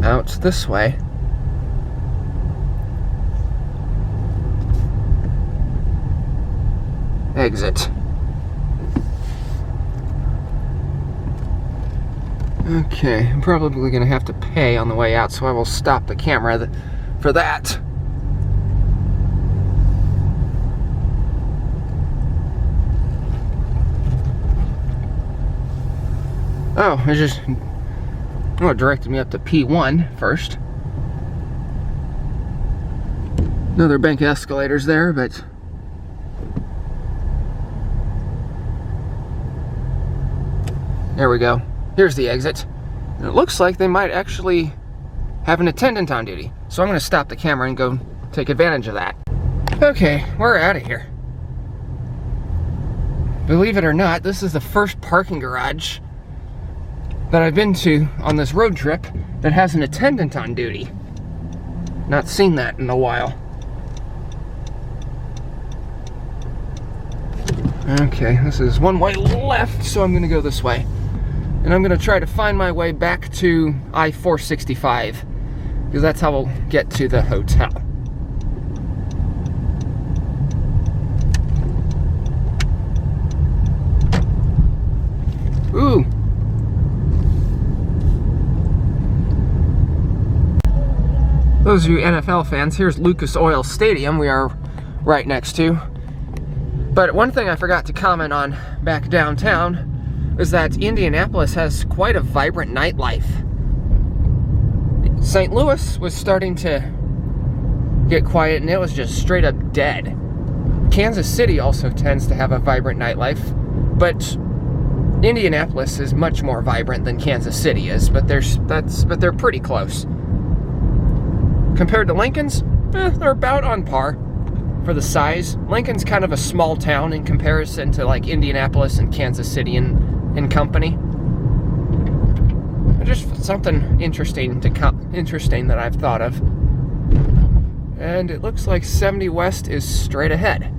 Out this way. Exit. Okay, I'm probably going to have to pay on the way out, so I will stop the camera for that. Oh, it directed me up to P1 first. Another bank escalators there, but there we go. Here's the exit. And it looks like they might actually have an attendant on duty. So I'm going to stop the camera and go take advantage of that. Okay, we're out of here. Believe it or not, this is the first parking garage that I've been to on this road trip that has an attendant on duty. Not seen that in a while. Okay, this is one way left, so I'm going to go this way. And I'm going to try to find my way back to I-465, because that's how we'll get to the hotel. Ooh! Those of you NFL fans, here's Lucas Oil Stadium we are right next to. But one thing I forgot to comment on back downtown is that Indianapolis has quite a vibrant nightlife. St. Louis was starting to get quiet and it was just straight up dead. Kansas City also tends to have a vibrant nightlife, but Indianapolis is much more vibrant than Kansas City is, but they're pretty close. Compared to Lincoln's, they're about on par for the size. Lincoln's kind of a small town in comparison to like Indianapolis and Kansas City and company. Just something interesting that I've thought of. And it looks like 70 West is straight ahead.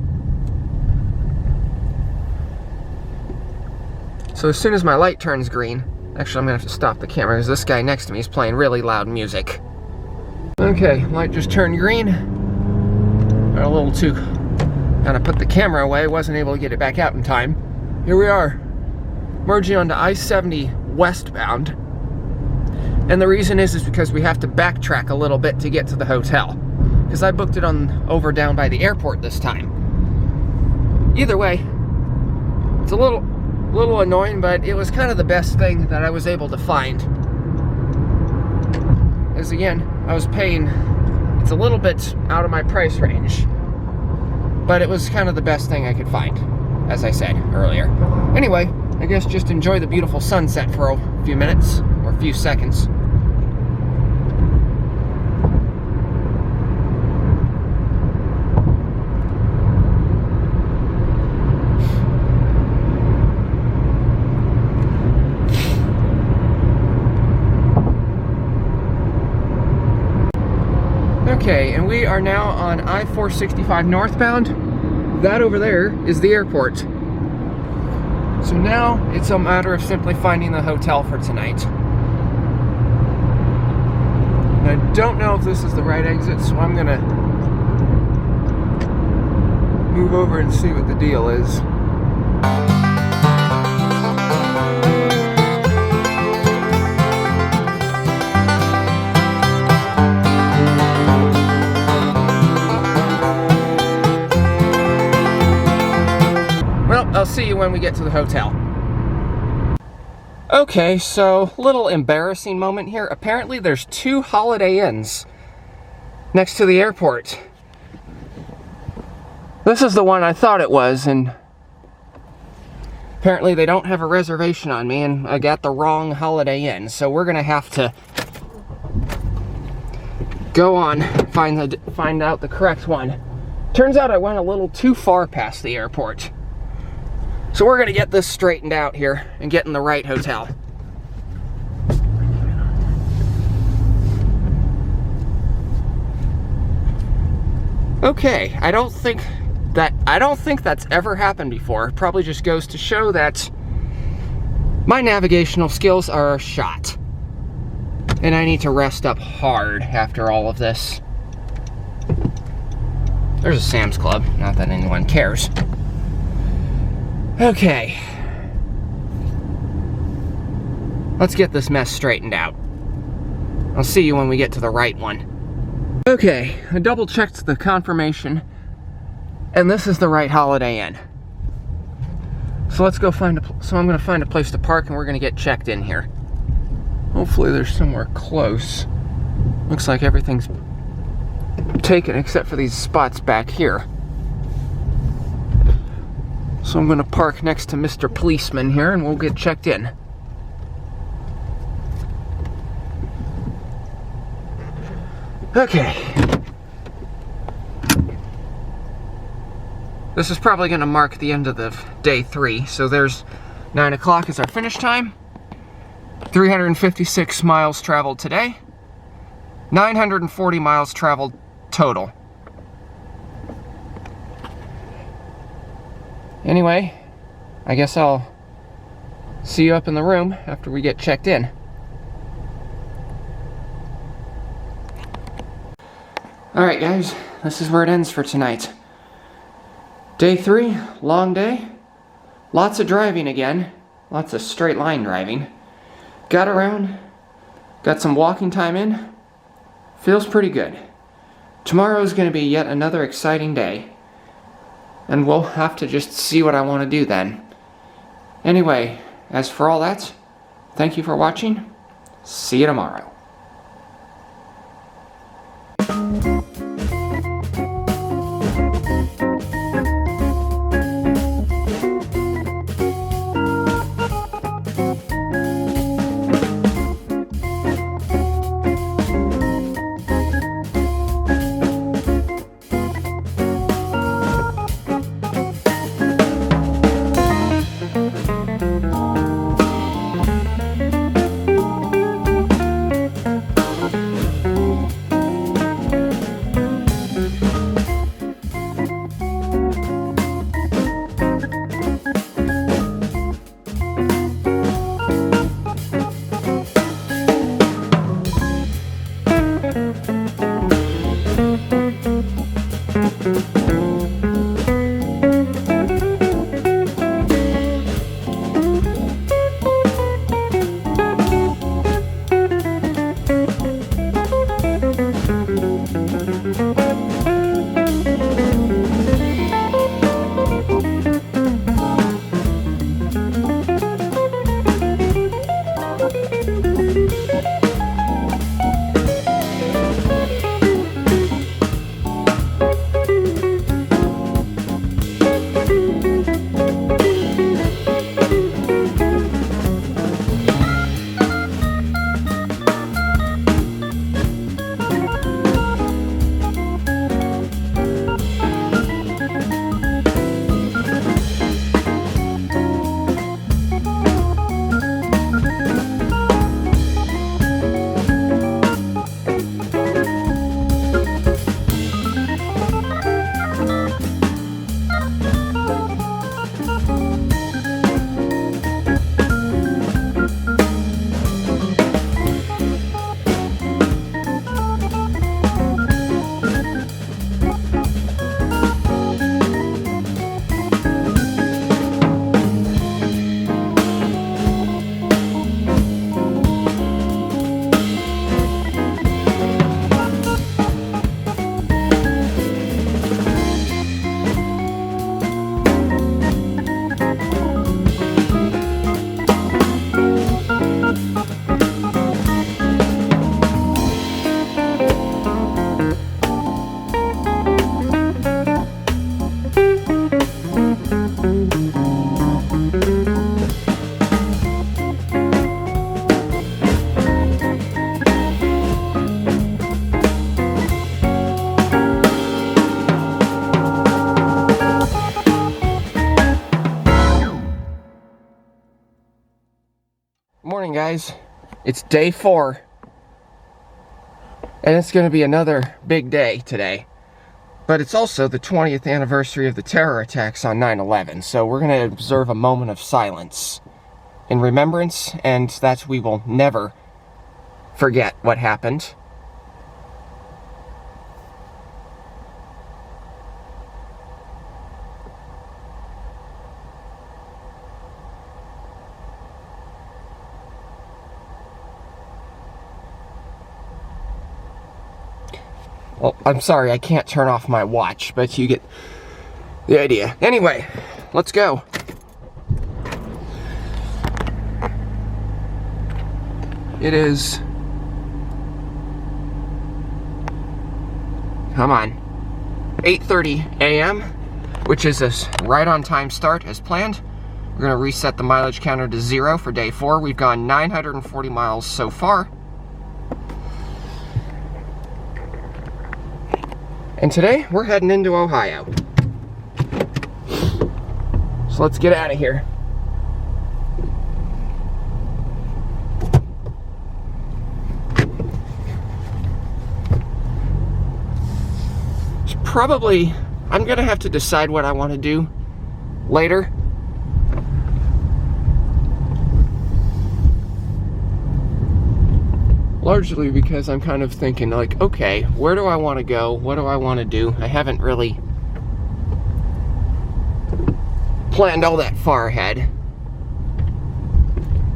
So as soon as my light turns green, actually I'm gonna have to stop the camera because this guy next to me is playing really loud music. Okay, light just turned green. Got a little too kind of put the camera away, wasn't able to get it back out in time. Here we are, merging onto I-70 westbound. And the reason is because we have to backtrack a little bit to get to the hotel, because I booked it over down by the airport this time. Either way, it's a little annoying, but it was kind of the best thing that I was able to find. As again, I was paying, it's a little bit out of my price range, but it was kind of the best thing I could find, as I said earlier. Anyway, I guess just enjoy the beautiful sunset for a few minutes, or a few seconds. Okay, and we are now on I-465 northbound. That over there is the airport. So now it's a matter of simply finding the hotel for tonight. And I don't know if this is the right exit, so I'm gonna move over and see what the deal is. I'll see you when we get to the hotel. Okay, so little embarrassing moment here. Apparently there's 2 Holiday Inns next to the airport. This is the one I thought it was, and apparently they don't have a reservation on me, and I got the wrong Holiday Inn, so we're gonna have to go on, find out the correct one. Turns out I went a little too far past the airport. So we're gonna get this straightened out here and get in the right hotel. Okay, I don't think that's ever happened before. It probably just goes to show that my navigational skills are shot. And I need to rest up hard after all of this. There's a Sam's Club, not that anyone cares. Okay. Let's get this mess straightened out. I'll see you when we get to the right one. Okay, I double checked the confirmation, and this is the right Holiday Inn. So let's go I'm gonna find a place to park and we're gonna get checked in here. Hopefully there's somewhere close. Looks like everything's taken except for these spots back here. So I'm gonna park next to Mr. Policeman here and we'll get checked in. Okay. This is probably gonna mark the end of the day 3. So there's 9 o'clock is our finish time. 356 miles traveled today. 940 miles traveled total. Anyway, I guess I'll see you up in the room after we get checked in. Alright guys, this is where it ends for tonight. Day 3, long day. Lots of driving again. Lots of straight line driving. Got around, got some walking time in. Feels pretty good. Tomorrow's going to be yet another exciting day. And we'll have to just see what I want to do then. Anyway, as for all that, thank you for watching. See you tomorrow. guys, it's day 4. And it's going to be another big day today. But it's also the 20th anniversary of the terror attacks on 9/11. So we're going to observe a moment of silence in remembrance, and that we will never forget what happened. Well, I'm sorry, I can't turn off my watch, but you get the idea. Anyway, let's go. It is... come on. 8:30 a.m., which is a right on time start as planned. We're going to reset the mileage counter to 0 for day 4. We've gone 940 miles so far. And today, we're heading into Ohio. So let's get out of here. It's probably, I'm gonna have to decide what I want to do later. Largely because I'm kind of thinking, like, okay, where do I want to go? What do I want to do? I haven't really planned all that far ahead.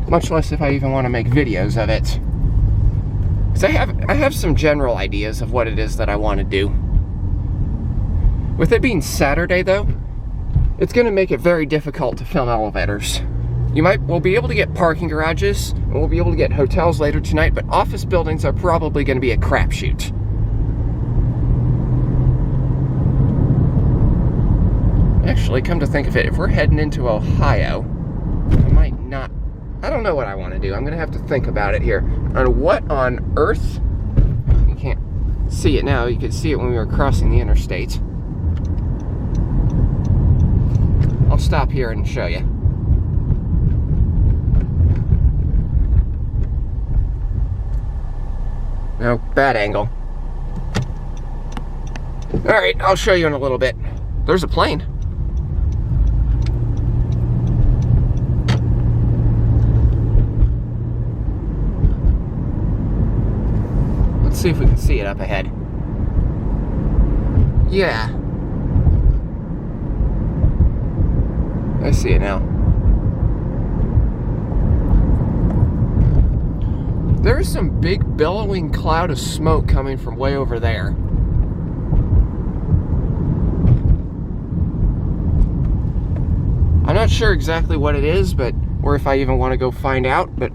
Much less if I even want to make videos of it. Because I have some general ideas of what it is that I want to do. With it being Saturday, though, it's going to make it very difficult to film elevators. We'll be able to get parking garages, and we'll be able to get hotels later tonight, but office buildings are probably going to be a crapshoot. Actually, come to think of it, if we're heading into Ohio, I might not... I don't know what I want to do. I'm going to have to think about it here. On what on earth? You can't see it now. You could see it when we were crossing the interstate. I'll stop here and show you. No, bad angle. Alright, I'll show you in a little bit. There's a plane. Let's see if we can see it up ahead. Yeah. I see it now. There's some big billowing cloud of smoke coming from way over there. I'm not sure exactly what it is, but or if I even want to go find out, but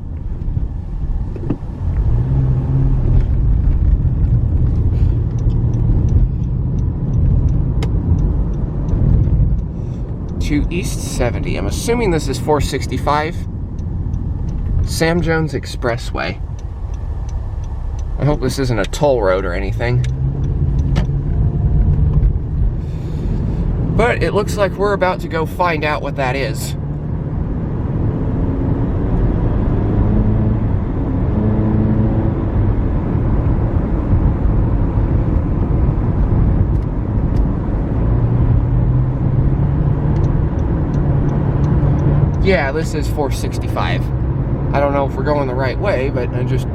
to East 70. I'm assuming this is 465 Sam Jones Expressway. I hope this isn't a toll road or anything. But it looks like we're about to go find out what that is. Yeah, this is 465. I don't know if we're going the right way, but I just...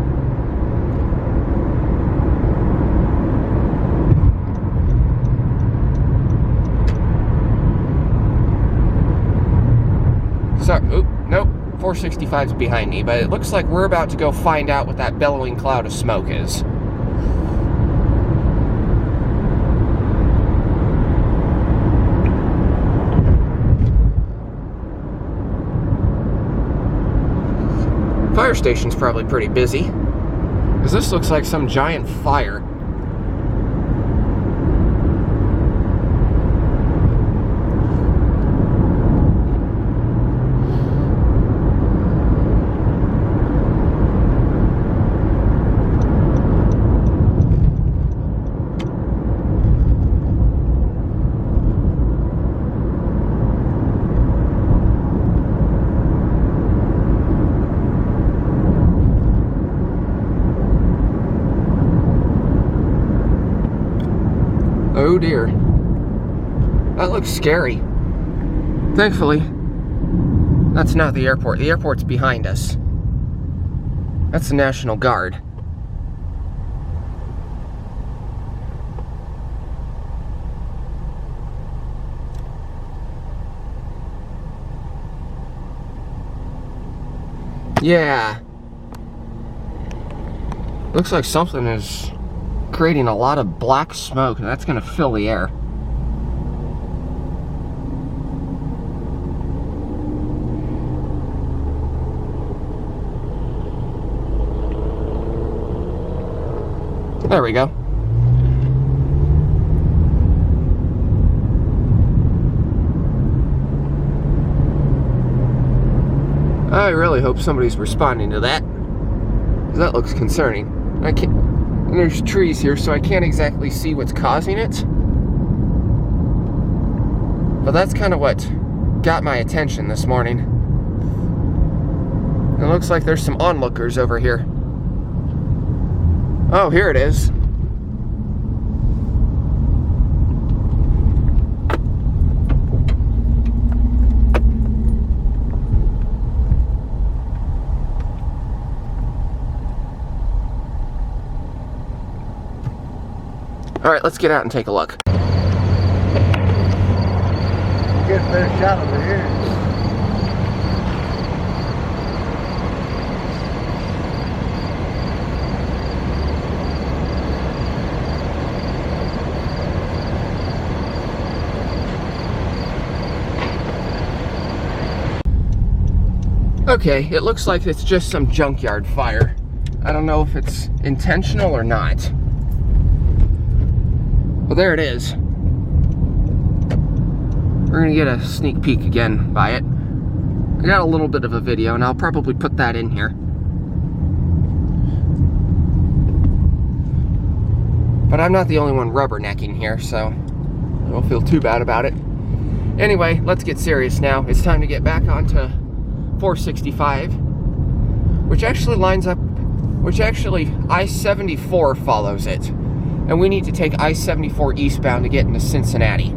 Sorry, oop, nope, 465's behind me, but it looks like we're about to go find out what that bellowing cloud of smoke is. Fire station's probably pretty busy, because this looks like some giant fire. Oh dear. That looks scary. Thankfully, that's not the airport. The airport's behind us. That's the National Guard. Yeah. Looks like something is creating a lot of black smoke, and that's going to fill the air. There we go. I really hope somebody's responding to that, because that looks concerning. I can't, and there's trees here, so I can't exactly see what's causing it. But that's kind of what got my attention this morning. It looks like there's some onlookers over here. Oh, here it is. All right, let's get out and take a look. Get a better shot over here. Okay, it looks like it's just some junkyard fire. I don't know if it's intentional or not. Well, there it is. We're gonna get a sneak peek again by it. I got a little bit of a video, and I'll probably put that in here. But I'm not the only one rubbernecking here, so I don't feel too bad about it. Anyway, let's get serious now. It's time to get back onto 465, which actually I-74 follows it. And we need to take I-74 eastbound to get into Cincinnati.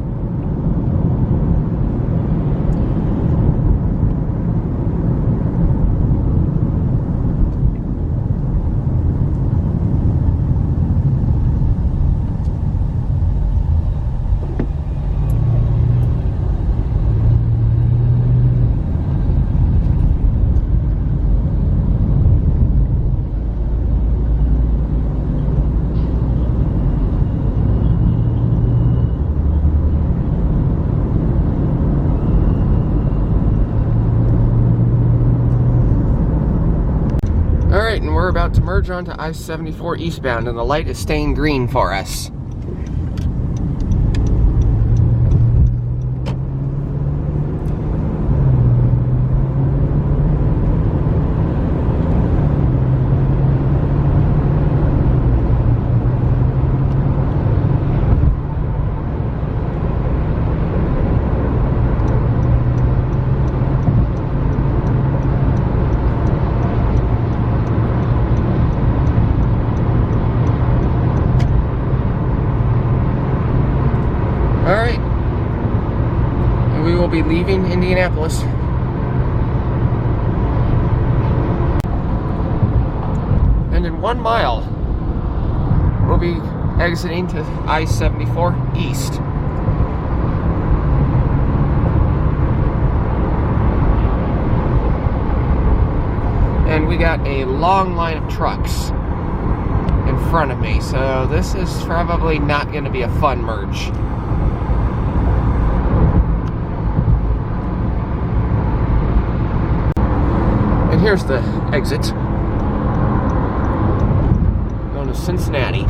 Alright, and we're about to merge onto I-74 eastbound, and the light is staying green for us. Alright, and we will be leaving Indianapolis. And in 1 mile, we'll be exiting to I-74 east. And we got a long line of trucks in front of me, so this is probably not going to be a fun merge. And here's the exit. Going to Cincinnati.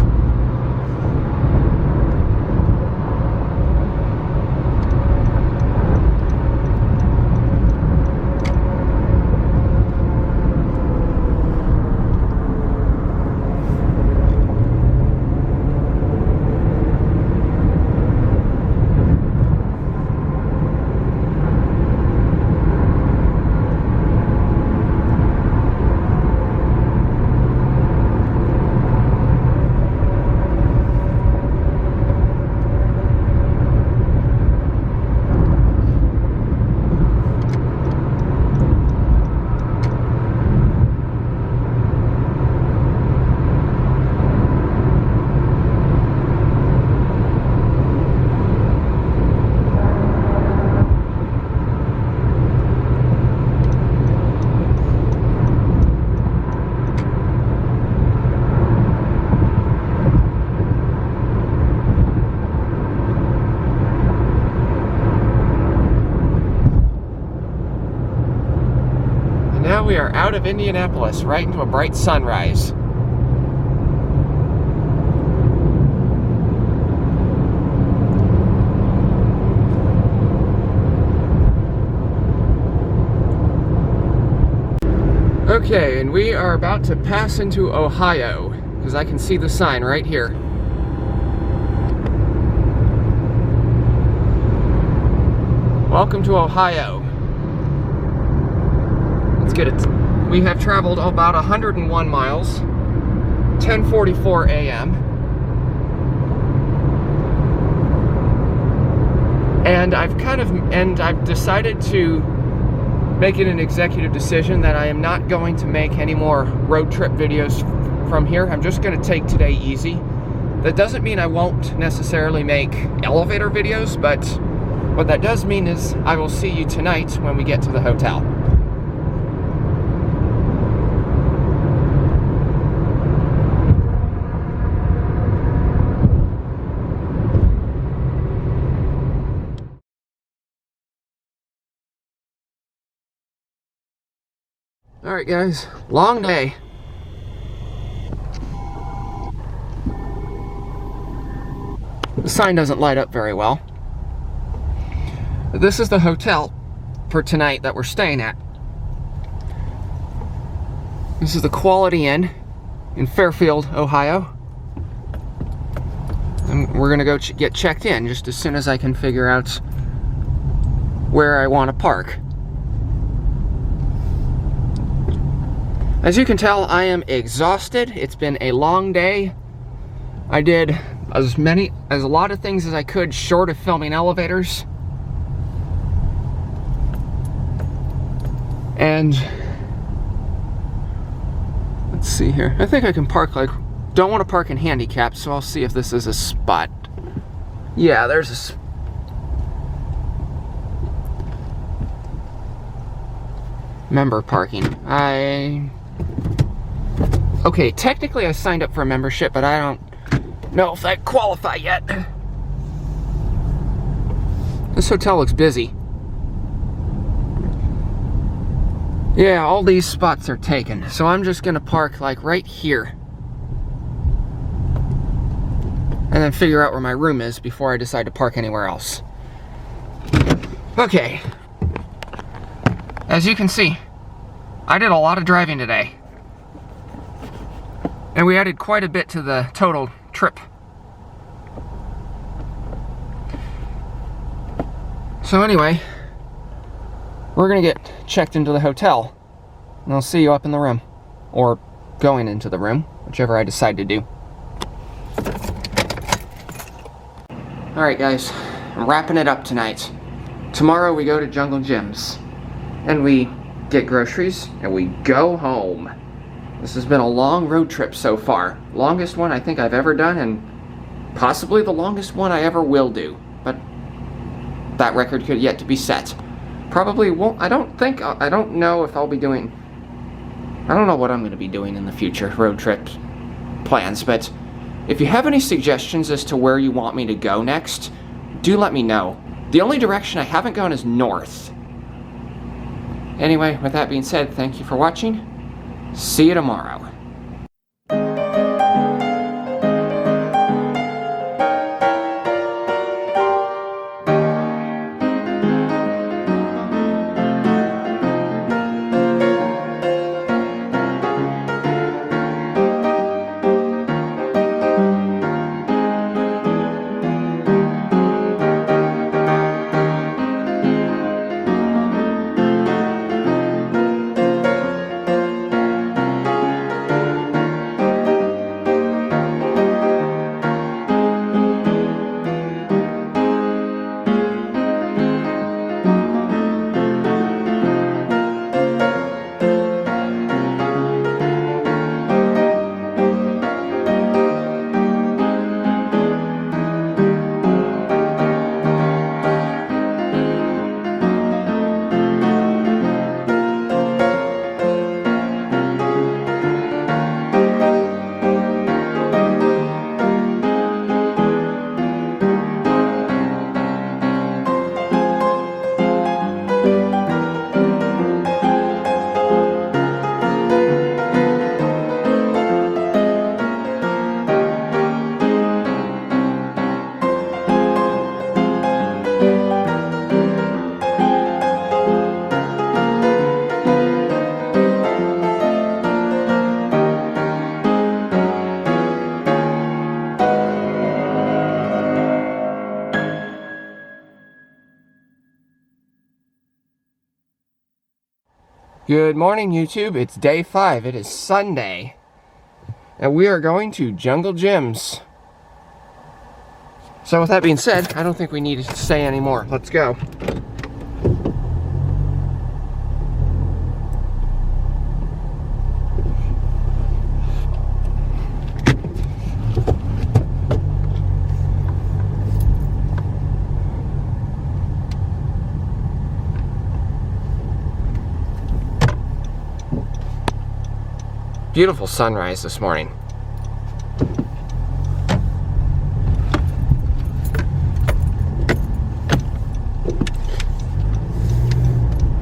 we are out of Indianapolis, right into a bright sunrise. Okay, and we are about to pass into Ohio, because I can see the sign right here. Welcome to Ohio. Let's get it. We have traveled about 101 miles, 10:44 a.m. And I've decided to make it an executive decision that I am not going to make any more road trip videos from here. I'm just going to take today easy. That doesn't mean I won't necessarily make elevator videos, but what that does mean is I will see you tonight when we get to the hotel. Alright guys, long day. The sign doesn't light up very well. This is the hotel for tonight that we're staying at. This is the Quality Inn in Fairfield, Ohio. And we're gonna go get checked in just as soon as I can figure out where I want to park. As you can tell, I am exhausted. It's been a long day. I did as a lot of things as I could short of filming elevators. And let's see here. I think I can park don't want to park in handicap, so I'll see if this is a spot. Yeah, there's member parking. Okay, technically I signed up for a membership, but I don't know if I qualify yet. This hotel looks busy. Yeah, all these spots are taken, so I'm just gonna park like right here. And then figure out where my room is before I decide to park anywhere else. Okay. As you can see, I did a lot of driving today. And we added quite a bit to the total trip. So anyway, we're gonna get checked into the hotel. And I'll see you up in the room. Or going into the room, whichever I decide to do. Alright guys, I'm wrapping it up tonight. Tomorrow we go to Jungle Jim's. And we get groceries, and we go home. This has been a long road trip so far. Longest one I think I've ever done, and possibly the longest one I ever will do. But that record could yet to be set. Probably won't, I don't know if I'll be doing, I don't know what I'm going to be doing in the future, road trip plans, but if you have any suggestions as to where you want me to go next, do let me know. The only direction I haven't gone is north. Anyway, with that being said, thank you for watching. See you tomorrow. Good morning, YouTube. It's day 5. It is Sunday. And we are going to Jungle Gyms. So with that being said, I don't think we need to say any more. Let's go. Beautiful sunrise this morning.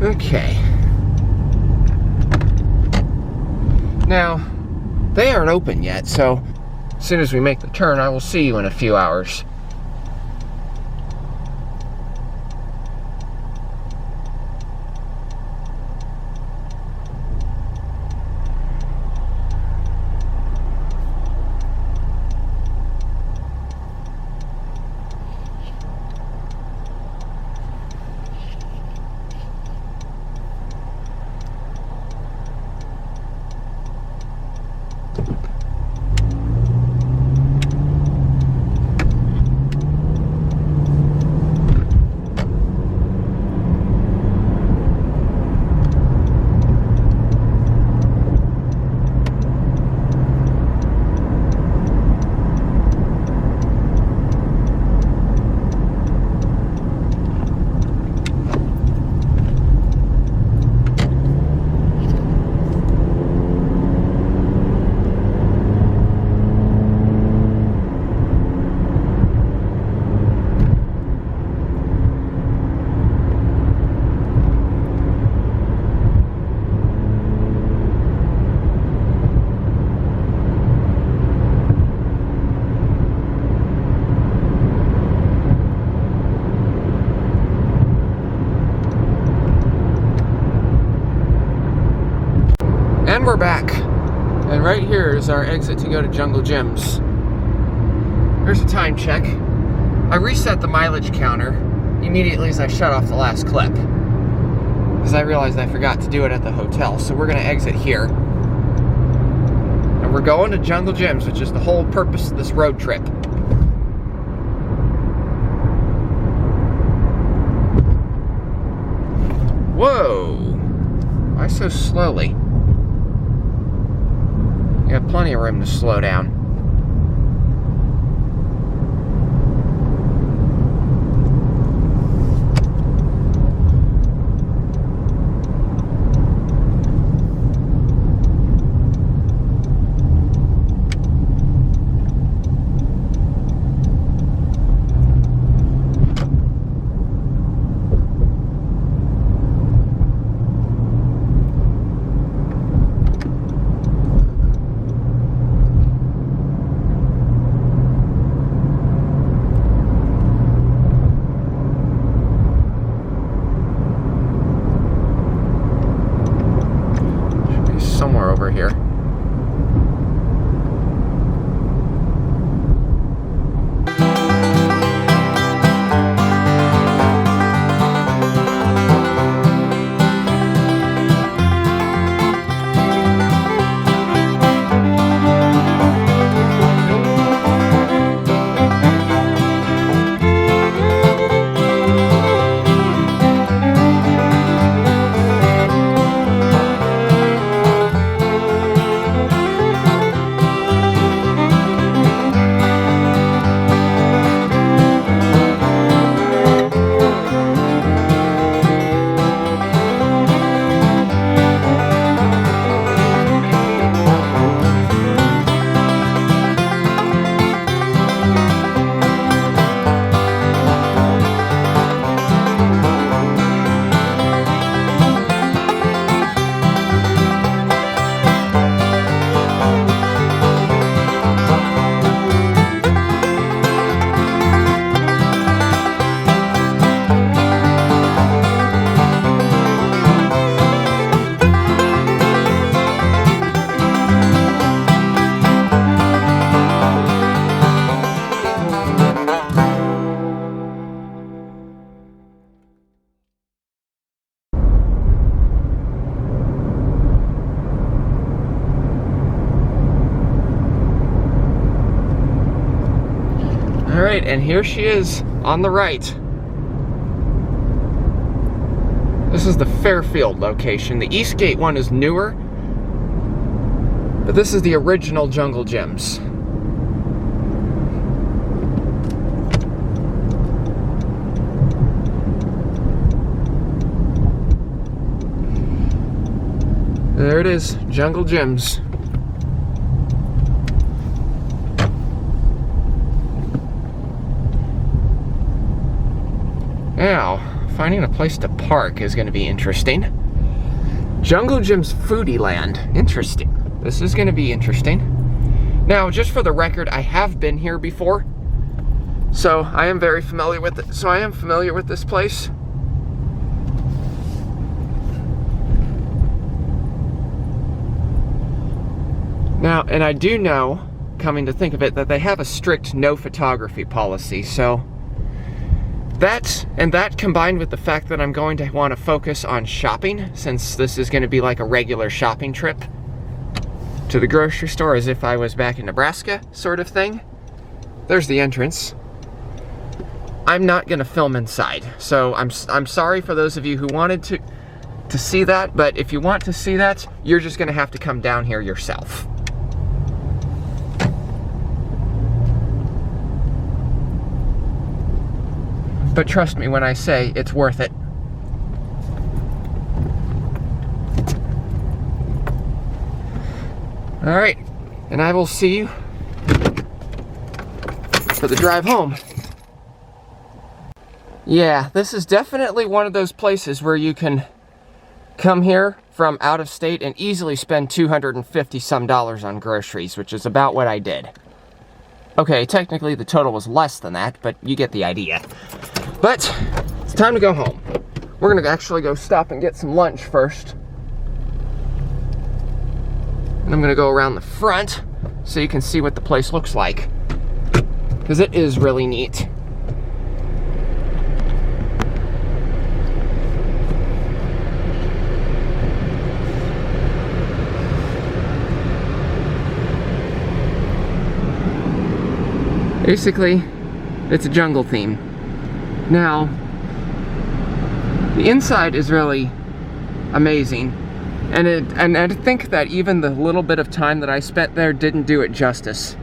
Okay. Now, they aren't open yet, so as soon as we make the turn, I will see you in a few hours. And we're back. And right here is our exit to go to Jungle Gyms. Here's a time check. I reset the mileage counter immediately as I shut off the last clip, because I realized I forgot to do it at the hotel. So we're going to exit here. And we're going to Jungle Gyms, which is the whole purpose of this road trip. Whoa! Why so slowly? You have plenty of room to slow down. All right, and here she is on the right. This is the Fairfield location. The Eastgate one is newer, but this is the original Jungle Gyms. There it is, Jungle Gyms. Now, finding a place to park is going to be interesting. Jungle Gym's Foodie Land. Interesting. This is going to be interesting. Now, just for the record, I have been here before, so I am very familiar with it. So I am familiar with this place. Now, and I do know, coming to think of it, that they have a strict no photography policy, so that combined with the fact that I'm going to want to focus on shopping, since this is going to be like a regular shopping trip to the grocery store as if I was back in Nebraska sort of thing. There's the entrance. I'm not going to film inside, so I'm sorry for those of you who wanted to see that, but if you want to see that, you're just going to have to come down here yourself. But trust me when I say it's worth it. All right, and I will see you for the drive home. Yeah, this is definitely one of those places where you can come here from out of state and easily spend $250 some on groceries, which is about what I did. Okay, technically the total was less than that, but you get the idea. But it's time to go home. We're gonna actually go stop and get some lunch first. And I'm gonna go around the front so you can see what the place looks like, because it is really neat. Basically, it's a jungle theme. Now, the inside is really amazing, and I think that even the little bit of time that I spent there didn't do it justice.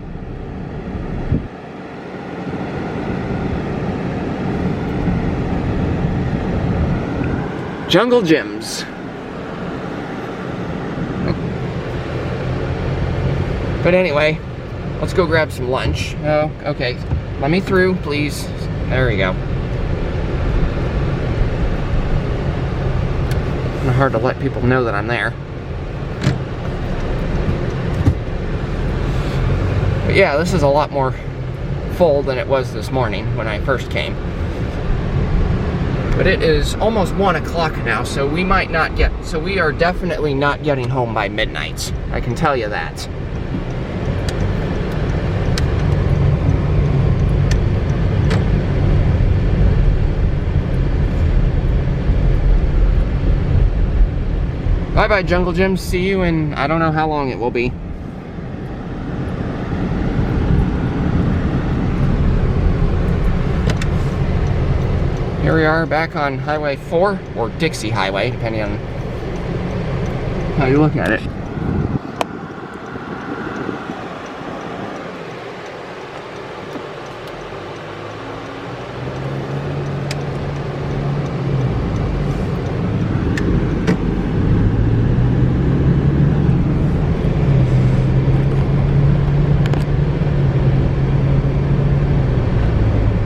Jungle Gyms. But anyway, let's go grab some lunch. Oh, okay. Let me through, please. There we go. Kind of hard to let people know that I'm there. But yeah, this is a lot more full than it was this morning when I first came. But it is almost 1 o'clock now, so we are definitely not getting home by midnight. I can tell you that. Bye-bye, Jungle Gyms. See you in, I don't know how long it will be. Here we are back on Highway 4, or Dixie Highway, depending on how you look at it.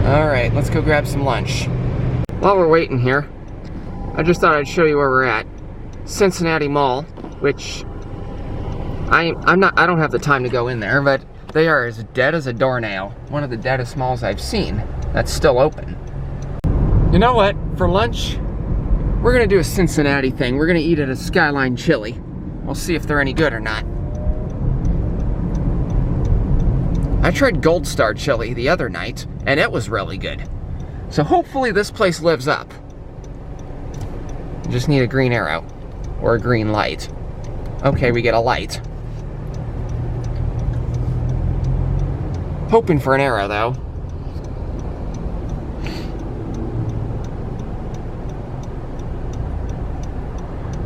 Alright, let's go grab some lunch. While we're waiting here, I just thought I'd show you where we're at. Cincinnati Mall, which I don't have the time to go in there, but they are as dead as a doornail. One of the deadest malls I've seen that's still open. You know what? For lunch, we're gonna do a Cincinnati thing. We're gonna eat at a Skyline Chili. We'll see if they're any good or not. I tried Gold Star Chili the other night, and it was really good. So hopefully this place lives up. Just need a green arrow, or a green light. Okay, we get a light. Hoping for an arrow, though.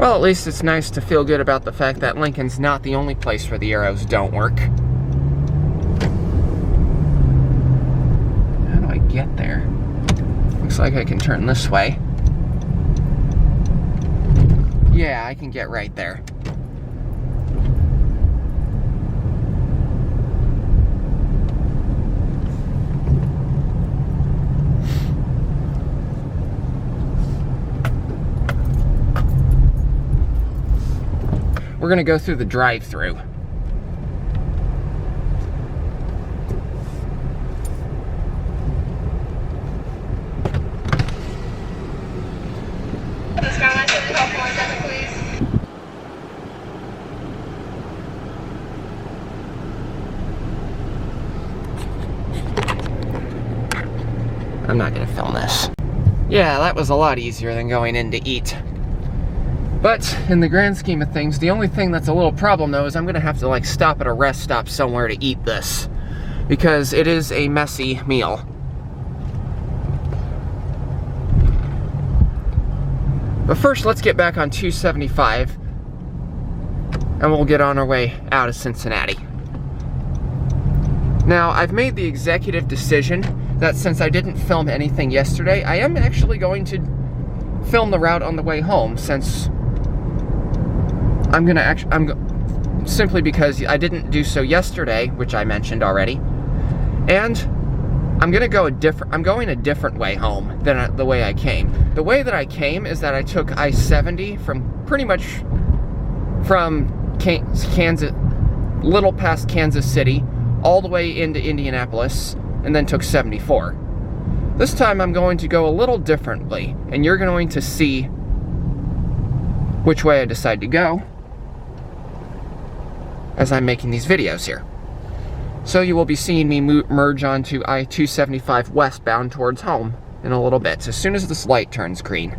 Well, at least it's nice to feel good about the fact that Lincoln's not the only place where the arrows don't work. How do I get there? Looks like I can turn this way. Yeah, I can get right there. We're gonna go through the drive-through. The Skyline Chili, hold for 1 second, please. I'm not gonna film this. Yeah, that was a lot easier than going in to eat. But in the grand scheme of things, the only thing that's a little problem though is I'm gonna have to like stop at a rest stop somewhere to eat this, because it is a messy meal. But first, let's get back on 275 and we'll get on our way out of Cincinnati. Now, I've made the executive decision that since I didn't film anything yesterday, I am actually going to film the route on the way home, since simply because I didn't do so yesterday, which I mentioned already, and I'm going a different way home than the way I came. The way that I came is that I took I-70 from pretty much from Kansas, little past Kansas City, all the way into Indianapolis, and then took 74. This time I'm going to go a little differently, and you're going to see which way I decide to go as I'm making these videos here. So you will be seeing me merge onto I-275 westbound towards home in a little bit, as soon as this light turns green.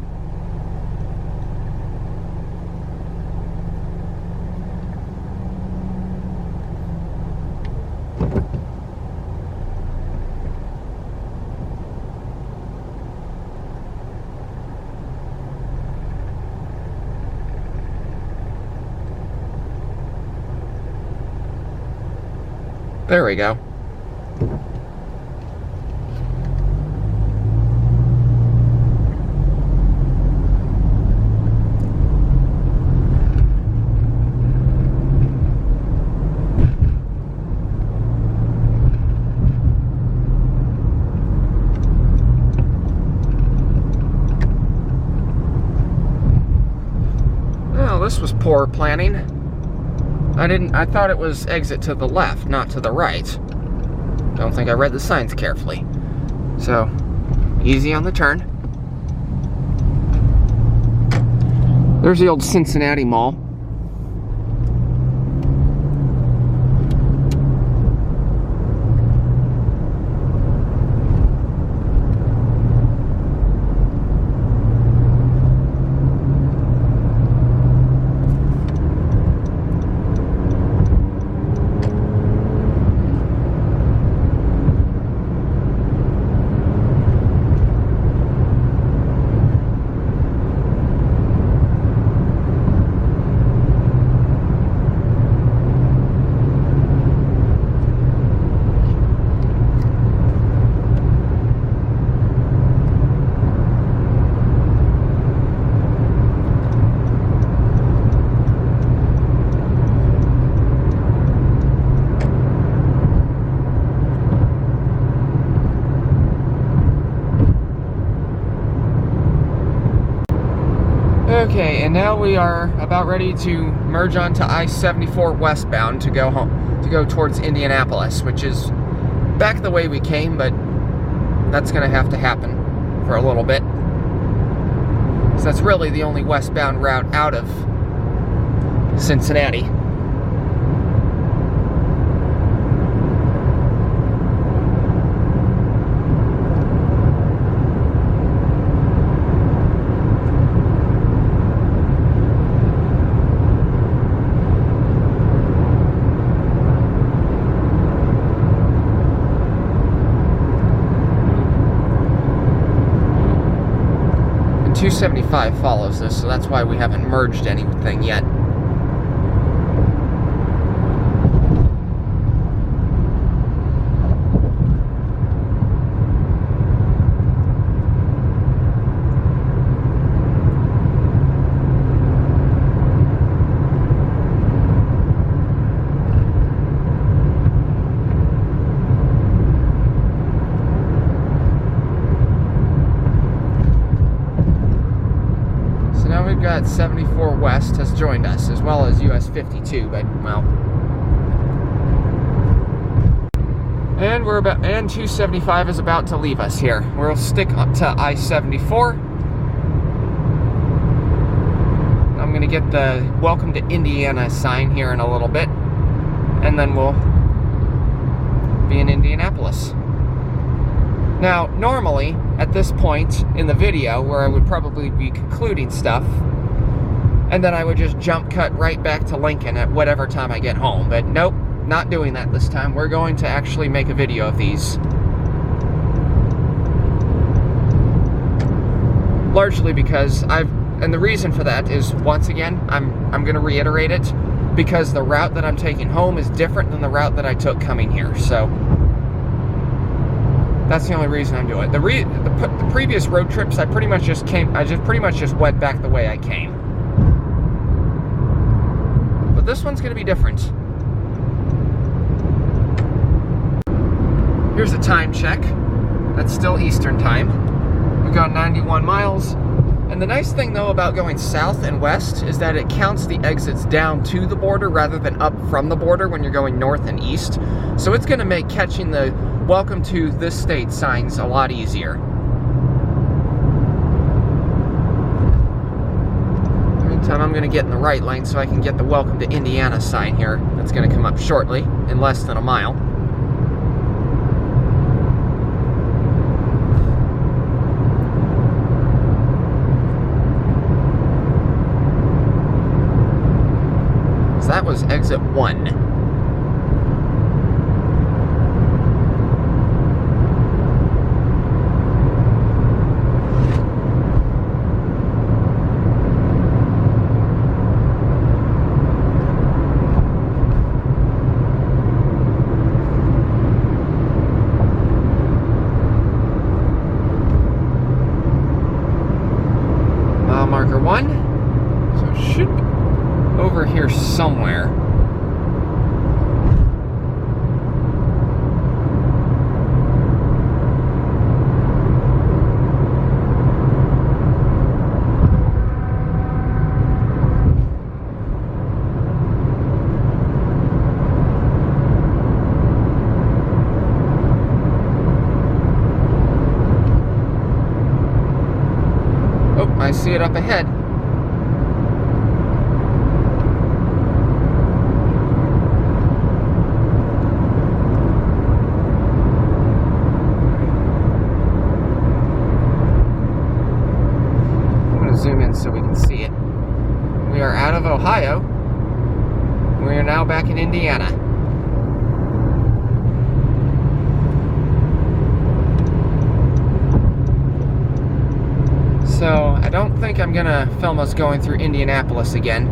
There we go. Well, this was poor planning. I thought it was exit to the left, not to the right. Don't think I read the signs carefully. So, easy on the turn. There's the old Cincinnati Mall. Okay, and now we are about ready to merge onto I-74 westbound to go home, to go towards Indianapolis, which is back the way we came, but that's gonna have to happen for a little bit. So that's really the only westbound route out of Cincinnati. 275 follows this, so that's why we haven't merged anything yet. Got 74 West has joined us, as well as US 52, but well. And 275 is about to leave us here. We'll stick up to I-74. I'm gonna get the Welcome to Indiana sign here in a little bit, and then we'll be in Indianapolis. Now, normally, at this point in the video, where I would probably be concluding stuff, and then I would just jump cut right back to Lincoln at whatever time I get home. But nope, not doing that this time. We're going to actually make a video of these. Largely because and the reason for that is, once again, I'm going to reiterate it, because the route that I'm taking home is different than the route that I took coming here. So that's the only reason I'm doing it. The previous road trips, I pretty much just went back the way I came. But this one's going to be different. Here's a time check. That's still Eastern time. We've got 91 miles. And the nice thing, though, about going south and west is that it counts the exits down to the border rather than up from the border when you're going north and east. So it's going to make catching the Welcome to this state signs a lot easier. Meantime, I'm going to get in the right lane so I can get the Welcome to Indiana sign here. That's going to come up shortly, in less than a mile. So that was exit 1. Marker 1, so it should be over here somewhere. I see it up ahead. I'm going to zoom in so we can see it. We are out of Ohio. We are now back in Indiana. So I don't think I'm gonna film us going through Indianapolis again,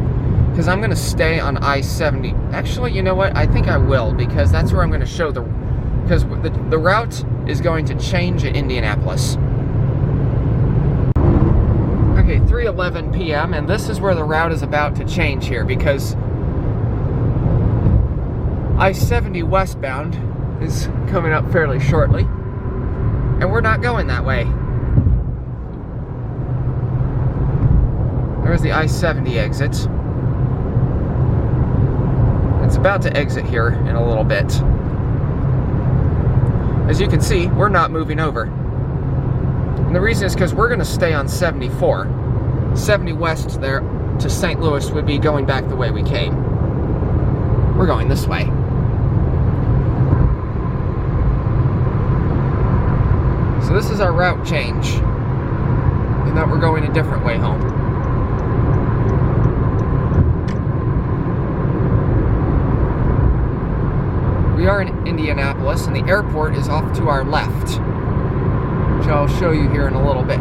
because I'm gonna stay on I-70. Actually, you know what? I think I will, because that's where I'm gonna show because the route is going to change at Indianapolis. Okay, 3:11 p.m. and this is where the route is about to change here, because I-70 westbound is coming up fairly shortly, and we're not going that way. There's the I-70 exit. It's about to exit here in a little bit. As you can see, we're not moving over. And the reason is because we're going to stay on 74. 70 west there to St. Louis would be going back the way we came. We're going this way. So this is our route change. And that we're going a different way home. We are in Indianapolis, and the airport is off to our left, which I'll show you here in a little bit.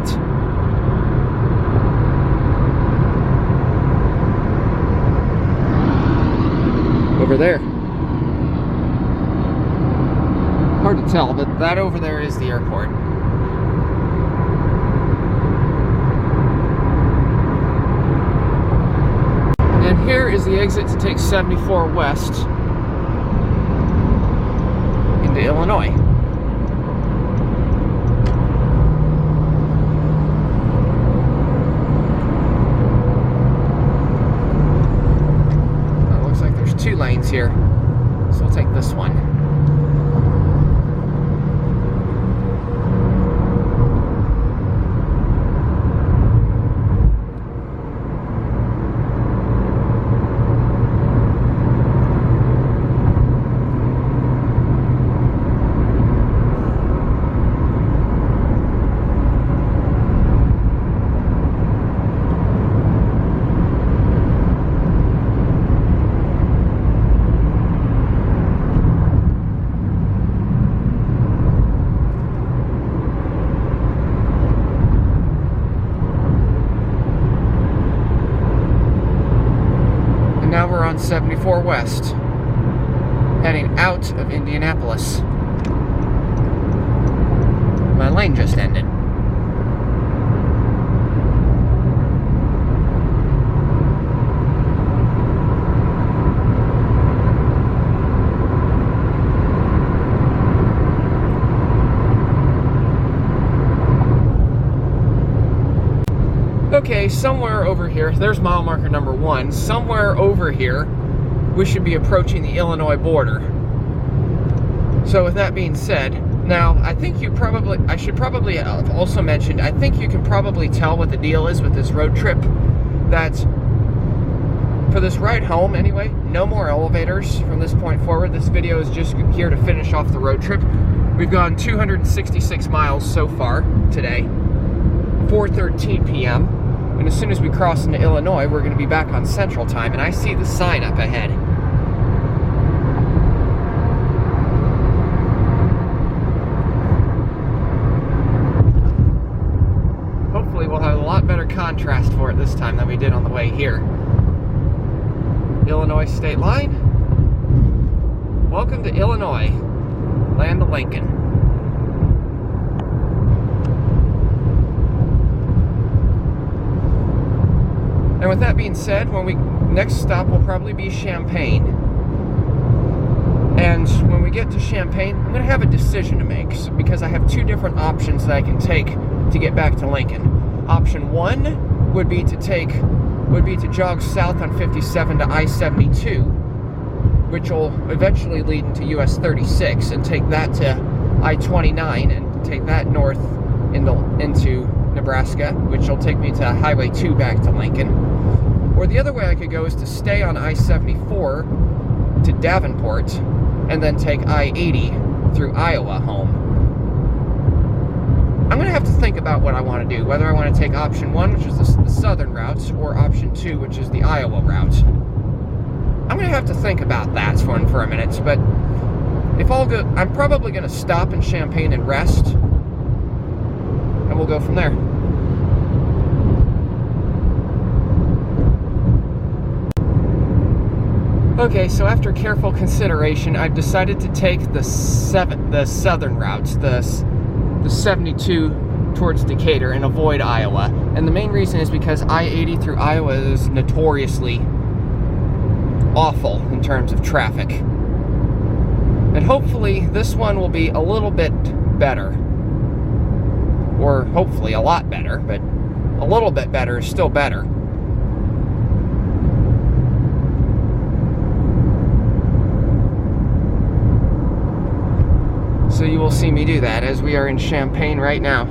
over there. Hard to tell, but that over there is the airport. And here is the exit to take 74 West into Illinois. Oh, looks like there's 2 lanes here, so we'll take this one. Now we're on 74 West, heading out of Indianapolis. My lane just ended. Okay, somewhere over here, there's mile marker number 1. Somewhere over here, we should be approaching the Illinois border. So with that being said, now I think I should probably have also mentioned, I think you can probably tell what the deal is with this road trip, that for this ride home anyway, no more elevators from this point forward. This video is just here to finish off the road trip. We've gone 266 miles so far today, 4:13 p.m. And as soon as we cross into Illinois, we're going to be back on Central Time, and I see the sign up ahead. Hopefully we'll have a lot better contrast for it this time than we did on the way here. Illinois state line. Welcome to Illinois, land of Lincoln. And with that being said, next stop will probably be Champaign. And when we get to Champaign, I'm going to have a decision to make, because I have 2 different options that I can take to get back to Lincoln. Option 1 would be to jog south on 57 to I-72, which will eventually lead into US 36, and take that to I-29 and take that north into Nebraska, which will take me to Highway 2 back to Lincoln. Or the other way I could go is to stay on I-74 to Davenport and then take I-80 through Iowa home. I'm going to have to think about what I want to do, whether I want to take option 1, which is the southern route, or option 2, which is the Iowa route. I'm going to have to think about that for a minute, but if all good, I'm probably going to stop in Champaign and rest, and we'll go from there. Okay, so after careful consideration, I've decided to take the southern route, the 72 towards Decatur, and avoid Iowa. And the main reason is because I-80 through Iowa is notoriously awful in terms of traffic. And hopefully this one will be a little bit better. Or hopefully a lot better, but a little bit better is still better. So you will see me do that as we are in Champaign right now.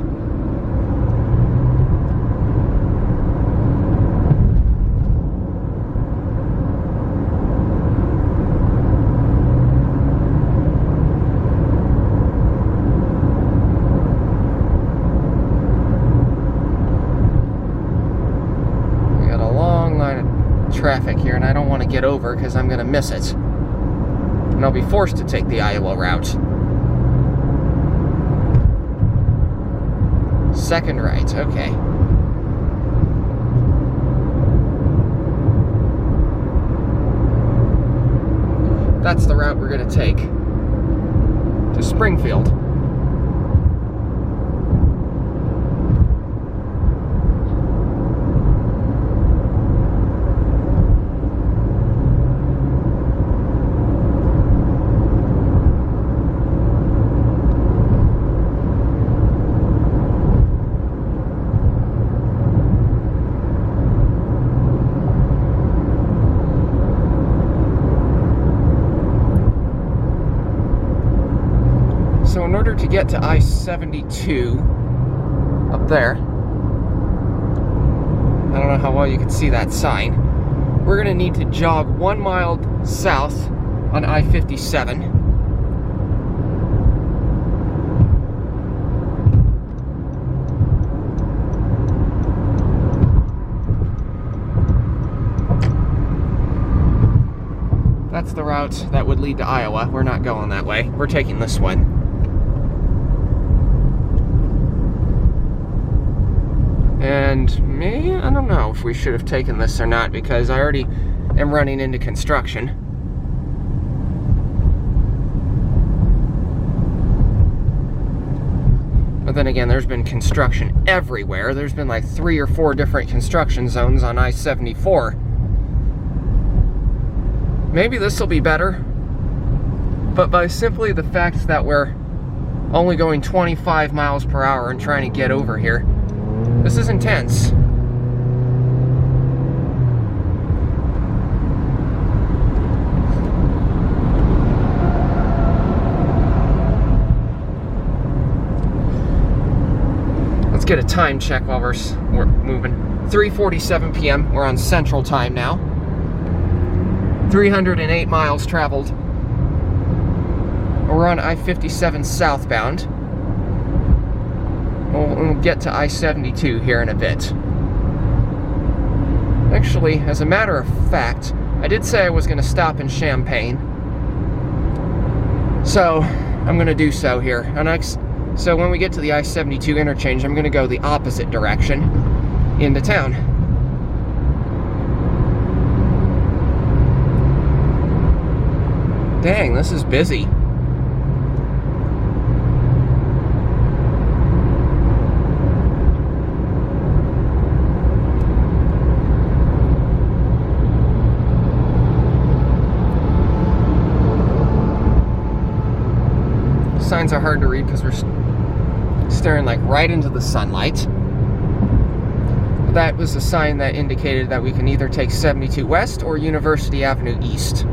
We got a long line of traffic here, and I don't want to get over because I'm going to miss it. And I'll be forced to take the Iowa route. Second right, okay. that's the route we're going to take to Springfield. So in order to get to I-72 up there, I don't know how well you can see that sign, we're going to need to jog 1 mile south on I-57. That's the route that would lead to Iowa. We're not going that way. We're taking this one. And me, I don't know if we should have taken this or not, because I already am running into construction. But then again, there's been construction everywhere. There's been like 3 or 4 different construction zones on I-74. Maybe this will be better, but by simply the fact that we're only going 25 miles per hour and trying to get over here, this is intense. Let's get a time check while we're moving. 3:47 p.m. We're on Central Time now. 308 miles traveled. We're on I-57 southbound. We'll get to I-72 here in a bit. Actually, as a matter of fact, I did say I was going to stop in Champaign. So, I'm going to do so here. So when we get to the I-72 interchange, I'm going to go the opposite direction into town. Dang, this is busy. Signs are hard to read because we're staring like right into the sunlight. That was a sign that indicated that we can either take 72 West or University Avenue East.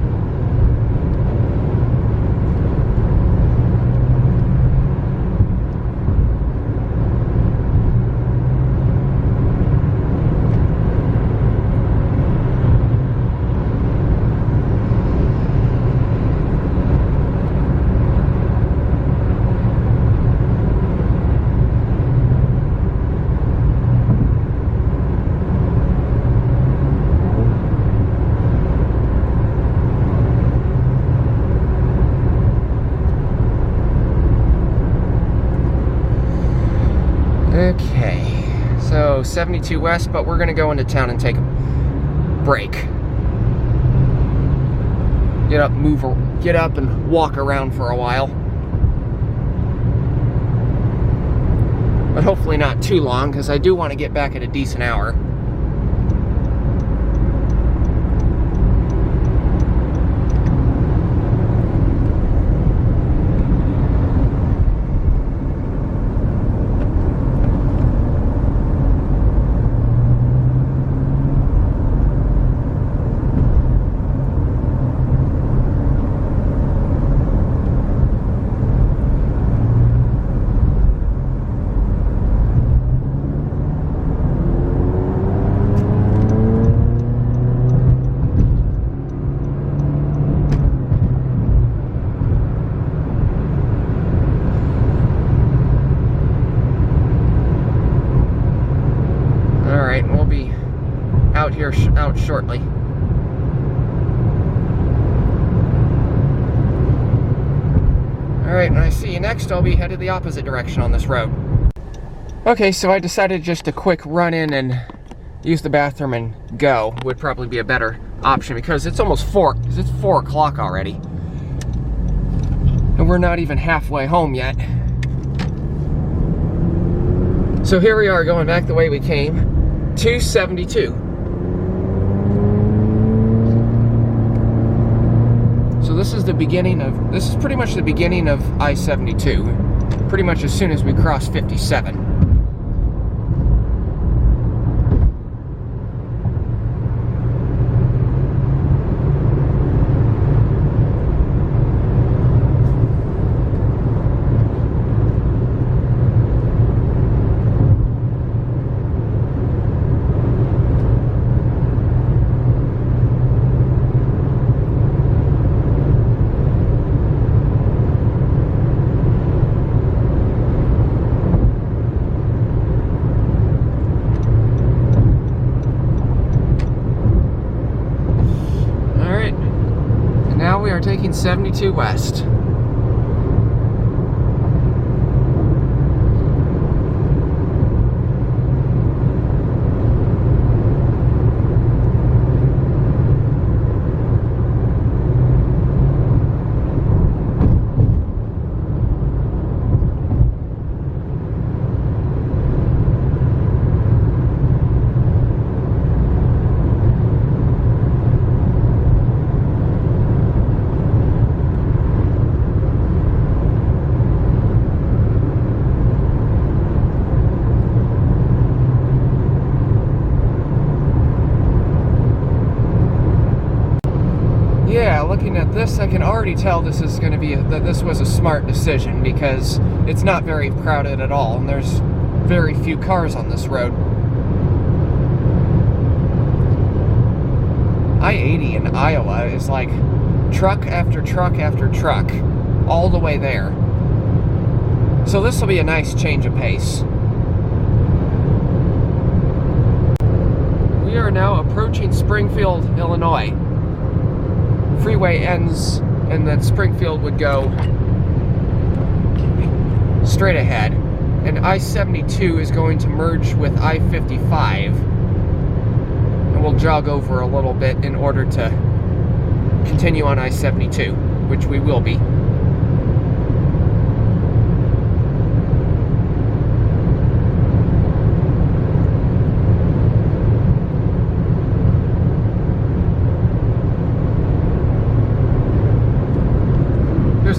Okay, so 72 West, but we're going to go into town and take a break. Get up and walk around for a while. But hopefully not too long, because I do want to get back at a decent hour. Out shortly. Alright, when I see you next, I'll be headed the opposite direction on this road. Okay, so I decided just a quick run in and use the bathroom and go would probably be a better option, because it's almost 4 o'clock already. And we're not even halfway home yet. So here we are going back the way we came, 272. So this is pretty much the beginning of I-72. Pretty much as soon as we cross 57. Taking 72 west. Yeah, looking at this, I can already tell this is going to be that this was a smart decision because it's not very crowded at all, and there's very few cars on this road. I-80 in Iowa is like truck after truck after truck, all the way there. So this will be a nice change of pace. We are now approaching Springfield, Illinois. Freeway ends, and then Springfield would go straight ahead, and I-72 is going to merge with I-55, and we'll jog over a little bit in order to continue on I-72, which we will be.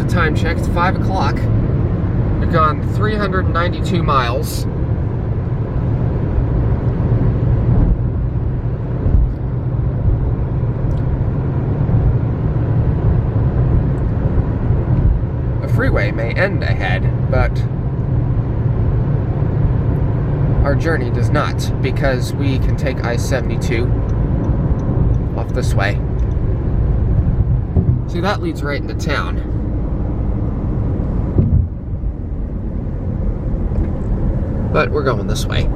Time check, it's 5 o'clock. We've gone 392 miles. The freeway may end ahead, but our journey does not, because we can take I-72 off this way. See, that leads right into town. But we're going this way.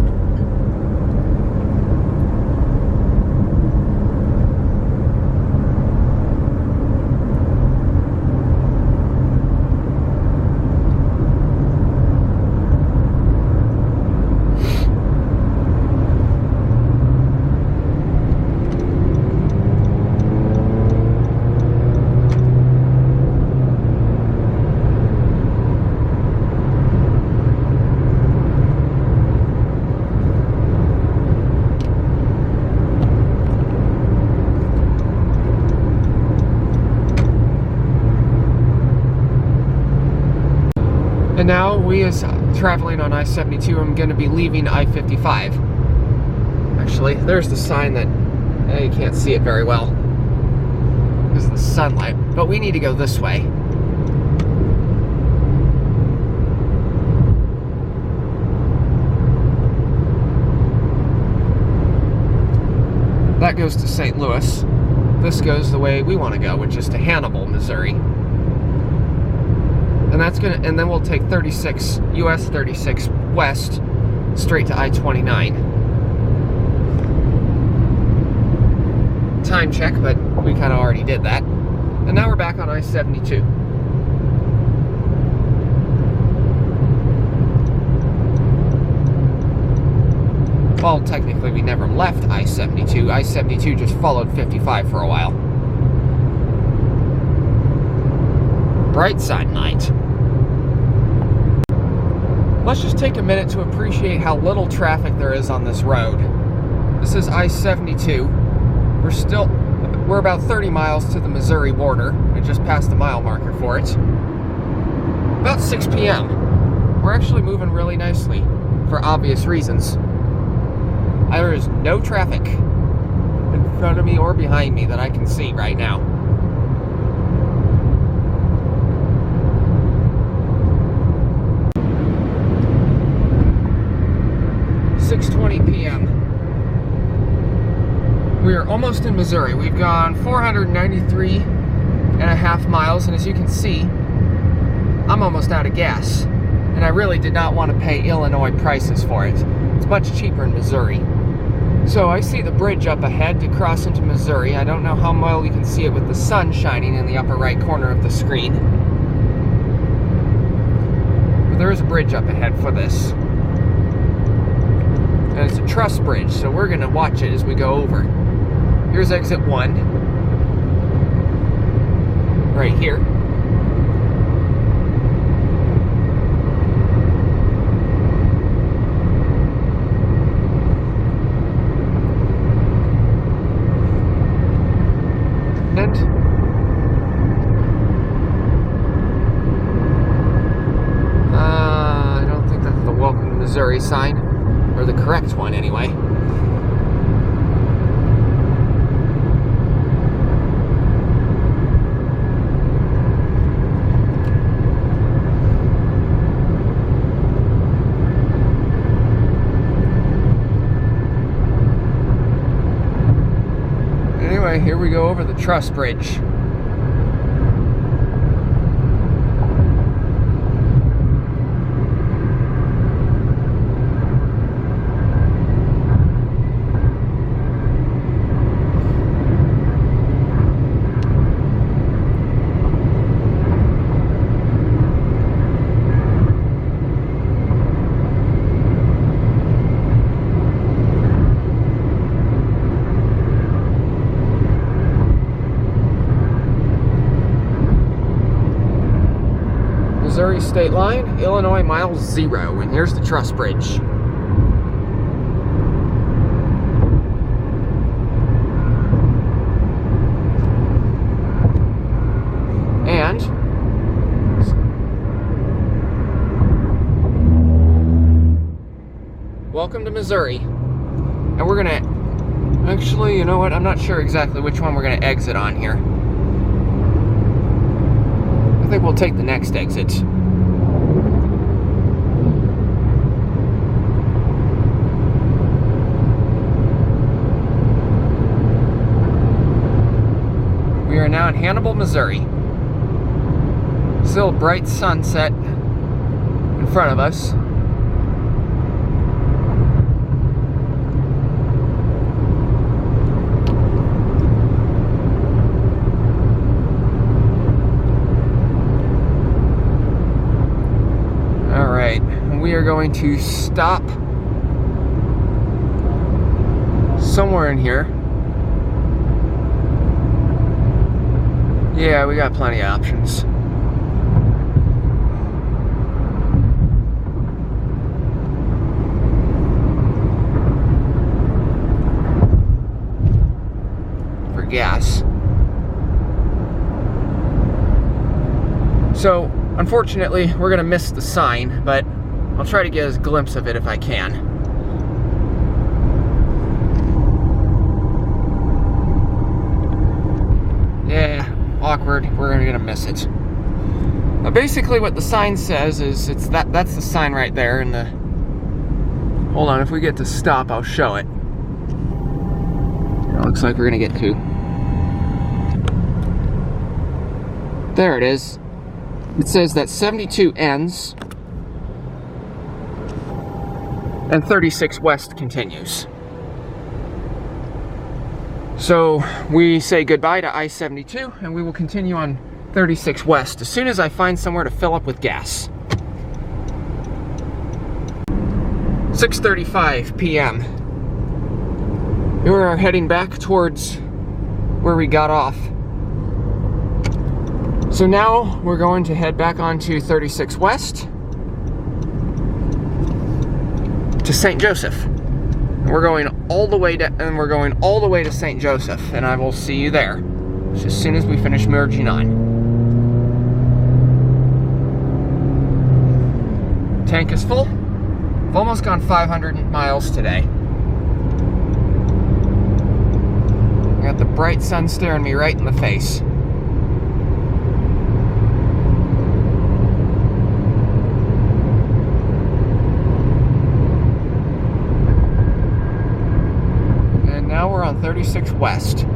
And now we, as traveling on I-72, I'm going to be leaving I-55. Actually, there's the sign that you can't see it very well because of the sunlight, but we need to go this way. That goes to St. Louis. This goes the way we want to go, which is to Hannibal, Missouri. And that's gonna, and then we'll take 36, US 36 west, straight to I-29. Time check, but we kind of already did that. And now we're back on I-72. Well, technically we never left I-72. I-72 just followed 55 for a while. bright side light. Let's just take a minute to appreciate how little traffic there is on this road. This is I-72. We're about 30 miles to the Missouri border. We just passed the mile marker for it. About 6 p.m. We're actually moving really nicely for obvious reasons. There is no traffic in front of me or behind me that I can see right now. .20 p.m. We are almost in Missouri. We've gone 493 and a half miles, and as you can see, I'm almost out of gas. And I really did not want to pay Illinois prices for it. It's much cheaper in Missouri. So I see the bridge up ahead to cross into Missouri. I don't know how well you can see it with the sun shining in the upper right corner of the screen. But there is a bridge up ahead for this. And it's a truss bridge, so we're going to watch it as we go over. Here's exit 1. Right here. And I don't think that's the Welcome to Missouri sign. Or the correct one, anyway. Anyway, here we go over the truss bridge. Missouri state line, Illinois mile 0, and here's the truss bridge. And welcome to Missouri. And we're gonna actually, you know what? I'm not sure exactly which one we're gonna exit on here. I think we'll take the next exit. We are now in Hannibal, Missouri. Still a bright sunset in front of us. We are going to stop somewhere in here. Yeah, we got plenty of options. For gas. So, unfortunately, we're gonna miss the sign, but I'll try to get a glimpse of it if I can. Yeah, awkward. We're gonna miss it. Now basically what the sign says is that's the sign right there, and the hold on, if we get to stop, I'll show it. It looks like we're gonna get to. There it is. It says that 72 ends and 36 West continues. So we say goodbye to I-72 and we will continue on 36 West as soon as I find somewhere to fill up with gas. 6:35 p.m. We are heading back towards where we got off. So now we're going to head back onto 36 West to St. Joseph. We're going all the way to St. Joseph, and I will see you there as soon as we finish merging on. Tank is full. I've almost gone 500 miles today. Got the bright sun staring me right in the face. And now we're on 36 West.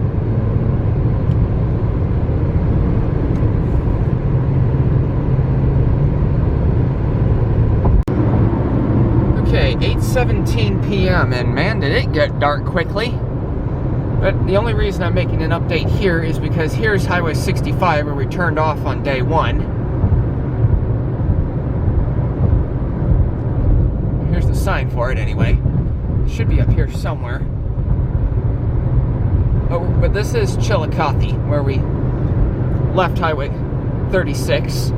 Okay, 8:17 p.m. and man, did it get dark quickly. But the only reason I'm making an update here is because here's Highway 65 where we turned off on day 1. Here's the sign for it anyway. It should be up here somewhere. Oh, but this is Chillicothe, where we left Highway 36.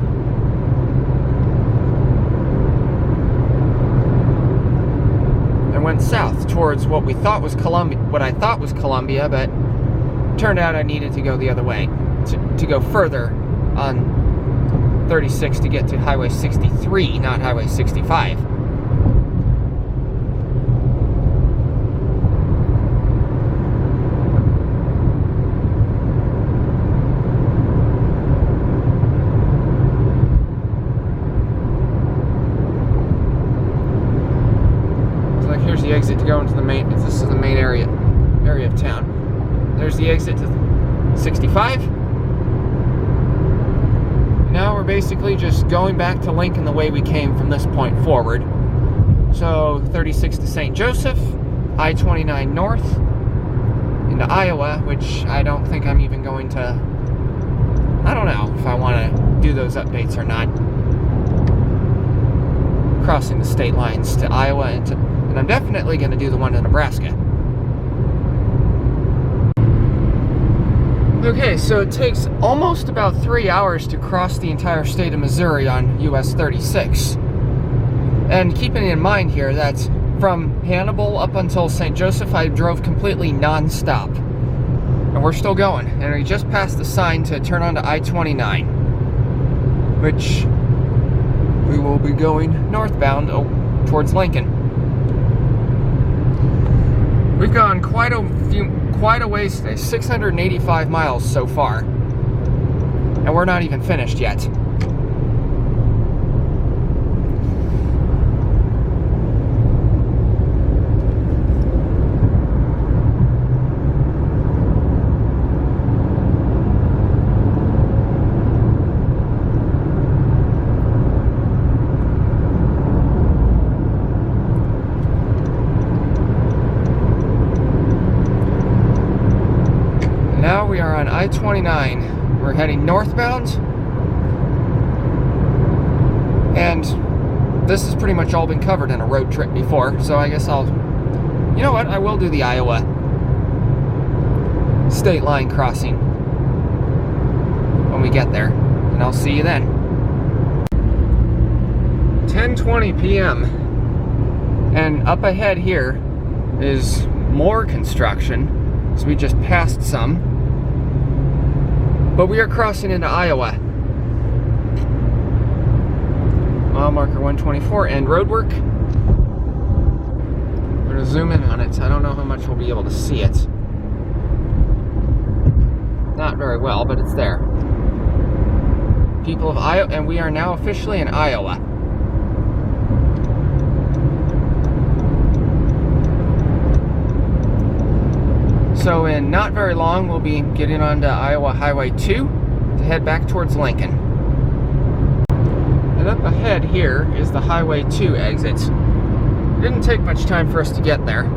And went south towards what I thought was Columbia, but turned out I needed to go the other way, to go further on 36 to get to Highway 63, not Highway 65. Here's the exit to go into the main. This is the main area of town. There's the exit to 65. Now we're basically just going back to Lincoln the way we came from this point forward. So 36 to St. Joseph, I-29 north into Iowa, which I don't think I'm even going to. I don't know if I want to do those updates or not. Crossing the state lines to Iowa and I'm definitely going to do the one to Nebraska. Okay, so it takes almost about 3 hours to cross the entire state of Missouri on US 36. And keeping in mind here that from Hannibal up until St. Joseph, I drove completely non-stop. And we're still going. And we just passed the sign to turn onto I-29, which we will be going northbound towards Lincoln. We've gone quite a ways today, 685 miles so far, and we're not even finished yet. Now we are on I-29. We're heading northbound. And this has pretty much all been covered in a road trip before, so I guess you know what, I will do the Iowa state line crossing when we get there. And I'll see you then. 10:20 p.m. And up ahead here is more construction. So we just passed some. But we are crossing into Iowa. Mile marker 124 and road work. We're going to zoom in on it. I don't know how much we'll be able to see it. Not very well, but it's there. People of Iowa, and we are now officially in Iowa. So in not very long, we'll be getting onto Iowa Highway 2 to head back towards Lincoln. And up ahead here is the Highway 2 exit. It didn't take much time for us to get there.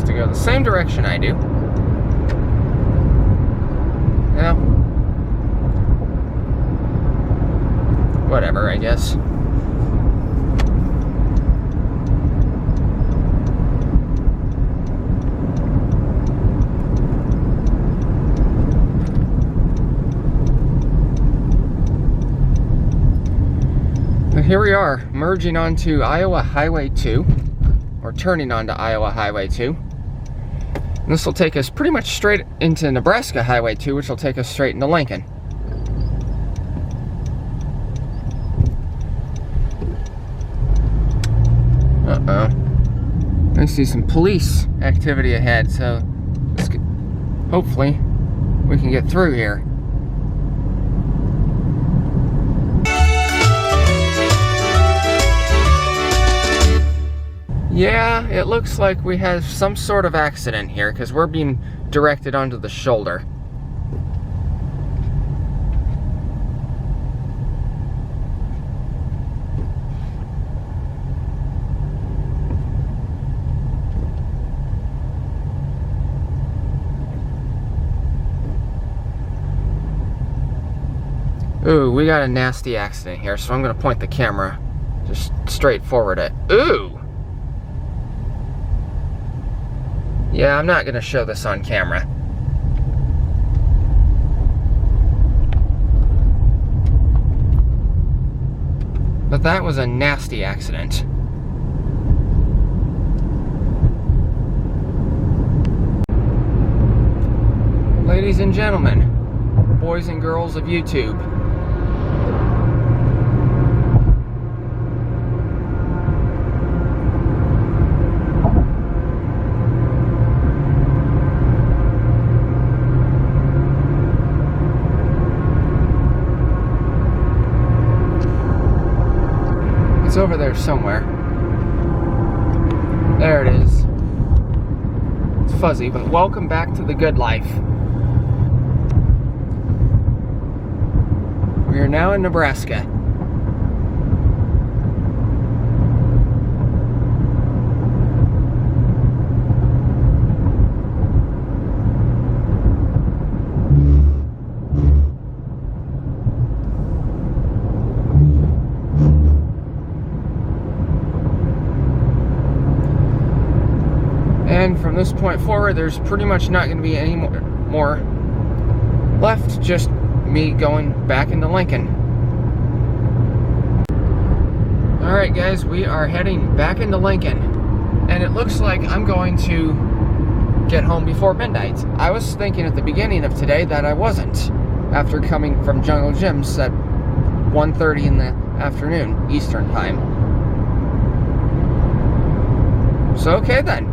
to go the same direction I do. Well, whatever, I guess. Here we are, merging onto Iowa Highway 2, or turning onto Iowa Highway 2. And this will take us pretty much straight into Nebraska Highway 2, which will take us straight into Lincoln. Uh-oh. I see some police activity ahead, so hopefully we can get through here. Yeah, it looks like we have some sort of accident here because we're being directed onto the shoulder. Ooh, we got a nasty accident here, so I'm going to point the camera just straight forward at... Ooh! Yeah, I'm not going to show this on camera. But that was a nasty accident. Ladies and gentlemen, boys and girls of YouTube, it's over there somewhere. There it is. It's fuzzy, but welcome back to the good life. We are now in Nebraska. And from this point forward, there's pretty much not going to be any more left, just me going back into Lincoln. Alright guys, we are heading back into Lincoln, and it looks like I'm going to get home before midnight. I was thinking at the beginning of today that I wasn't, after coming from Jungle Gyms at 1:30 in the afternoon, Eastern time. So okay then.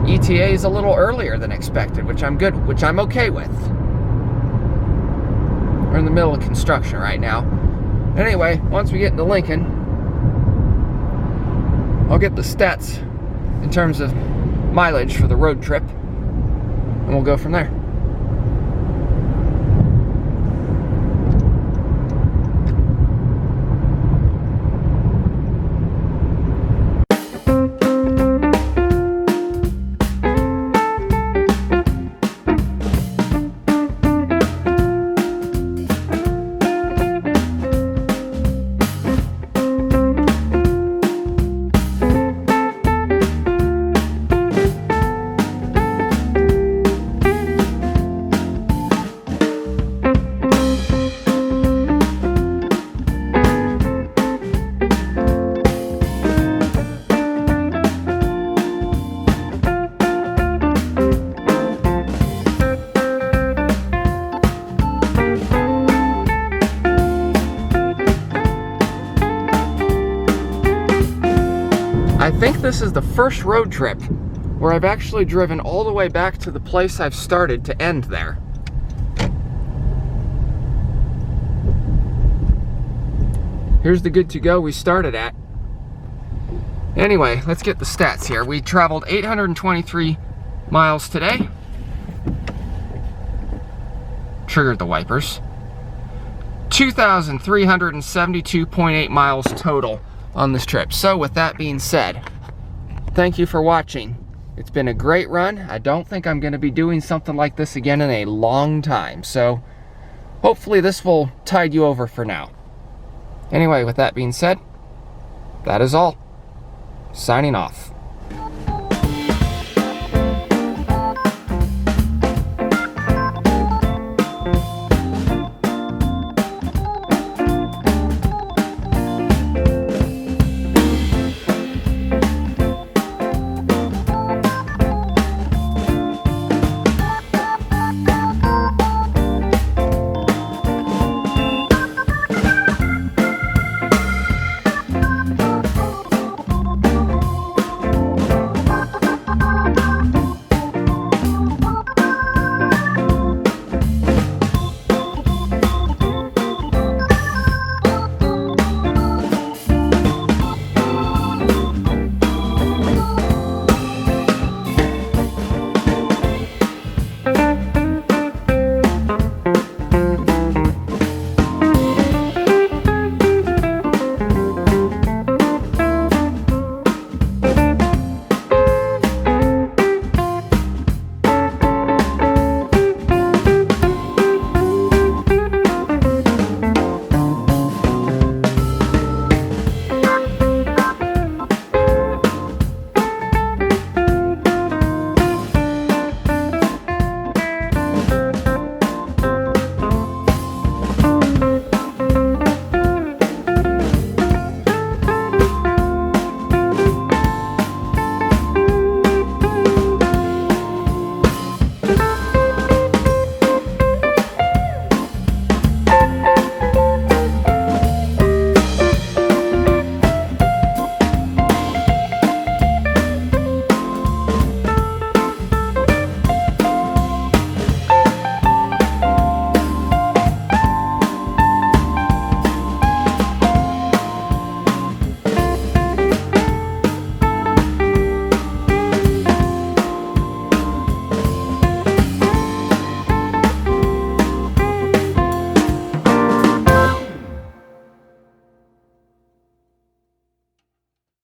ETA is a little earlier than expected, which I'm okay with. We're in the middle of construction right now. Anyway, once we get into Lincoln, I'll get the stats in terms of mileage for the road trip, and we'll go from there. I think this is the first road trip where I've actually driven all the way back to the place I've started to end there. Here's the good to go we started at. Anyway, let's get the stats here. We traveled 823 miles today. Triggered the wipers. 2,372.8 miles total on this trip. So with that being said, thank you for watching. It's been a great run. I don't think I'm going to be doing something like this again in a long time. So hopefully this will tide you over for now. Anyway, with that being said, that is all. Signing off.